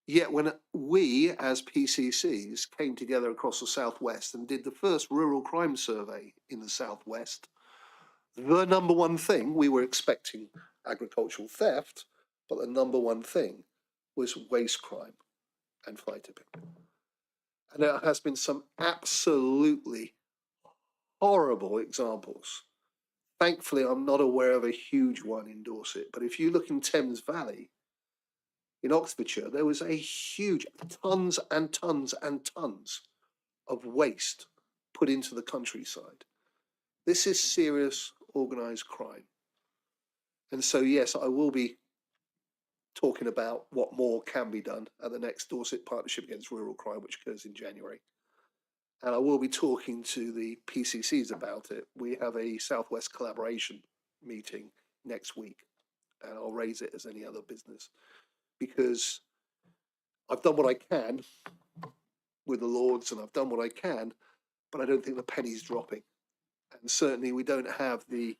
Yet when we as PCCs came together across the Southwest and did the first rural crime survey in the Southwest, the number one thing, we were expecting agricultural theft, but the number one thing was waste crime and fly tipping. And there has been some absolutely horrible examples. Thankfully, I'm not aware of a huge one in Dorset, but if you look in Thames Valley, in Oxfordshire, there was a huge tons and tons and tons of waste put into the countryside. This is serious organised crime. And so, yes, I will be talking about what more can be done at the next Dorset Partnership Against Rural Crime, which occurs in January. And I will be talking to the PCCs about it. We have a Southwest collaboration meeting next week, and I'll raise it as any other business, because I've done what I can with the Lords and I've done what I can, but I don't think the penny's dropping. And certainly we didn't have the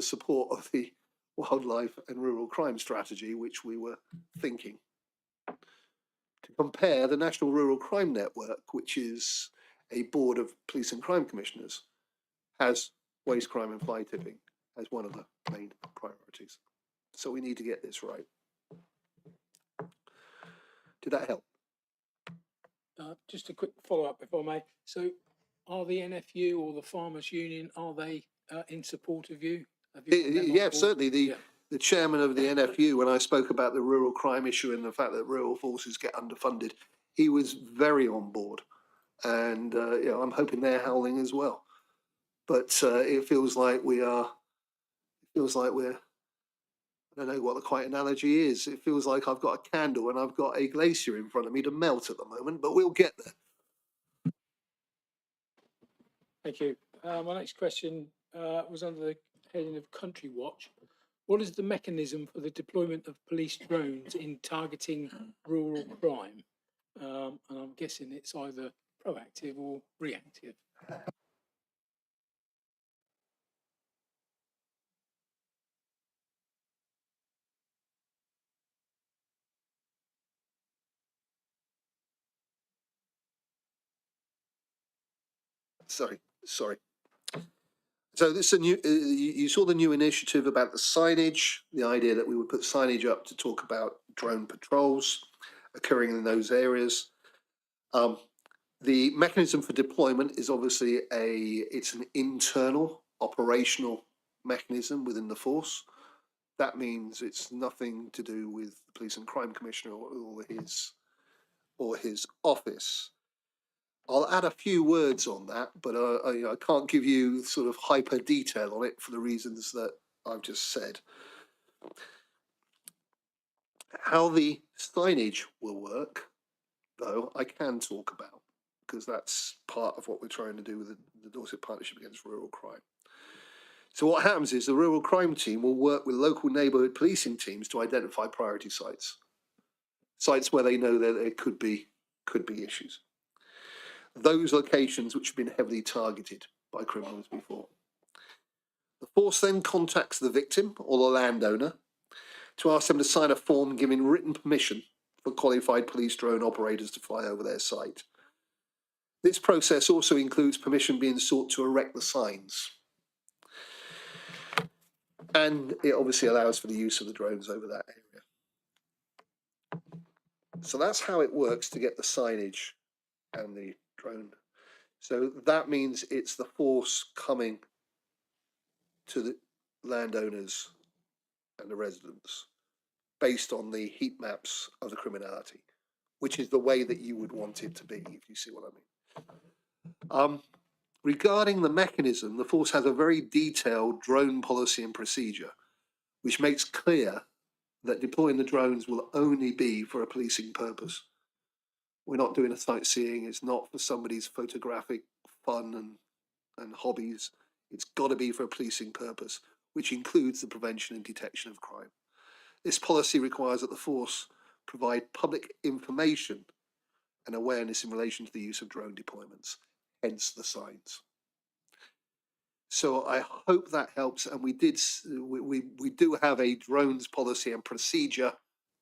support of the wildlife and rural crime strategy, which we were thinking. To compare, the National Rural Crime Network, which is a board of police and crime commissioners, has waste crime and fly tipping as one of the main priorities. So we need to get this right. Did that help? Just a quick follow-up, if I may. So are the NFU or the Farmers Union, are they in support of you? Yeah, certainly. The chairman of the NFU, when I spoke about the rural crime issue and the fact that rural forces get underfunded, he was very on board. And I'm hoping they're howling as well. But it feels like we're, I don't know what the quite analogy is. It feels like I've got a candle and I've got a glacier in front of me to melt at the moment, but we'll get there. Thank you. My next question was under the heading of Country Watch. What is the mechanism for the deployment of police drones in targeting rural crime? And I'm guessing it's either proactive or reactive. Sorry. So this is a new, you saw the new initiative about the signage, the idea that we would put signage up to talk about drone patrols occurring in those areas. The mechanism for deployment is obviously it's an internal operational mechanism within the force. That means it's nothing to do with the Police and Crime Commissioner or his office. I'll add a few words on that, but I can't give you sort of hyper detail on it for the reasons that I've just said. How the signage will work, though, I can talk about, because that's part of what we're trying to do with the Dorset Partnership Against Rural Crime. So what happens is the rural crime team will work with local neighbourhood policing teams to identify priority sites where they know that there could be issues. Those locations which have been heavily targeted by criminals before. The force then contacts the victim or the landowner to ask them to sign a form giving written permission for qualified police drone operators to fly over their site. This process also includes permission being sought to erect the signs. And it obviously allows for the use of the drones over that area. So that's how it works to get the signage and the drone. So that means it's the force coming to the landowners and the residents based on the heat maps of the criminality, which is the way that you would want it to be, if you see what I mean. Regarding the mechanism, the force has a very detailed drone policy and procedure, which makes clear that deploying the drones will only be for a policing purpose. We're not doing a sightseeing. It's not for somebody's photographic fun and hobbies. It's got to be for a policing purpose, which includes the prevention and detection of crime. This policy requires that the force provide public information and awareness in relation to the use of drone deployments, hence the signs. So I hope that helps. And we do have a drones policy and procedure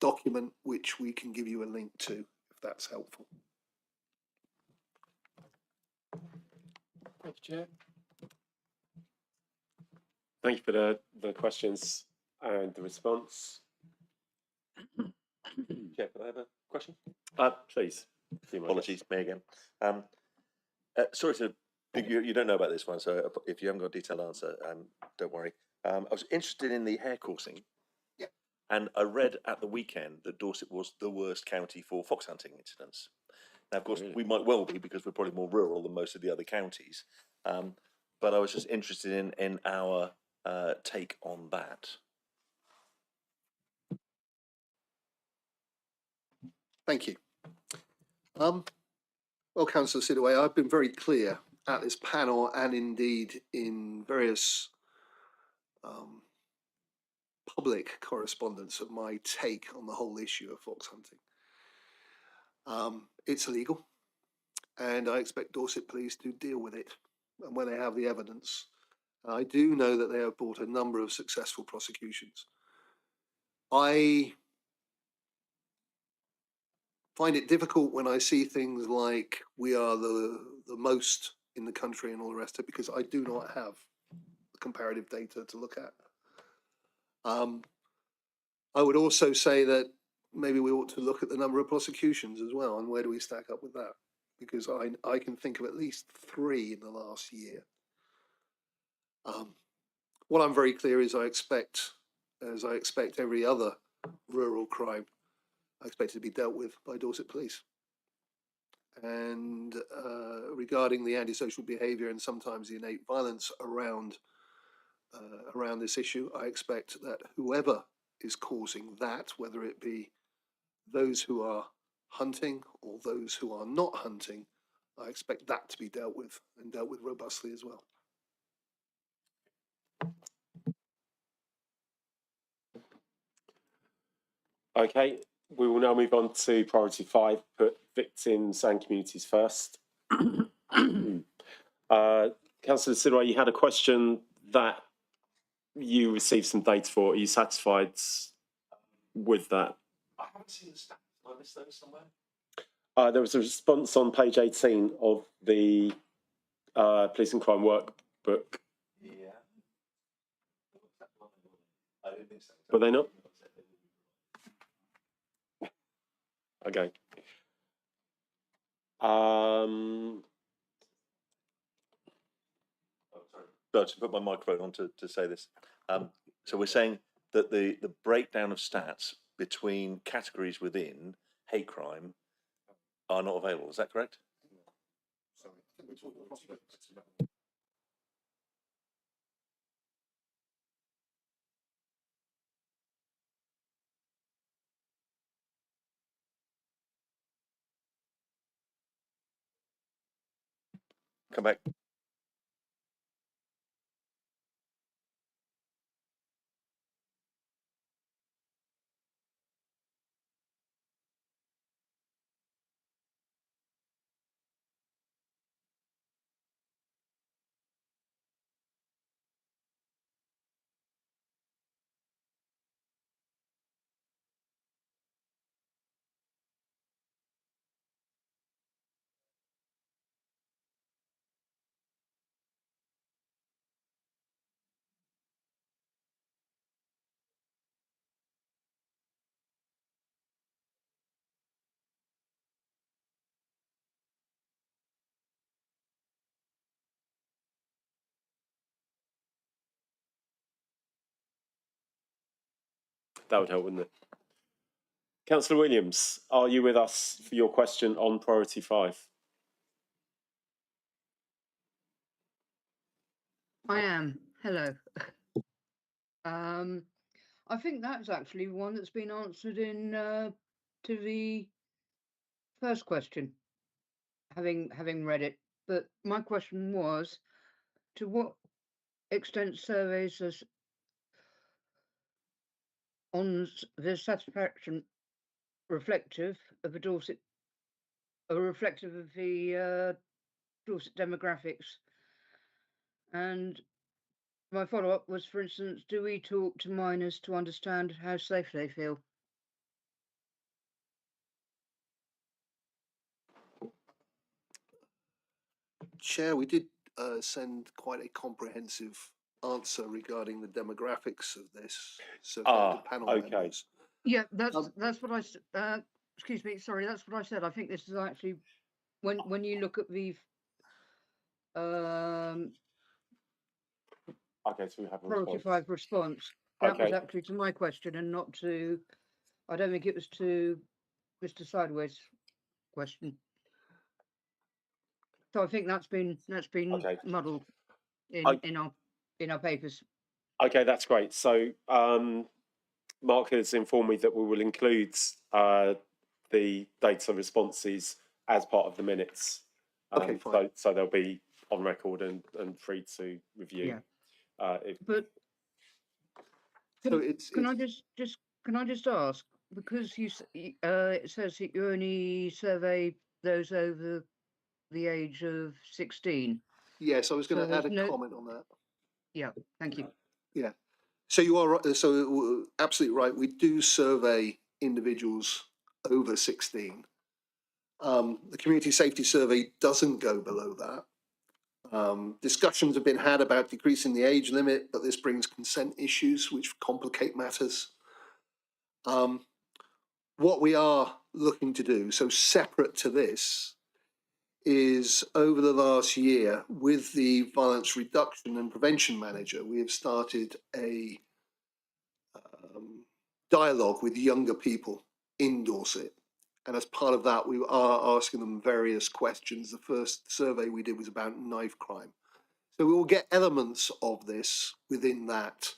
document, which we can give you a link to, if that's helpful. Thank you, Chair. Thank you for the questions and the response. Chair, can I have a question? Please. Apologies, me again. Sorry to, you don't know about this one, so if you haven't got a detailed answer, don't worry. I was interested in the hare coursing. Yeah. And I read at the weekend that Dorset was the worst county for fox hunting incidents. Now, of course, we might well be because we're probably more rural than most of the other counties. But I was just interested in our take on that. Thank you. Well, Councillor Sidaway, I've been very clear at this panel and indeed in various public correspondence of my take on the whole issue of fox hunting. It's illegal, and I expect Dorset Police to deal with it and when they have the evidence. I do know that they have brought a number of successful prosecutions. I find it difficult when I see things like we are the most in the country and all the rest of it, because I do not have comparative data to look at. I would also say that maybe we ought to look at the number of prosecutions as well, and where do we stack up with that? Because I can think of at least 3 in the last year. What I'm very clear is I expect every other rural crime, I expect it to be dealt with by Dorset Police. And regarding the antisocial behaviour and sometimes the innate violence around this issue, I expect that whoever is causing that, whether it be those who are hunting or those who are not hunting, I expect that to be dealt with, and dealt with robustly as well. Okay, we will now move on to priority 5, put victims and communities first. Councillor Sidway, you had a question that you received some data for. Are you satisfied with that? I haven't seen the stats. Have I missed those somewhere? There was a response on page 18 of the Police and Crime Workbook. Yeah. I don't think so. Were they not? Okay. No, to put my microphone on to say this. So we're saying that the breakdown of stats between categories within hate crime are not available. Is that correct? Come back. That would help, wouldn't it? Councillor Williams, are you with us for your question on priority 5? I am. Hello. I think that's actually one that's been answered in to the first question, having read it. But my question was, to what extent surveys on the satisfaction reflective of a Dorset reflective of the Dorset demographics. And my follow-up was, for instance, do we talk to miners to understand how safe they feel? Chair, we did send quite a comprehensive answer regarding the demographics of this survey to panel okay. members. Yeah, that's what I excuse me, sorry, that's what I said. I think this is actually when you look at the Okay, so we have a priority response. 5 response, that was Okay. actually to my question and not to, I don't think it was to Mr. Sideways' question. So I think that's been Okay. muddled I- in our papers. Okay, that's great. So Mark has informed me that we will include the data responses as part of the minutes. Okay, fine. So they'll be on record and free to review. Yeah. If, But So can I just ask, because it says that you only survey those over the age of 16. yes, I was going So to add there's a no- comment on that. Yeah, thank you. Yeah. So you are right. So absolutely right. We do survey individuals over 16. The community safety survey doesn't go below that. Discussions have been had about decreasing the age limit, but this brings consent issues which complicate matters. What we are looking to do, so separate to this, is over the last year with the violence reduction and prevention manager, we have started a dialogue with younger people in Dorset. And as part of that, we are asking them various questions. The first survey we did was about knife crime. So we will get elements of this within that.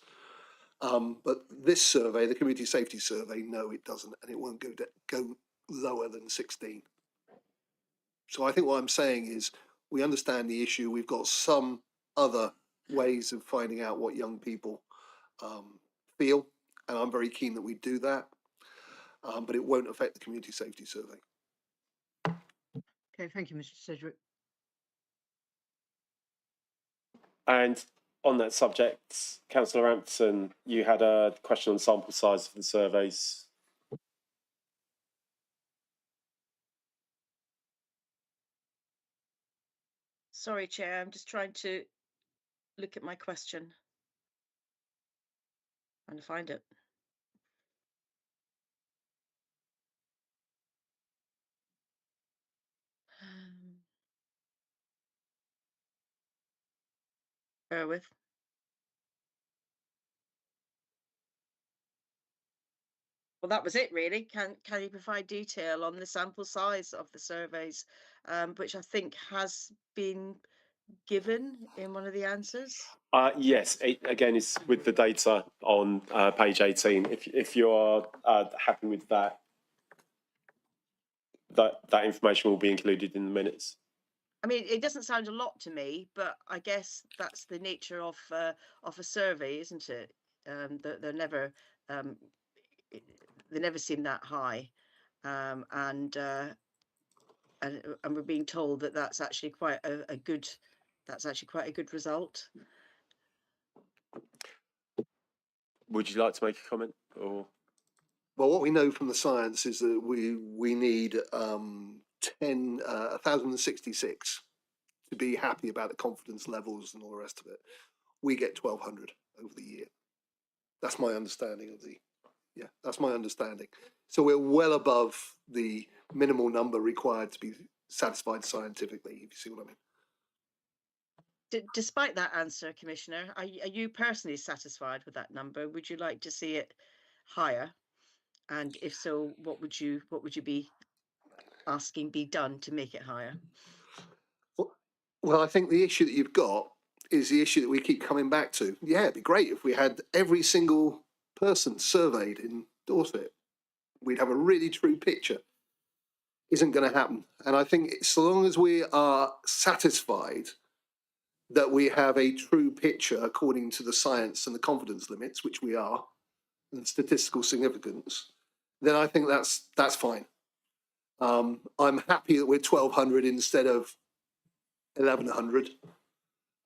But this survey, the community safety survey, no, it doesn't. And it won't go lower than 16. So I think what I'm saying is we understand the issue. We've got some other ways of finding out what young people feel. And I'm very keen that we do that. But it won't affect the community safety survey. Okay, thank you, Mr. Sedgwick. and on that subject, Councillor Ampson, you had a question on sample size for the surveys. Sorry, Chair, I'm just trying to look at my question and find it. Bear with. Well, that was it really. Can you provide detail on the sample size of the surveys, which I think has been given in one of the answers? Yes, again, it's with the data on page 18. If you're happy with that, that information will be included in the minutes. I mean, it doesn't sound a lot to me, but I guess that's the nature of a survey, isn't it? They're never they never seem that high, and we're being told that that's actually quite a good result. Would you like to make a comment, or? Well, what we know from the science is that we need 1,066 to be happy about the confidence levels and all the rest of it. We get 1,200 over the year. That's my understanding of that's my understanding. So we're well above the minimal number required to be satisfied scientifically, if you see what I mean. Despite that answer, Commissioner, are you personally satisfied with that number? Would you like to see it higher? And if so, what would you be asking be done to make it higher? Well, I think the issue that you've got is the issue that we keep coming back to. Yeah, it'd be great if we had every single person surveyed in Dorset. We'd have a really true picture. Isn't going to happen. And I think so long as we are satisfied that we have a true picture according to the science and the confidence limits, which we are, and statistical significance, then I think that's fine. I'm happy that we're 1,200 instead of 1,100.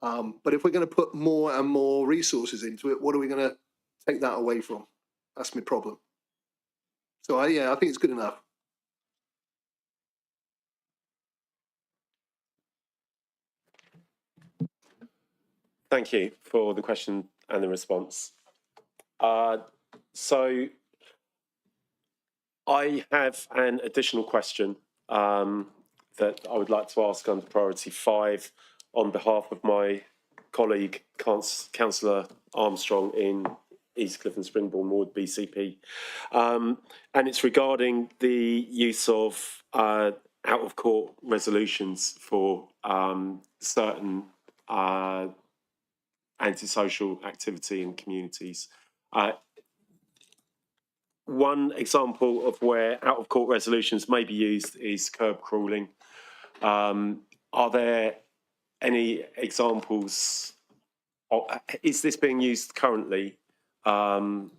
But if we're going to put more and more resources into it, what are we going to take that away from? That's my problem. So I think it's good enough. Thank you for the question and the response. So I have an additional question that I would like to ask under priority 5 on behalf of my colleague, Councillor Armstrong in Eastcliff and Springbourne Ward, BCP. And it's regarding the use of out-of-court resolutions for certain antisocial activity in communities. One example of where out-of-court resolutions may be used is curb crawling. Are there any examples? Is this being used currently? And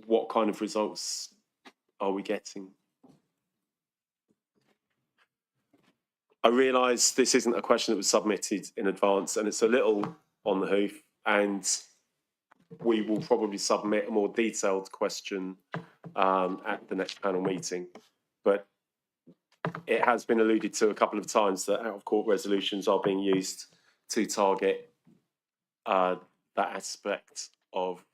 what kind of results are we getting? I realise this isn't a question that was submitted in advance, and it's a little on the hoof, and we will probably submit a more detailed question at the next panel meeting. But it has been alluded to a couple of times that out-of-court resolutions are being used to target that aspect of.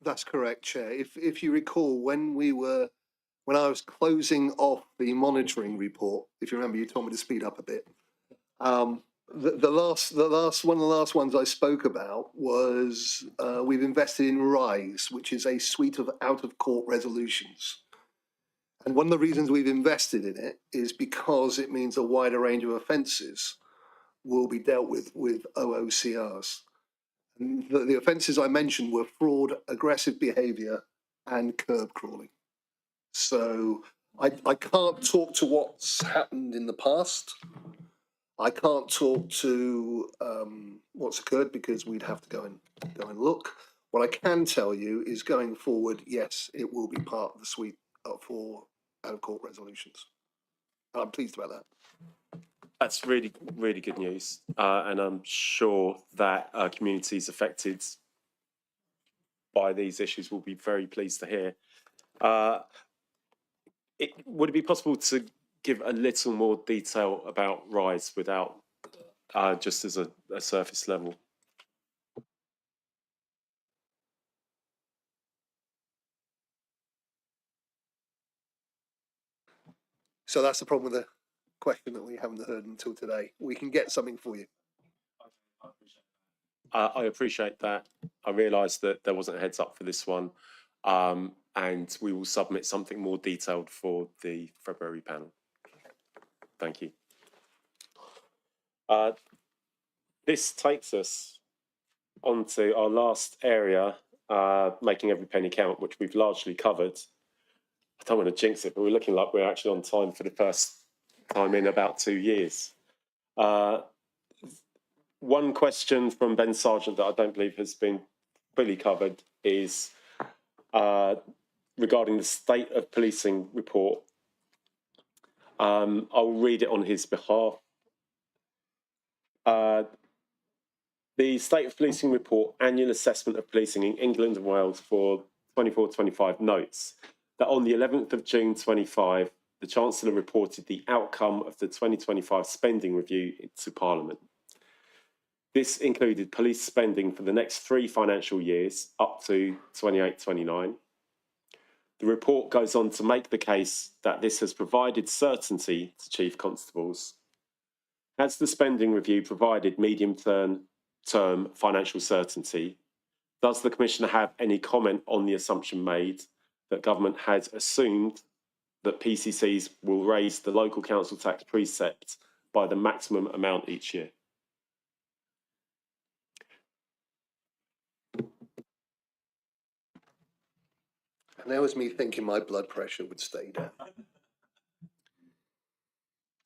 That's correct, Chair. If you recall, when I was closing off the monitoring report, if you remember, you told me to speed up a bit. The last one of the last ones I spoke about was we've invested in RISE, which is a suite of out-of-court resolutions. And one of the reasons we've invested in it is because it means a wider range of offences will be dealt with OOCRs. And the offences I mentioned were fraud, aggressive behaviour, and curb crawling. So I can't talk to what's happened in the past. I can't talk to what's occurred because we'd have to go and look. What I can tell you is going forward, yes, it will be part of the suite for out-of-court resolutions. And I'm pleased about that. That's really, really good news. And I'm sure that communities affected by these issues will be very pleased to hear. Would it be possible to give a little more detail about RISE without just as a surface level? So that's the problem with the question that we haven't heard until today. We can get something for you. I appreciate that. I realised that there wasn't a heads up for this one, and we will submit something more detailed for the February panel. Thank you. This takes us on to our last area, making every penny count, which we've largely covered. I don't want to jinx it, but we're looking like we're actually on time for the first time in about 2 years. One question from Ben Sargent that I don't believe has been fully covered is regarding the state of policing report. I'll read it on his behalf. The State of Policing Report Annual Assessment of Policing in England and Wales for 24-25 notes that on the 11th of June 25, the Chancellor reported the outcome of the 2025 spending review to Parliament. This included police spending for the next 3 financial years up to 28-29. The report goes on to make the case that this has provided certainty to chief constables. Has the spending review provided medium-term financial certainty? Does the Commissioner have any comment on the assumption made that government has assumed that PCCs will raise the local council tax precept by the maximum amount each year? And that was me thinking my blood pressure would stay down.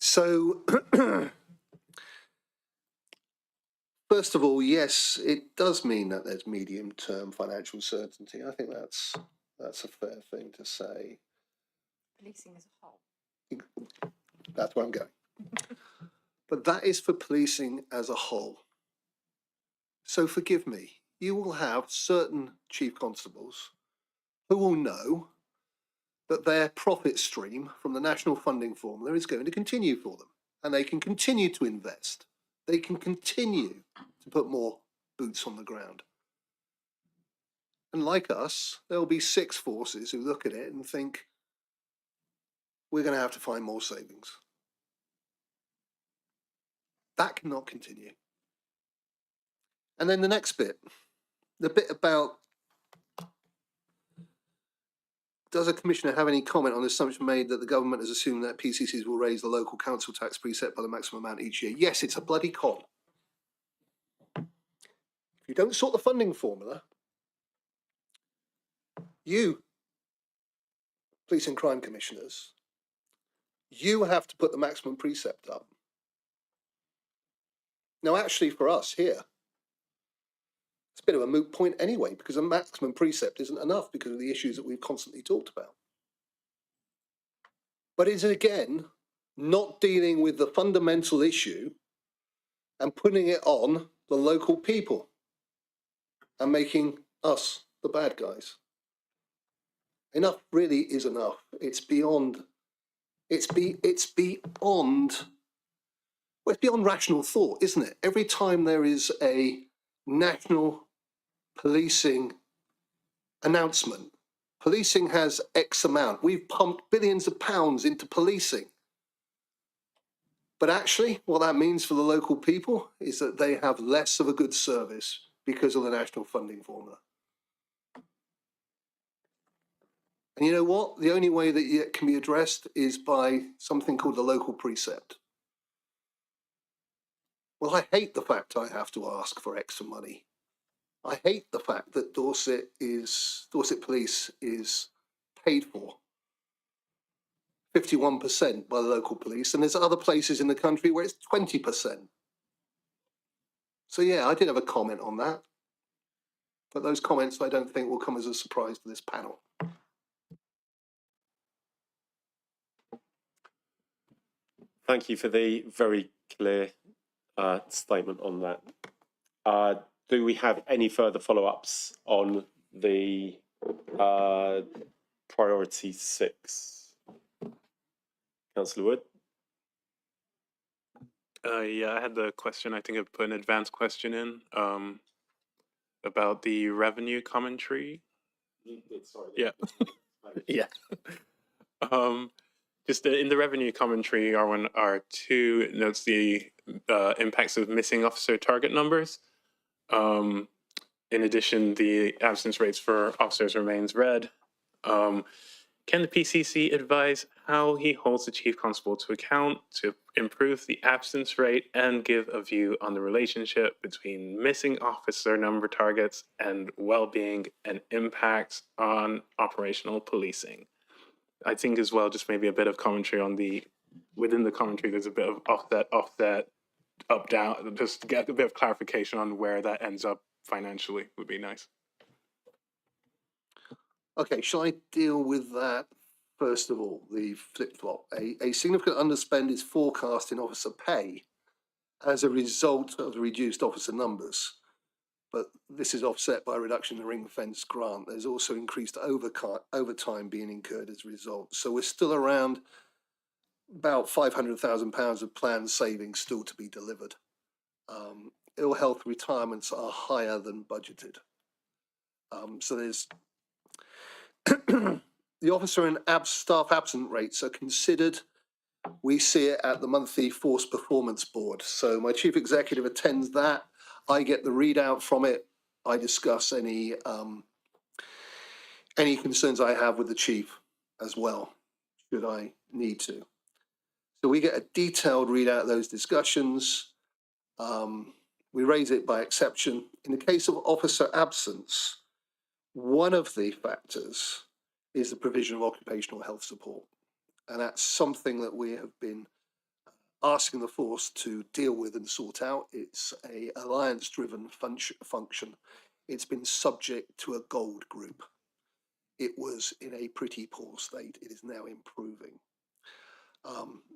So, first of all, yes, it does mean that there's medium-term financial certainty. I think that's That's a fair thing to say. Policing as a whole. That's where I'm going. But that is for policing as a whole. So forgive me, you will have certain chief constables who will know that their profit stream from the national funding formula is going to continue for them, and they can continue to invest. They can continue to put more boots on the ground. And like us, there will be six forces who look at it and think, we're going to have to find more savings. That cannot continue. And then the next bit, the bit about, does a commissioner have any comment on the assumption made that the government has assumed that PCCs will raise the local council tax preset by the maximum amount each year? Yes, it's a bloody con. If you don't sort the funding formula, you, police and crime commissioners, you have to put the maximum precept up. Now, actually, for us here, it's a bit of a moot point anyway, because a maximum precept isn't enough because of the issues that we've constantly talked about. But it's, again, not dealing with the fundamental issue and putting it on the local people and making us the bad guys. Enough really is enough. It's beyond, it's beyond rational thought, isn't it? Every time there is a national policing announcement, policing has X amount. We've pumped billions of pounds into policing. But actually, what that means for the local people is that they have less of a good service because of the national funding formula. And you know what? The only way that it can be addressed is by something called the local precept. Well, I hate the fact I have to ask for extra money. I hate the fact that Dorset Police is paid for 51% by the local police, and there's other places in the country where it's 20%. So yeah, I did have a comment on that, but those comments I don't think will come as a surprise to this panel. Thank you for the very clear statement on that. Do we have any further follow-ups on the priority 6? Councillor Wood? Yeah, I had the question. I think I put an advanced question in about the revenue commentary. Sorry. Yeah. Yeah. Just in the revenue commentary, R1R2 notes the impacts of missing officer target numbers. In addition, the absence rates for officers remains red. Can the PCC advise how he holds the chief constable to account to improve the absence rate and give a view on the relationship between missing officer number targets and well-being and impacts on operational policing? I think as well, just maybe a bit of commentary on within the commentary, there's a bit of offset, up, down, just to get a bit of clarification on where that ends up financially would be nice. Okay, shall I deal with that first of all, the flip-flop? A significant underspend is forecast in officer pay as a result of the reduced officer numbers, but this is offset by a reduction in the ring fence grant. There's also increased overtime being incurred as a result. So we're still around about £500,000 of planned savings still to be delivered. Ill health retirements are higher than budgeted. So there's the officer and staff absent rates are considered. We see it at the monthly force performance board. So my chief executive attends that. I get the readout from it. I discuss any concerns I have with the chief as well, should I need to. So we get a detailed readout of those discussions. We raise it by exception. In the case of officer absence, one of the factors is the provision of occupational health support. And that's something that we have been asking the force to deal with and sort out. It's an alliance-driven function. It's been subject to a gold group. it was in a pretty poor state. It is now improving.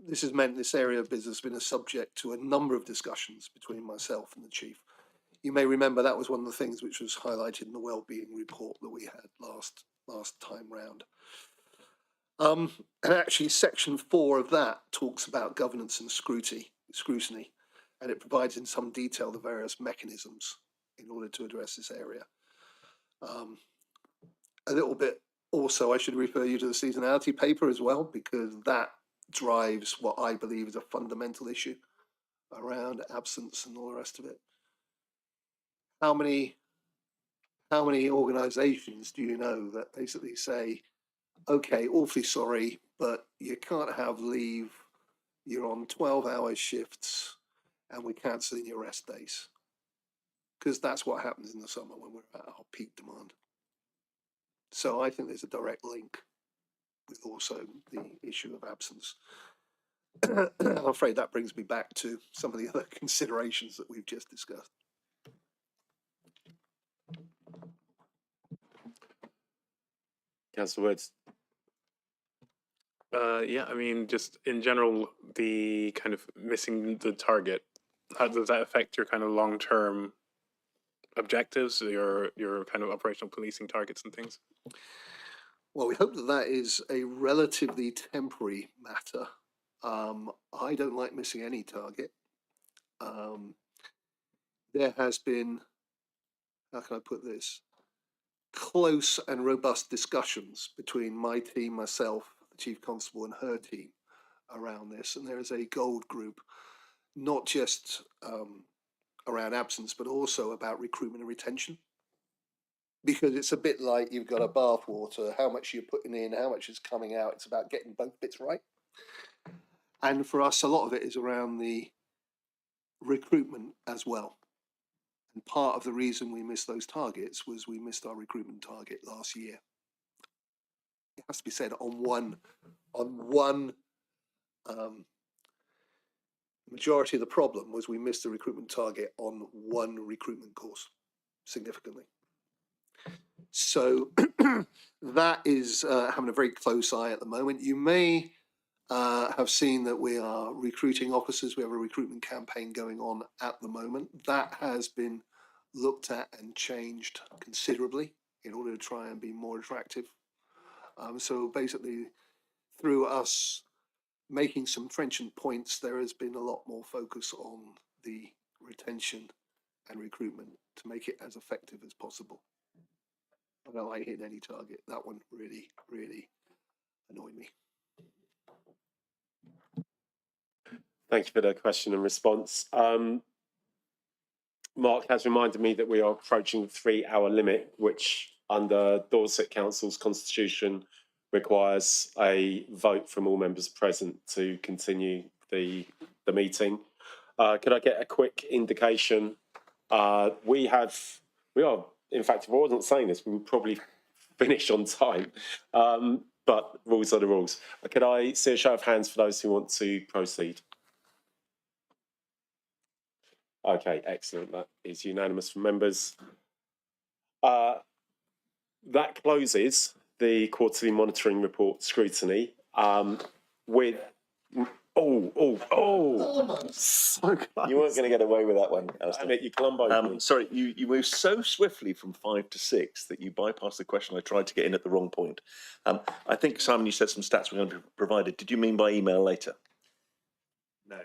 This has meant this area of business has been a subject to a number of discussions between myself and the chief. You may remember that was one of the things which was highlighted in the wellbeing report that we had last time round. And actually section 4 of that talks about governance and scrutiny, and it provides in some detail the various mechanisms in order to address this area. A little bit also, I should refer you to the seasonality paper as well, because that drives what I believe is a fundamental issue around absence and all the rest of it. How many organizations do you know that basically say, okay, awfully sorry, but you can't have leave, you're on 12-hour shifts and we're cancelling your rest days? Because that's what happens in the summer when we're at our peak demand. So I think there's a direct link with also the issue of absence. I'm afraid that brings me back to some of the other considerations that we've just discussed. Councillor Woods. Yeah, I mean, just in general, the kind of missing the target, how does that affect your kind of long-term objectives, your kind of operational policing targets and things? Well, we hope that that is a relatively temporary matter. I don't like missing any target. There has been, how can I put this, close and robust discussions between my team, myself, the Chief Constable and her team around this. And there is a gold group, not just around absence, but also about recruitment and retention. Because it's a bit like you've got a bath water, how much you're putting in, how much is coming out. It's about getting both bits right. And for us, a lot of it is around the recruitment as well. And part of the reason we missed those targets was we missed our recruitment target last year. It has to be said on one majority of the problem was we missed the recruitment target on one recruitment course significantly. So that is having a very close eye at the moment. You may have seen that we are recruiting officers. We have a recruitment campaign going on at the moment. That has been looked at and changed considerably in order to try and be more attractive. So basically, through us making some trenchant points, there has been a lot more focus on the retention and recruitment to make it as effective as possible. I don't like hitting any target. That one really, really annoyed me. Thank you for the question and response. Mark has reminded me that we are approaching the 3-hour limit, which under Dorset Council's constitution requires a vote from all members present to continue the meeting. Could I get a quick indication? We are, in fact, if I wasn't saying this, we would probably finish on time, but rules are the rules. Could I see a show of hands for those who want to proceed? Okay, excellent. That is unanimous from members. That closes the quarterly monitoring report scrutiny with. So close. You weren't going to get away with that one, Alistair. You Columbo. Sorry, you moved so swiftly from 5 to 6 that you bypassed the question I tried to get in at the wrong point. I think, Simon, you said some stats were going to be provided. Did you mean by email later? No.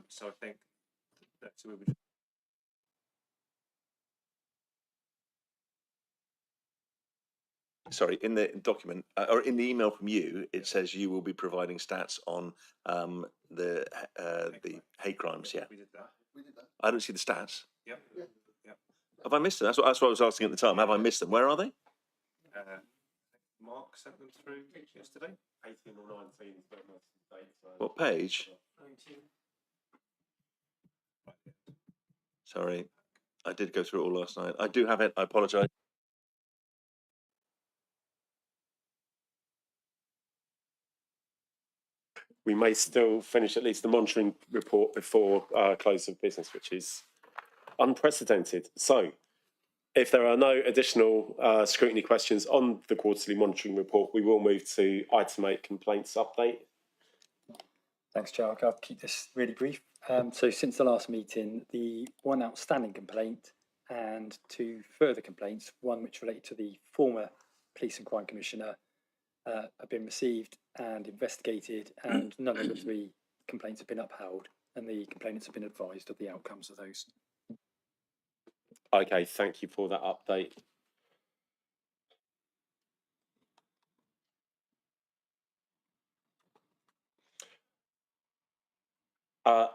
So I think that's where we. Sorry, in the document or in the email from you, it says you will be providing stats on the hate crimes. Yeah, We did that. I don't see the stats. Yep. Have I missed them? That's what I was asking at the time. Have I missed them? Where are they? Mark sent them through yesterday. 18 or 19. What page? 19. Sorry, I did go through it all last night. I do have it. I apologise. We may still finish at least the monitoring report before close of business, which is unprecedented. So, If there are no additional scrutiny questions on the quarterly monitoring report, we will move to item 8, complaints update. Thanks, Chair. I'll keep this really brief. So since the last meeting, the one outstanding complaint and 2 further complaints, one which related to the former Police and Crime Commissioner, have been received and investigated, and none of the 3 complaints have been upheld, and the complainants have been advised of the outcomes of those. Okay, thank you for that update.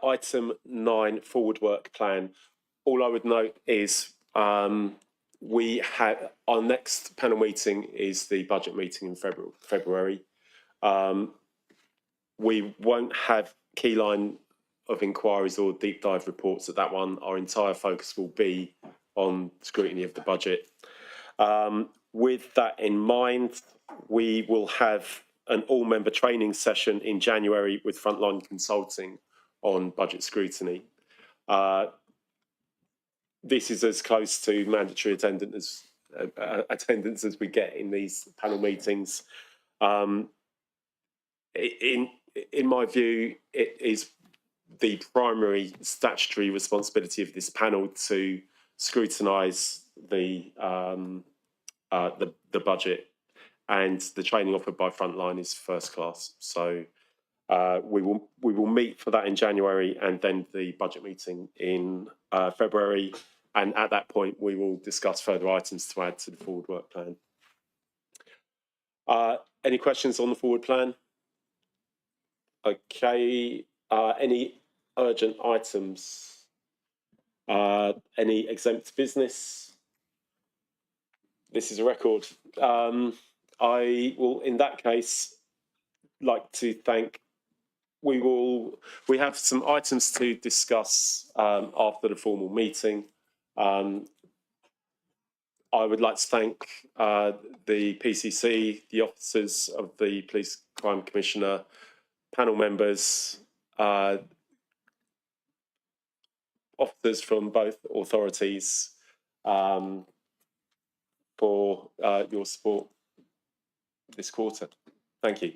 Item 9, forward work plan. All I would note is we have our next panel meeting is the budget meeting in February. We won't have key line of inquiries or deep dive reports at that one. Our entire focus will be on scrutiny of the budget. With that in mind, we will have an all-member training session in January with Frontline Consulting on budget scrutiny. This is as close to mandatory attendance as we get in these panel meetings. In my view, it is the primary statutory responsibility of this panel to scrutinise the budget, and the training offered by Frontline is first class. So we will meet for that in January, and then the budget meeting in February. And at that point, we will discuss further items to add to the forward work plan. Any questions on the forward plan? Okay. Any urgent items? Any exempt business? This is a record. I will, in that case, like to thank. We have some items to discuss after the formal meeting. I would like to thank the PCC, the officers of the Police Crime Commissioner, panel members, officers from both authorities for your support this quarter. Thank you.